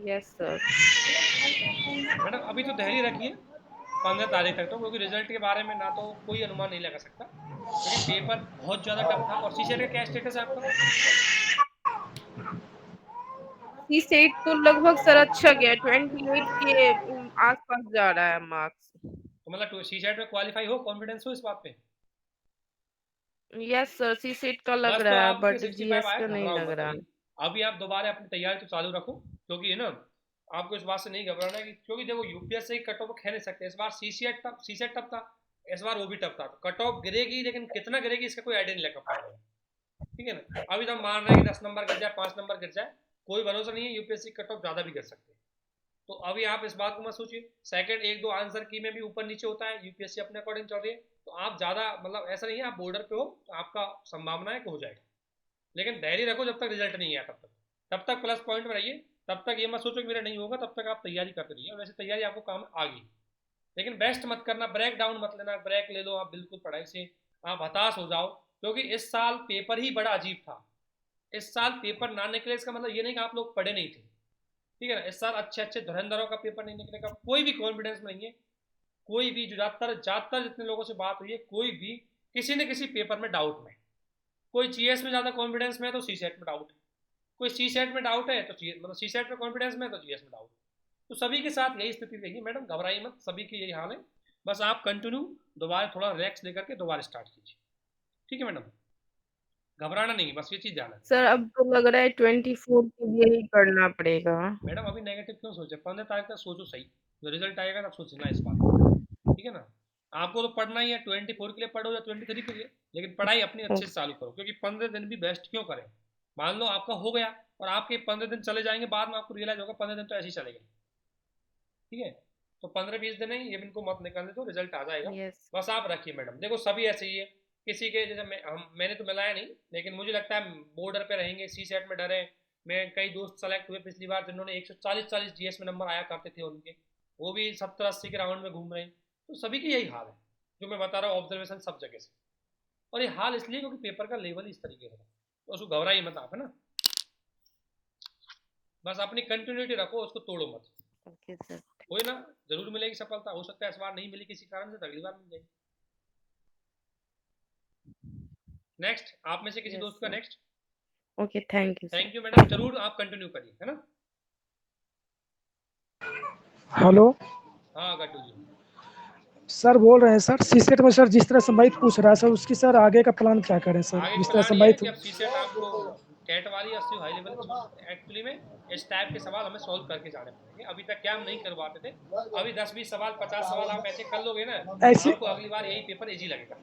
Yes sir. मैडम अभी तो धैर्य रखिए 15 तारीख तक, तो क्योंकि रिजल्ट के बारे में ना तो कोई अनुमान नहीं लगा सकता, क्योंकि पेपर बहुत ज़्यादा टफ था। और सीसेट का क्या स्टेटस है आपका? सी सेट तो लगभग सर अच्छा गया, 28 के आसपास जा रहा है मार्क्स। तो मतलब सीसेट में क्वालिफाई हो, कॉन्फिडेंस हो इस बात पे? यस सर सी सेट का लग बस तो रहा है आपके बट 65 GS आए, का नहीं घबराओ लग मत रहा। अभी। अभी आप दोबारा अपनी तैयारी तो चालू रखो, क्योंकि है ना आपको इस बात से नहीं घबराना है कि क्योंकि देखो यूपीएससी की कट ऑफ कह नहीं सकते, इस बार सीसेट टफ था, इस बार वो भी टफ था, तो कट ऑफ गिरेगी लेकिन कितना गिरेगी इसका कोई आइडिया नहीं लगा पाएगा। ठीक है ना, अभी तो हम मान रहे हैं कि 10 नंबर गिर जाए, 5 नंबर गिर जाए, कोई भरोसा नहीं है, यूपीएससी कट ऑफ ज़्यादा भी गिर सकते हैं। तो अभी आप इस बात को मत सोचिए, सेकंड 1-2 आंसर की में भी ऊपर नीचे होता है, यूपीएससी अपने अकॉर्डिंग चल रही है, तो आप ज़्यादा मतलब ऐसा नहीं है आप बॉर्डर पे हो तो आपका संभावना है कि हो जाएगा, लेकिन धैर्य रखो जब तक रिजल्ट नहीं आया तब तक प्लस पॉइंट में रहिए, तब तक ये मत सोचो कि मेरा नहीं होगा, तब तक आप तैयारी करते रहिए, वैसे तैयारी आपको काम आ गई, लेकिन बेस्ट मत करना, ब्रेक डाउन मत लेना, ब्रेक ले लो आप बिल्कुल पढ़ाई से, आप हताश हो जाओ, क्योंकि इस साल पेपर ही बड़ा अजीब था। इस साल पेपर ना निकले इसका मतलब ये नहीं कि आप लोग पढ़े नहीं थे, ठीक है ना, इस साल अच्छे धुरंधरों का पेपर नहीं निकलेगा, कोई भी कॉन्फिडेंस में नहीं है, कोई भी जो ज़्यादातर जितने लोगों से बात हुई है, कोई भी किसी न किसी पेपर में डाउट में, कोई जीएस में ज़्यादा कॉन्फिडेंस में है तो सीसेट में डाउट है, कोई सीसेट में डाउट है तो मतलब सीसेट में कॉन्फिडेंस में है तो जीएस में डाउट, तो सभी के साथ यही स्थिति रहेगी मैडम, घबराइए मत, सभी की यही हाल है, बस आप कंटिन्यू दोबारा थोड़ा रिलैक्स लेकर के दोबारा स्टार्ट कीजिए, ठीक है मैडम, घबराना नहीं, बस ये चीज़ ध्यान है। सर अब तो लग रहा है 24 के लिए ही करना पड़ेगा। मैडम अभी नेगेटिव क्यों सोचे, 15 तारीख तक सोचो सही, जो रिजल्ट आएगा तब सोचना इस बात, ठीक है ना, आपको तो पढ़ना ही है, 24 के लिए पढ़ो या 23 के लिए, लेकिन पढ़ाई अपनी अच्छे से चालू करो, क्योंकि 15 दिन भी बेस्ट क्यों करें, मान लो आपका हो गया और आपके 15 दिन चले जाएंगे, बाद में आपको रियलाइज होगा 15 दिन तो ऐसे ही चले गए, ठीक है, तो 15-20 दिन नहीं, ये इनको मत निकालने दो, रिजल्ट आ जाएगा, बस आप रखिए मैडम, देखो सभी ऐसे ही है, किसी के जैसे मैंने तो मिलाया नहीं, लेकिन मुझे लगता है बॉर्डर पे रहेंगे, सी सेट में डरे, मैं कई दोस्त सेलेक्ट हुए पिछली बार जिन्होंने 140 जीएस में नंबर आया करते थे उनके, वो भी 70-80 के राउंड में घूम रहे हैं, तो सभी की यही हाल है जो मैं बता रहा हूँ, ऑब्जर्वेशन सब जगह से, और ये हाल इसलिए क्योंकि पेपर का लेवल इस तरीके से, तो उसको घबराइए मत आप, है ना, बस अपनी कंटिन्यूटी रखो, उसको तोड़ो मत, कोई ना जरूर मिलेगी सफलता, हो सकता है इस बार नहीं मिली किसी कारण से, अगली बार मिल जाएगी। नेक्स्ट आप में से किसी दोस्त का next. Okay thank you madam, जरूर आप कंटिन्यू करिए, है ना। हेलो हाँ गट्टू जी सर बोल रहे हैं सर, सीसेट में सर जिस तरह से मैथ पूछ रहा है सर, उसकी सर आगे का प्लान क्या करें सर, जिस तरह से मैथ सीसेट आपको कैट वाली 80 हाई लेवल एक्चुअली में इस टाइप के सवाल हमें सॉल्व करके जाने पड़ेंगे, अभी तक क्या हम नहीं करवाते थे, अभी 10-20 सवाल 50 सवाल आप ऐसे कर लोगे ना, आपको अगली बार यही पेपर इजी लगेगा,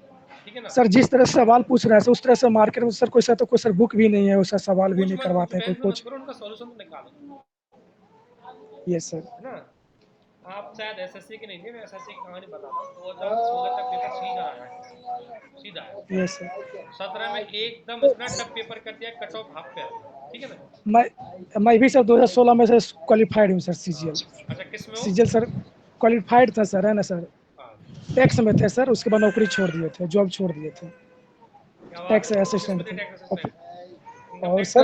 ठीक है ना। सर जिस तरह से सवाल पूछ रहा है उस तरह से मार्केट में सर कोई सा तो कोई सर बुक भी नहीं है, वैसा सवाल भी नहीं करवाते हैं, कोई कुछ उनका सॉल्यूशन तो निकालो, यस सर, है ना, आप शायद एसएससी के नहीं थे, मैं एसएससी की कहानी बताता हूँ, 2016 तक पेपर सीधा आया, सीधा आया, यस सर, 17 में एकदम इतना टफ पेपर कर दिया, कट ऑफ हाफ पे, ठीक है ना। मैं भी सर 2016 में से क्वालिफाइड हूँ सर सीजीएल। अच्छा किस में हो? सीजीएल सर क्वालिफाइड था सर, है ना सर, टैक्स में थे सर, उसके बाद नौकरी छोड़ दिए थे, जॉब छोड़ दिए थे, टैक्स असिस्टेंट थे, और सर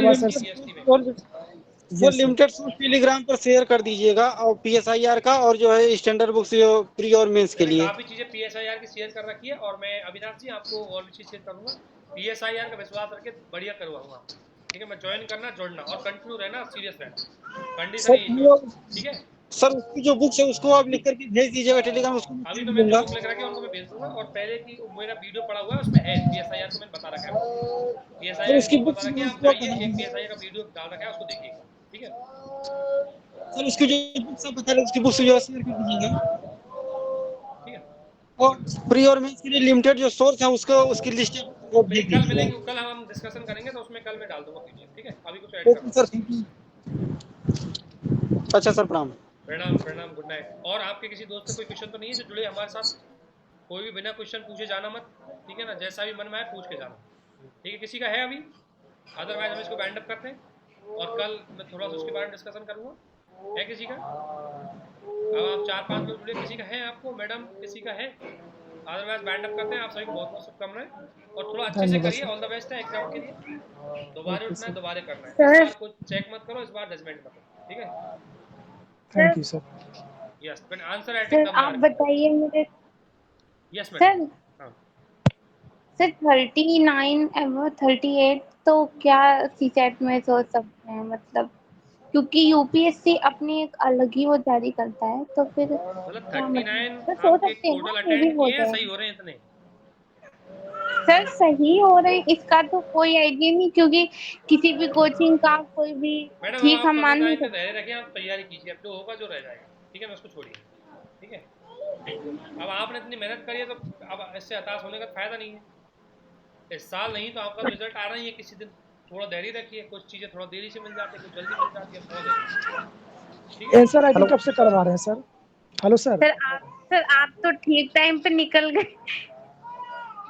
वो लिमिटेड टेलीग्राम पर शेयर कर दीजिएगा, और पीएसआईआर का और जो है स्टैंडर्ड बुक्स प्री और मेंस के लिए काफी चीजें पीएसआईआर की शेयर कर रखी है, और मैं अविनाश जी आपको और भी चीज शेयर करूंगा, पीएसआईआर का विश्वास रख के बढ़िया करवाऊंगा, ठीक है, मैं ज्वाइन करना जोड़ना और कंटिन्यू रहना, सीरियस रहना, कंडीशन ठीक है सर, उसकी जो बुक्स है उसको आप लिख करके भेज दीजिएगा टेलीग्राम, उसको अभी तो मैं जो बुक लिख रखी है उनको मैं भेज दूंगा, और पहले की मेरा वीडियो पड़ा हुआ है उसमें है पीएसआईआर को मैंने बता रखा है, पीएसआईआर की बुक बता रखी है, आप जाइए एक पीएसआईआर का वीडियो डाल रखा है उसको देखिएगा, ठीक है सर, उसकी जो बुक्स आप बता रहे उसकी बुक्स जो शेयर कर दीजिएगा, ठीक है, और प्री और मेंस के लिए लिमिटेड जो सोर्स है उसको उसकी लिस्ट वो भेज कल दीजिएगा, मिलेंगे, कल हम डिस्कशन करेंगे तो उसमें कल मैं डाल दूंगा पीडीएफ, ठीक है, अभी कुछ ऐड ओके सर, अच्छा सर, प्रणाम प्रणाम, गुड नाइट। और आपके किसी दोस्त से कोई क्वेश्चन तो नहीं है जो जुड़े हमारे साथ, कोई भी बिना क्वेश्चन पूछे जाना मत, ठीक है ना, जैसा भी मन में आए पूछ के जाना, ठीक है, किसी का है अभी, अदरवाइज हम इसको बैंड अप करते हैं, और कल मैं थोड़ा सा उसके बारे में डिस्कशन करूंगा, है किसी का, अब आप 4-5 लोग जुड़े, किसी का है आपको मैडम, किसी का है, अदरवाइज बैंड अप करते हैं, आप सभी को बहुत बहुत शुभकामनाएं, और थोड़ा अच्छे से करिए, ऑल द बेस्ट है एग्जाम के लिए, दोबारा उठना है, दोबारा करना है, इस बार कुछ चेक मत करो, इस बार जजमेंट मत करो, ठीक है, thank you sir, yes when answer at sir आप बताइए मुझे, यस सर मैडम, सर 39 एवं 38 तो क्या सीसेट में सोच सकते हैं, मतलब क्योंकि यूपीएससी अपनी एक अलग ही वो जारी करता है, तो फिर मतलब क्या 39 तो सोच आपके सकते हैं टोटल ना, ये भी अटेंड हो किए हैं, जाए सही हो रहे हैं इतने, सर सही हो रहे हैं, इसका तो कोई आइडिया नहीं, क्योंकि किसी भी कोचिंग का कोई भी मैडम अब ठीक आप हम मान कभी नहीं टाइम पे सकते। धैर्य रखें, आप तैयारी कीजिए, अब जो होगा जो रह जाएगा, ठीक है ना, उसको छोड़िए, ठीक है। अब आपने इतनी मेहनत करी है तो अब इससे हताश होने का फायदा नहीं है। इस साल नहीं तो आपका रिजल्ट आ रहा ही है किसी दिन, थोड़ा धैर्य रखिए, कुछ चीजें थोड़ा देरी से मिल जाती है, कुछ जल्दी मिल जाती है, थोड़ा धैर्य, ठीक है। आंसर राइटिंग कब से करवा रहे हैं सर? Hello sir. सर आप तो ठीक टाइम पे निकल गए।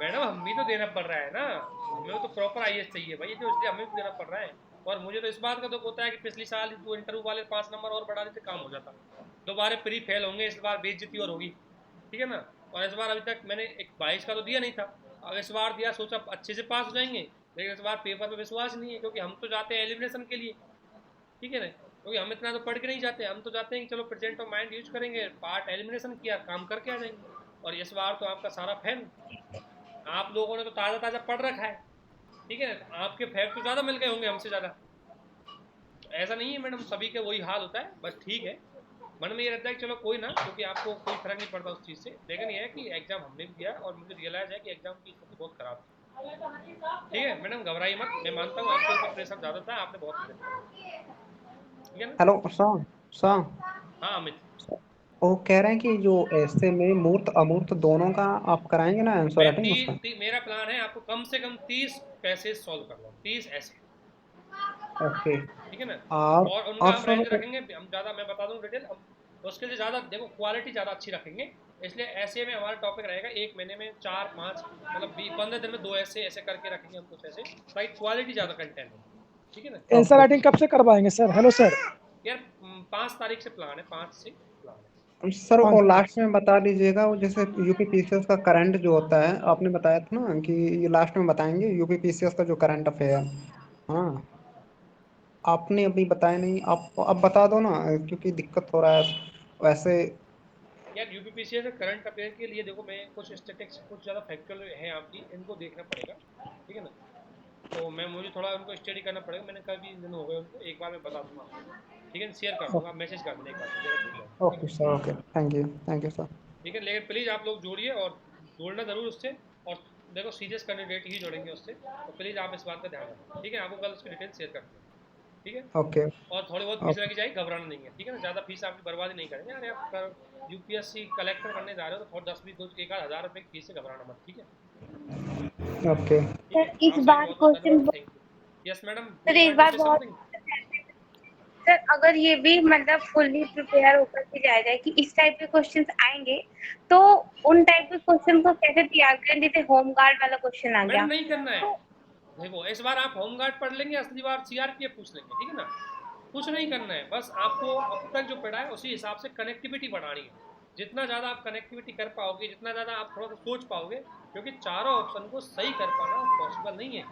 मैडम हम भी तो देना पड़ रहा है ना, हमें तो प्रॉपर आईएएस चाहिए भाई, तो इसलिए हमें भी देना पड़ रहा है। और मुझे तो इस बात का दुख होता है कि पिछले साल जो इंटरव्यू वाले 5 नंबर और बढ़ा देते काम हो जाता, दोबारा प्री फेल होंगे, इस बार बेइज्जती और होगी, ठीक है ना। और इस बार अभी तक मैंने एक 22 का तो दिया नहीं था, अब इस बार दिया, सोचा अच्छे से पास हो जाएंगे, लेकिन इस बार पेपर पे विश्वास नहीं है, क्योंकि हम तो जाते हैं एलिमिनेशन के लिए, ठीक है ना, क्योंकि हम इतना तो पढ़ के नहीं जाते, हम तो जाते हैं कि चलो प्रेजेंट ऑफ माइंड यूज करेंगे, पार्ट एलिमिनेशन किया, काम करके आ जाएंगे। और इस बार तो आपका सारा फैल, आप लोगों ने तो ताज़ा ताज़ा पढ़ रखा है, ठीक है, आपके फैक्ट तो ज़्यादा मिल गए होंगे हमसे ज़्यादा। ऐसा नहीं है मैडम, सभी के वही हाल होता है, बस ठीक है, मन में ये रहता है कि चलो कोई ना, क्योंकि आपको कोई फर्क नहीं पड़ता उस चीज़ से, लेकिन ये है कि एग्जाम हमने भी दिया और मुझे रियलाइज़ है कि एग्जाम की स्थिति बहुत खराब थी, ठीक है मैडम, घबराइए मत, मैं मानता हूँ आपके ऊपर प्रेशर ज़्यादा था, आपने बहुत मेहनत करी, ठीक है ना। हेलो सर हाँ अमित, वो कह रहे हैं कि जो ऐसे में मूर्त अमूर्त दोनों का आप कराएंगे ना आंसर मैं राइटिंग उसका? मेरा प्लान है आपको कम से कम 30 पैसेज सॉल्व करना, 30 ऐसे, ओके। ठीक है ना। और और उनका हम रेंज सर रखेंगे, हम ज़्यादा, मैं बता दूं डिटेल, हम उसके लिए ज़्यादा देखो क्वालिटी ज़्यादा अच्छी रखेंगे, इसलिए ऐसे में हमारा टॉपिक रहेगा एक महीने में 4-5, मतलब 15 दिन में 2 ऐसे ऐसे करके रखेंगे हम, कुछ ऐसे ताकि क्वालिटी ज़्यादा कंटेंट हो, ठीक है ना। आंसर राइटिंग कब से करवाएंगे सर? Hello sir. यार 5 तारीख से प्लान है, 5 से प्लान है। सर पाँच और तारीख लास्ट में बता दीजिएगा, वो जैसे यूपी पीसीएस का करंट जो होता है, आपने बताया था ना कि ये लास्ट में बताएंगे यूपी पीसीएस का जो करंट अफेयर। हाँ, आपने अभी बताया नहीं, आप अब बता दो ना, क्योंकि दिक्कत हो रहा है वैसे। यार यूपीपीसीएस से करंट अफेयर के लिए देखो, मैं कुछ स्टैटिस्टिक्स कुछ ज़्यादा फैक्चुअल है आपकी, इनको देखना पड़ेगा, ठीक है ना, तो मुझे थोड़ा उनको स्टडी करना पड़ेगा, मैंने कभी दिन हो गए उनको, एक बार मैं बता दूंगा आपको, ठीक है, शेयर कर दूंगा, मैसेज कर देना एक बार मुझे अगर भूल जाए, ठीक ओके है, sir, okay, thank you sir. ठीक है। लेकिन प्लीज़ आप लोग जोड़िए और जोड़ना ज़रूर उससे, और देखो सीरियस कैंडिडेट ही जोड़ेंगे उससे, तो प्लीज़ आप इस बात का ध्यान रखें, ठीक है, आपको कल उसकी डिटेल शेयर करते हैं, ठीक है। ओके और थोड़ी बहुत फीस लगी जाएगी, घबराना नहीं है, ठीक है ना, ज़्यादा फीस आपकी बर्बादी नहीं करेंगे, अरे आप यूपीएससी कलेक्टर बनने जा रहे हो तो थोड़ा 10-20 एक आध हज़ार रुपये की फीस से घबराना मत, ठीक है, ओके। ठीक है। सर इस आप सभी बार बहुत बहुत क्वेश्चन, धन्यवाद, thank you. Yes madam, sir you इस वांट टू बार से बहुत, समथिंग। सर अगर ये भी मतलब फुल्ली प्रिपेयर होकर के जाया जाए कि इस टाइप के क्वेश्चंस आएंगे, तो उन टाइप के क्वेश्चन को कैसे तैयार करें, जैसे होम गार्ड वाला क्वेश्चन आ मैडम गया नहीं करना है, तो देखो इस बार आप होमगार्ड पढ़ लेंगे, असली बार सीआरपीएफ पूछ लेंगे, ठीक है ना, कुछ नहीं करना है, बस आपको अब तक जो पढ़ा है उसी हिसाब से कनेक्टिविटी बढ़ानी है, जितना ज़्यादा आप कनेक्टिविटी कर पाओगे, जितना ज़्यादा आप थोड़ा सा सोच पाओगे, क्योंकि चारों ऑप्शन को सही कर पाना पॉसिबल नहीं है,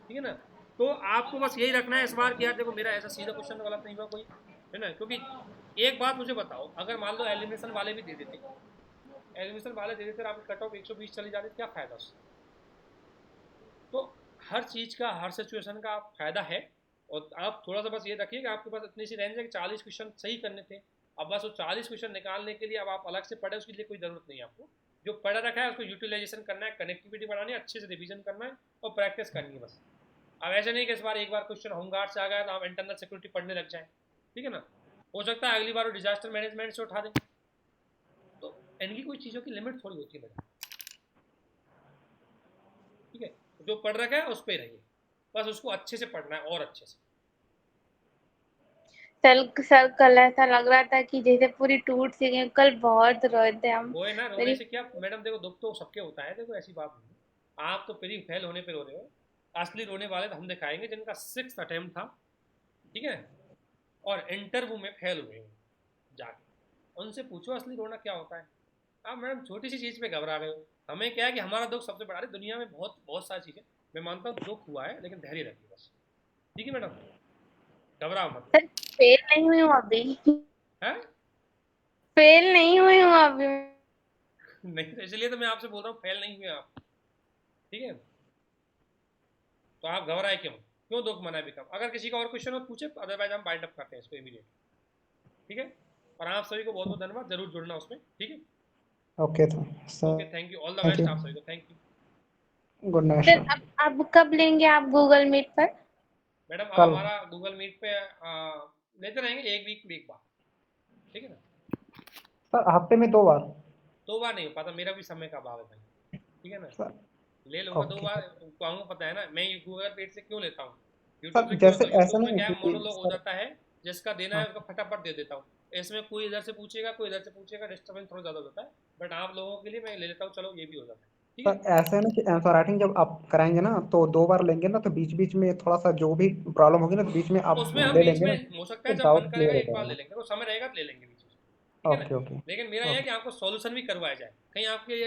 ठीक है ना। तो आपको बस यही रखना है इस बार कि यार देखो मेरा ऐसा सीधा क्वेश्चन तो गलत नहीं हुआ कोई, है ना, क्योंकि एक बात मुझे बताओ, अगर मान लो एलिमिनेशन वाले भी दे देते, एलिमिनेशन वाले दे देते, आपकी कट ऑफ 120 चली जाती, क्या फ़ायदा उससे। तो हर चीज़ का, हर सिचुएशन का फ़ायदा है, और आप थोड़ा सा बस ये रखिए कि आपके पास इतनी सी रेंज है कि 40 क्वेश्चन सही करने थे, अब बस वो 40 क्वेश्चन निकालने के लिए अब आप अलग से पढ़े, उसके लिए कोई ज़रूरत नहीं है आपको, जो पढ़ा रखा है उसको यूटिलाइजेशन करना है, कनेक्टिविटी बढ़ानी है, अच्छे से रिवीजन करना है और प्रैक्टिस करनी है बस। अब ऐसे नहीं कि इस बार एक बार क्वेश्चन होमगार्ड से आ गया तो आप इंटरनल सिक्योरिटी पढ़ने लग जाए, ठीक है ना, हो सकता है अगली बार वो डिजास्टर मैनेजमेंट से उठा दें, तो इनकी कोई चीज़ों की लिमिट थोड़ी होती है बेटा, ठीक है, जो पढ़ रखा है उस पर रहिए, बस उसको अच्छे से पढ़ना है और अच्छे से। सर कल ऐसा लग रहा था कि जैसे पूरी टूट सी गई, कल बहुत रोए थे हम। वो है ना, रोने मेरी से क्या मैडम, देखो दुख तो सबके होता है, देखो ऐसी बात नहीं है, आप तो प्री फेल होने पे रो रहे हो, असली रोने वाले तो हम दिखाएंगे जिनका 6th अटेम्प्ट था, ठीक है, और इंटरव्यू में फेल हुए हैं जाके, उनसे पूछो असली रोना क्या होता है। आप मैडम छोटी सी चीज़ पे घबरा रहे हो, हमें क्या है कि हमारा दुख सबसे बड़ा है, दुनिया में बहुत बहुत सारी चीज़ें, मैं मानता हूँ दुख हुआ है, लेकिन धैर्य रखिए बस, ठीक है मैडम, घबराओ मत। सर फेल नहीं हुई हूँ अभी, है फेल नहीं हुई हूँ अभी। नहीं, तो इसलिए तो मैं आपसे बोल रहा हूँ फेल नहीं हुए आप, ठीक है, तो आप घबराए क्यों, क्यों दुख मनाए भी कम। अगर किसी का और क्वेश्चन हो पूछे, अदरवाइज हम बाइंड अप करते हैं इसको इमीडिएट, ठीक है। और आप सभी को बहुत बहुत धन्यवाद, जरूर जुड़ना उसमें, ठीक है। Okay okay, thank you, all the thank best you. आप सभी को, thank you. Good night sir sir. अब कब लेंगे आप गूगल मीट पर? मैडम अब कल। हमारा गूगल मीट पे लेते रहेंगे, एक वीक में एक बार, ठीक है ना? सर हफ्ते में 2 बार। 2 बार नहीं हो पाता, मेरा भी समय का अभाव है भाई, ठीक है ना? सर ले लूंगा 2 ओके बार, कहूँगा पता है ना मैं गूगल मीट से क्यों लेता हूँ, यूट्यूब सर से क्यों जैसे लेता हूँ? ऐसा यूट्यूब में नहीं क्या है है, कि मोनोलॉग हो सर जाता है, जिसका देना है हाँ उसको फटाफट दे देता हूँ। इसमें कोई इधर से पूछेगा, कोई इधर से पूछेगा, डिस्टर्बेंस थोड़ा ज़्यादा हो जाता है, बट आप लोगों के लिए मैं ले लेता हूँ, चलो ये भी हो जाता है, ठीक है? सर ऐसा है ना कि आंसर राइटिंग जब आप कराएंगे ना तो 2 बार लेंगे ना तो बीच बीच में थोड़ा सा जो भी प्रॉब्लम होगी ना तो बीच में आप उसमें हम ले बीच लेंगे में ना हो सकता तो है जब मन डाउट करेगा क्लियर हो एक बार ले जाएगा। लेंगे, तो समय रहेगा तो ले लेंगे बीच में, ठीक है ना? ओके ओके लेकिन मेरा यह है ओके कि आपको सॉल्यूशन भी करवाया जाए, कहीं आपके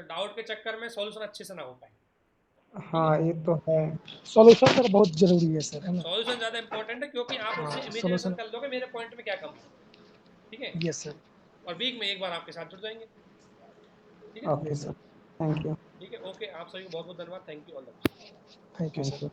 डाउट के चक्कर में सॉल्यूशन अच्छे से ना हो पाए, ठीक है? हाँ ये तो है। सॉल्यूशन सर बहुत जरूरी है सर, है ना? सॉल्यूशन ज़्यादा इंपॉर्टेंट है, क्योंकि आप उससे हाँ इमेजिनेशन सॉल्यूशन। कर लोगे मेरे पॉइंट में क्या कमी है, ठीक है? Yes sir. और वीक में एक बार आपके साथ जुड़ जाएंगे, ठीक है? Okay sir thank you. ठीक है, ओके, आप सभी को बहुत बहुत धन्यवाद, thank you, all the best. Thank you thank sir. You.